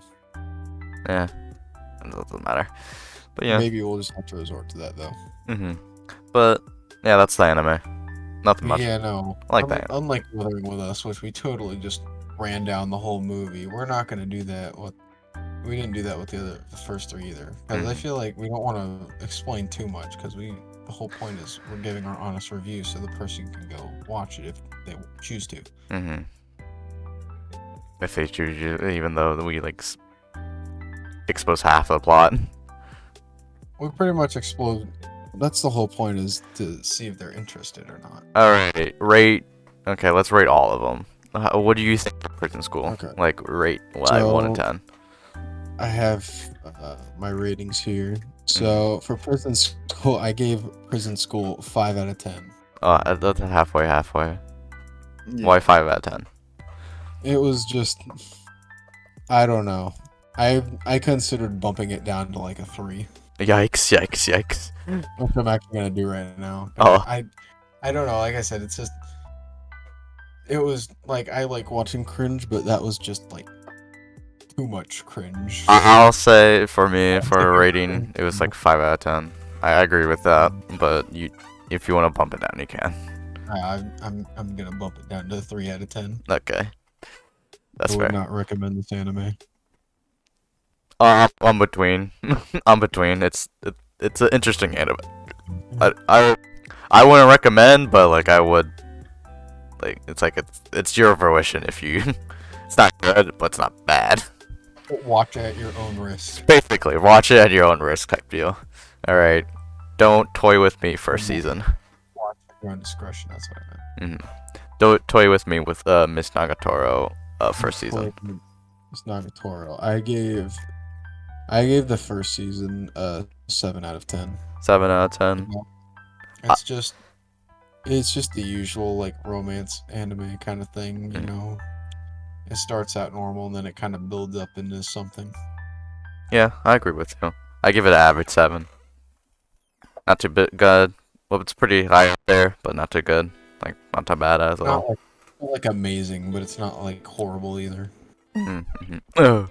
Yeah, it doesn't matter. But yeah, maybe we'll just have to resort to that though. But yeah, that's the anime. Nothing much. Yeah, no. I like that. Unlike Wuthering With Us, which we totally just ran down the whole movie, we're not gonna do that. We didn't do that with the first three either, because I feel like we don't want to explain too much, because the whole point is we're giving our honest review, so the person can go watch it if they choose to. If they choose, even though we expose half the plot. We pretty much explode. That's the whole point, is to see if they're interested or not. Alright, rate. Okay, let's rate all of them. what do you think of Prison School? Okay. Like rate So- 1 and 10. I have my ratings here. So for Prison School, I gave Prison School 5 out of 10. That's halfway. Why 5 out of 10? It was just, I don't know. I considered bumping it down to like a 3, Yikes. which I'm actually gonna do right now. Oh. I don't know. Like I said, it's just, it was like I like watching cringe, but that was just like too much cringe. I'll say for me, for a rating, it was like 5 out of 10. I agree with that, but if you want to bump it down, you can. I'm gonna bump it down to 3 out of 10. Okay. That's I would fair. not recommend this anime. I'm between. I'm between. It's an interesting anime. I wouldn't recommend, but like I would. Like it's your fruition if you. It's not good, but it's not bad. Watch it at your own risk. Basically, watch it at your own risk type deal. All right. Don't toy with me first season. Watch at your own discretion. That's what I meant. Don't toy with me with Miss Nagatoro first season. It's Nagatoro. I gave the first season 7 out of 10. 7 out of 10. It's just the usual like romance anime kind of thing, you know. It starts out normal and then it kind of builds up into something. Yeah, I agree with you. I give it an average 7. Not too good. Well, it's pretty high up there, but not too good. Like not too bad as well. Not like amazing, but it's not like horrible either. Mm-hmm. I'm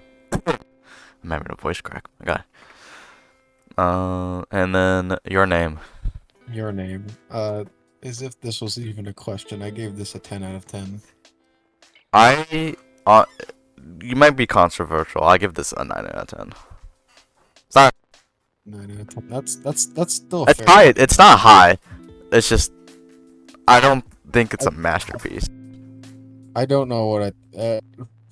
having a voice crack. My God. And then your name. Your name. As if this was even a question, I gave this a 10 out of 10. You might be controversial. I give this a 9 out of 10. It's not. 9 out of 10. That's still It's fair. high. It's not high. It's just I don't think it's a masterpiece. I don't know what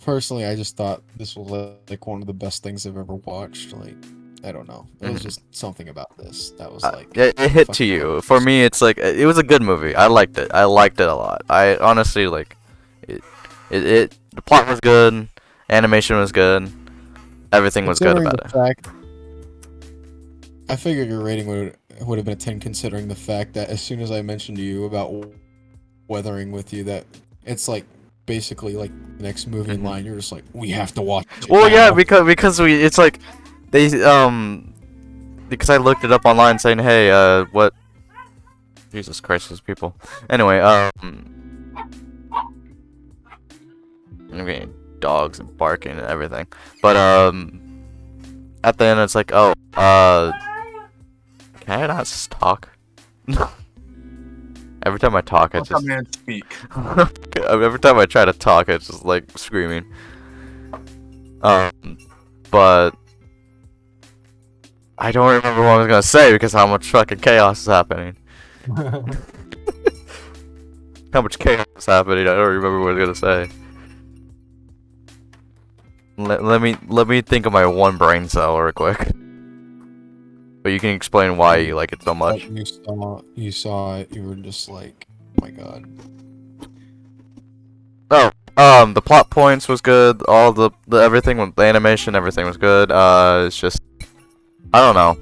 personally, I just thought this was like one of the best things I've ever watched. Like, I don't know. It was just something about this that was like. It hit to you. For me, it's like it was a good movie. I liked it. I liked it a lot. I honestly like it. The plot was good. Animation was good. Everything was good about it. I figured your rating would have been a 10 considering the fact that as soon as I mentioned to you about weathering with you, that it's like basically like the next movie in line, you're just like, we have to watch it Well, now. yeah, because it's like they because I looked it up online saying, hey, what? Jesus Christ, those people. Anyway, okay, dogs and barking and everything, but at the end it's like, oh, can I not talk? Every time I talk, I just. Speak. Every time I try to talk, it's just like screaming. But I don't remember what I was gonna say because how much fucking chaos is happening. How much chaos is happening? I don't remember what I was gonna say. Let me think of my one brain cell real quick. But you can explain why you like it so much. You saw it. You were just like, oh my god. Oh, the plot points was good. All the everything with the animation, everything was good. It's just I don't know.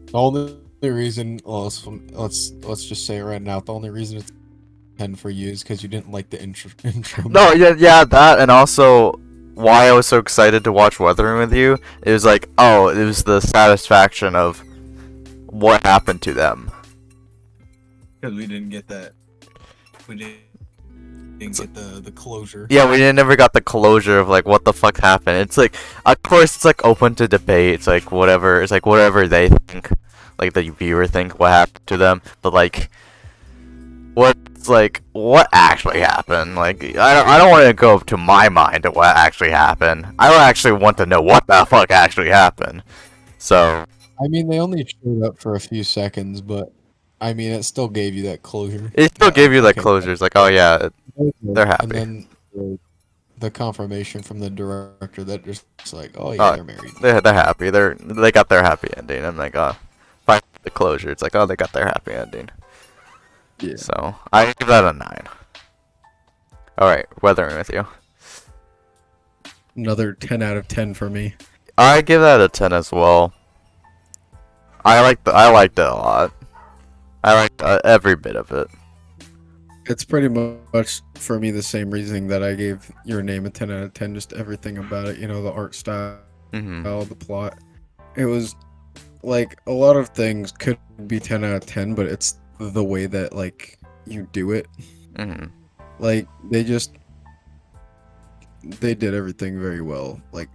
The only reason, well, let's just say it right now. The only reason it's 10 for you is because you didn't like the intro. No, yeah, that, and also why I was so excited to watch Weathering with you. It was like, oh, it was the satisfaction of what happened to them. Because we didn't get that. We didn't get the closure. Yeah, we never got the closure of like what the fuck happened. It's like, of course, it's like open to debate. It's like whatever. It's like whatever they think, like the viewer think what happened to them. But like, what actually happened? Like, I don't want to go to my mind of what actually happened. I don't actually want to know what the fuck actually happened. So. I mean, they only showed up for a few seconds, but I mean, it still gave you that closure. It still gave you that okay. closure. It's like, oh yeah, they're happy. And then the confirmation from the director that just like, oh yeah, they're married. They're happy. They got their happy ending. I'm like, oh, find the closure. It's like, oh, they got their happy ending. Yeah. So I give that a 9. Alright, weathering with you. Another 10 out of 10 for me. I give that a 10 as well. I liked it a lot. I liked every bit of it. It's pretty much for me the same reasoning that I gave Your Name a 10 out of 10. Just everything about it, the art style, the plot. It was like a lot of things could be 10 out of 10, but it's the way that like you do it. Like they did everything very well. Like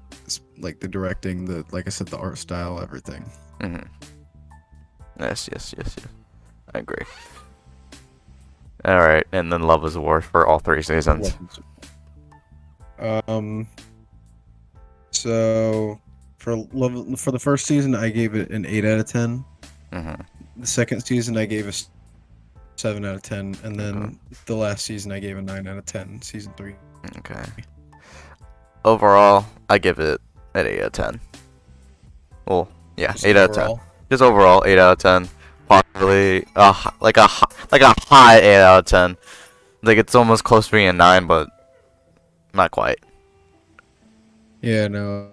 the directing, like I said, the art style, everything. Yes. I agree. Alright, and then Love is War for all 3 seasons. So for the first season, I gave it an 8 out of 10. The second season, I gave a 7 out of 10, and then the last season, I gave a 9 out of 10. Season 3. Okay. Overall, I give it an 8 out of 10. Well, yeah, Just 8 out of 10. overall? Just overall, 8 out of 10. Possibly like a high 8 out of 10. Like it's almost close to being a 9, but not quite. Yeah, no.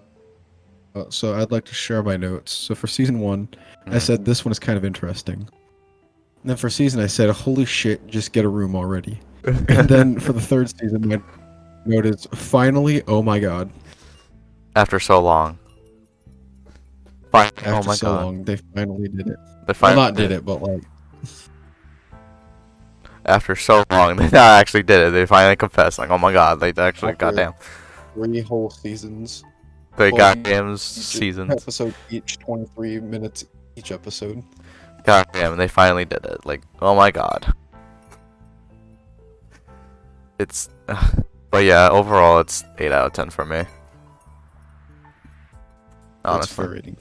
So I'd like to share my notes. So for season 1, I said this one is kind of interesting. And then for season, I said, holy shit, just get a room already. And then for the third season, my note is, finally, oh my god. After so long. After oh my so god. long, they finally did it. They Well, finally not did it, but like... After so long, they actually did it. They finally confessed. Like, oh my god, they actually, After goddamn. 3 whole seasons. They Well, goddamn each seasons. episode each, 23 minutes each episode. Goddamn, they finally did it. Like, oh my god. It's... But yeah, overall, it's 8 out of 10 for me. That's Honestly. fair rating.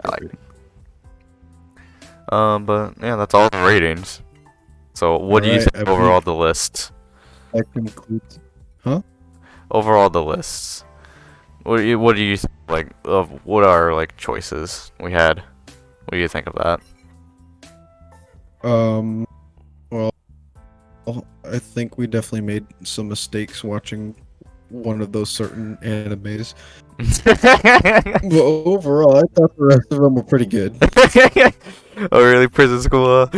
I like it. But yeah, that's all the ratings. So, what do you Alright, think overall the list? That concludes... Overall, the lists. What do you think, like, of what are like choices we had? What do you think of that? Well, I think we definitely made some mistakes watching one of those certain animes. But overall, I thought the rest of them were pretty good. Oh, really? Prison School?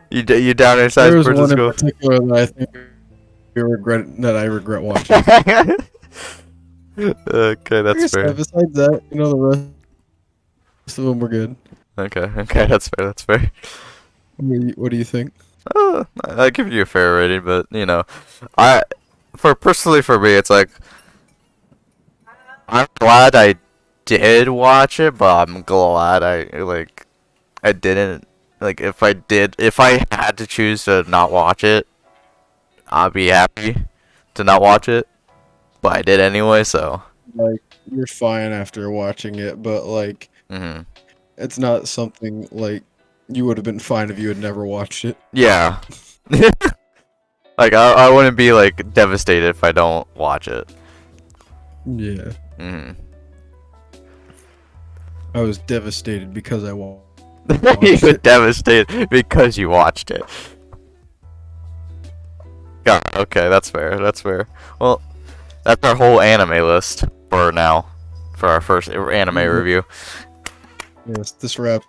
You down inside There was Prison one in School? particular that I think I regret watching. Okay, Like I that's said, fair. besides that, the rest of them were good. Okay, that's fair. What do you think? I give you a fair rating, but personally for me, it's like I'm glad I did watch it, but I'm glad I didn't. Like if I had to choose to not watch it, I'd be happy to not watch it, but I did anyway. So Like, you're fine after watching it, but like, it's not something like you would have been fine if you had never watched it. yeah. Like I wouldn't be like devastated if I don't watch it. Yeah. I was devastated because I watched You were devastated because you watched it. God, okay, that's fair. Well, that's our whole anime list for now, for our first anime review. Yes, this wraps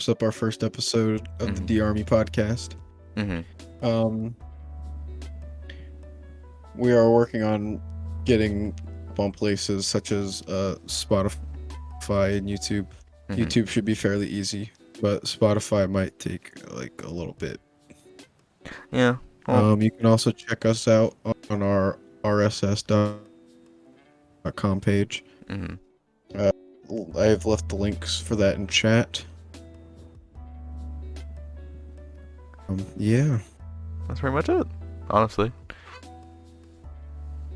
up our first episode of the D Army podcast. We are working on getting up on places such as Spotify and YouTube. YouTube should be fairly easy, but Spotify might take like a little bit. Yeah. You can also check us out on our rss.com page. I've left the links for that in chat. Yeah. That's pretty much it, honestly.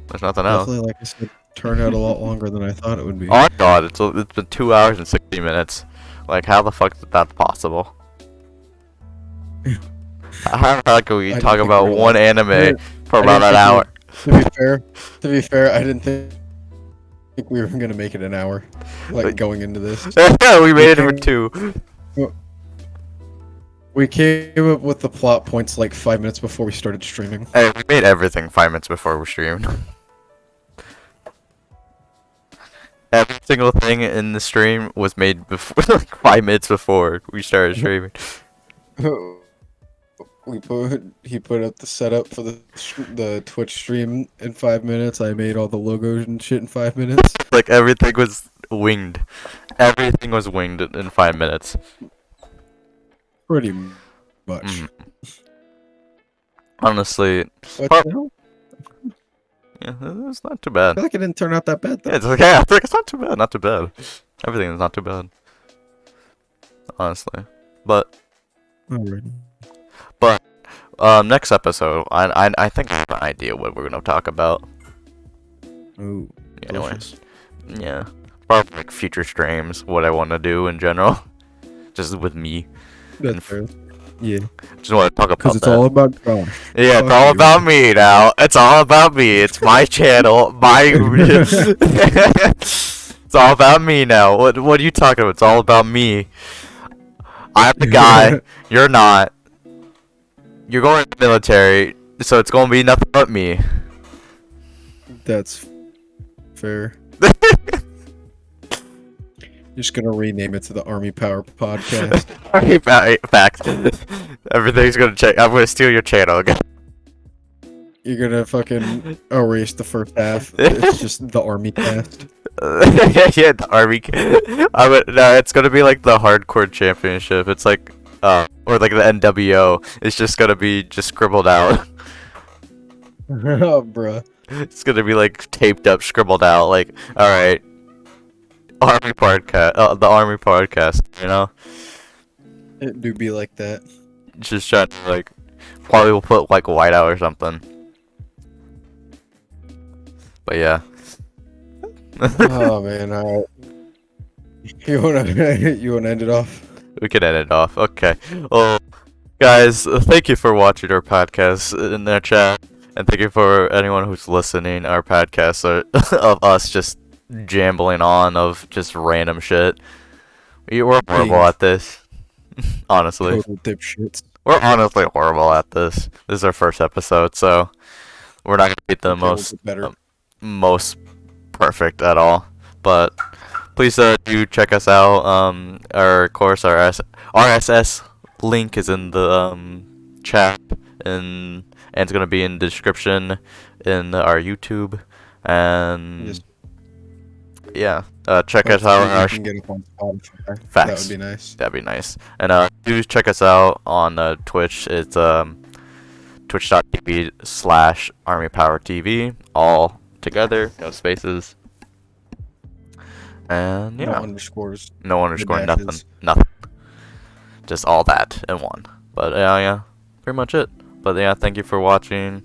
There's nothing else. Definitely, like I said, turned out a lot longer than I thought it would be. Oh my god, it's been 2 hours and 60 minutes. Like, how the fuck is that possible? How can we talk about one anime for about an hour? To be fair, I didn't think we were gonna make it an hour, like going into this. We made it for 2. We came up with the plot points like 5 minutes before we started streaming. Hey, we made everything 5 minutes before we streamed. Every single thing in the stream was made before, like 5 minutes before we started streaming. He put up the setup for the Twitch stream in 5 minutes. I made all the logos and shit in 5 minutes. Like everything was winged. Everything was winged in 5 minutes. Pretty much. Mhm. Honestly, What Par- the hell? yeah, it's not too I bad. feel like it didn't turn out that bad though. Yeah, it's okay. I feel like it's not too bad. Not too bad. Everything is not too bad. Honestly, but Alrighty. next episode, I think I have an idea what we're gonna talk about. Ooh, Anyway, delicious. yeah, probably like future streams, what I want to do in general, just with me. That's fair. Yeah, Just want to talk about because it's that. all about Josh. Yeah, it's Fuck all you. about me now. It's all about me. It's my channel. My. It's all about me now. What are you talking about? It's all about me. I'm the guy. You're not. You're going to the military, so it's gonna be nothing but me. That's fair. Just gonna rename it to the Army Power Podcast. Alright, fact. Everything's gonna change. I'm gonna steal your channel again. You're gonna fucking erase the first half. It's just the Army Cast. Yeah, the army. No, it's gonna be like the hardcore championship. It's like, or like the NWO. It's just gonna be just scribbled out. Oh, bruh. It's gonna be like taped up, scribbled out. Like, all right, army podcast, the army podcast. You know, It do be like that. just trying to like, probably will put like white out or something. But yeah. Oh man, alright. You wanna end it off? We can end it off. Okay. Well, guys, thank you for watching our podcast in their chat, and thank you for anyone who's listening. Our podcasts are of us just jambling on of just random shit. We're horrible at this. Honestly, Total dipshits. we're honestly horrible at this. This is our first episode, so we're not gonna be the Okay, we'll most get better. most perfect at all. But please do check us out. Our course, our RSS link is in the chat, and it's gonna be in the description in our YouTube. And Yes. yeah, check us out on Hopefully our you can get up on Spotify. That Facts. would be nice. That'd be nice. And do check us out on Twitch. It's twitch.tv/ArmyPowerTV, all together, no spaces. And No yeah, underscores. no underscore, dashes. nothing. Just all that in one. But yeah, pretty much it. But yeah, thank you for watching.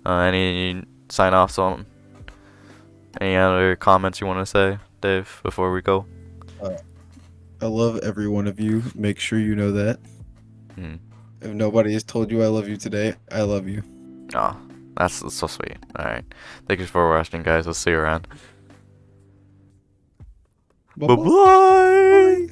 Any sign offs on? Any other comments you want to say, Dave, before we go? I love every one of you. Make sure you know that. Hmm. If nobody has told you I love you today, I love you. Oh, that's so sweet. Alright. Thank you for watching, guys. We'll see you around. Bye-bye. Bye-bye.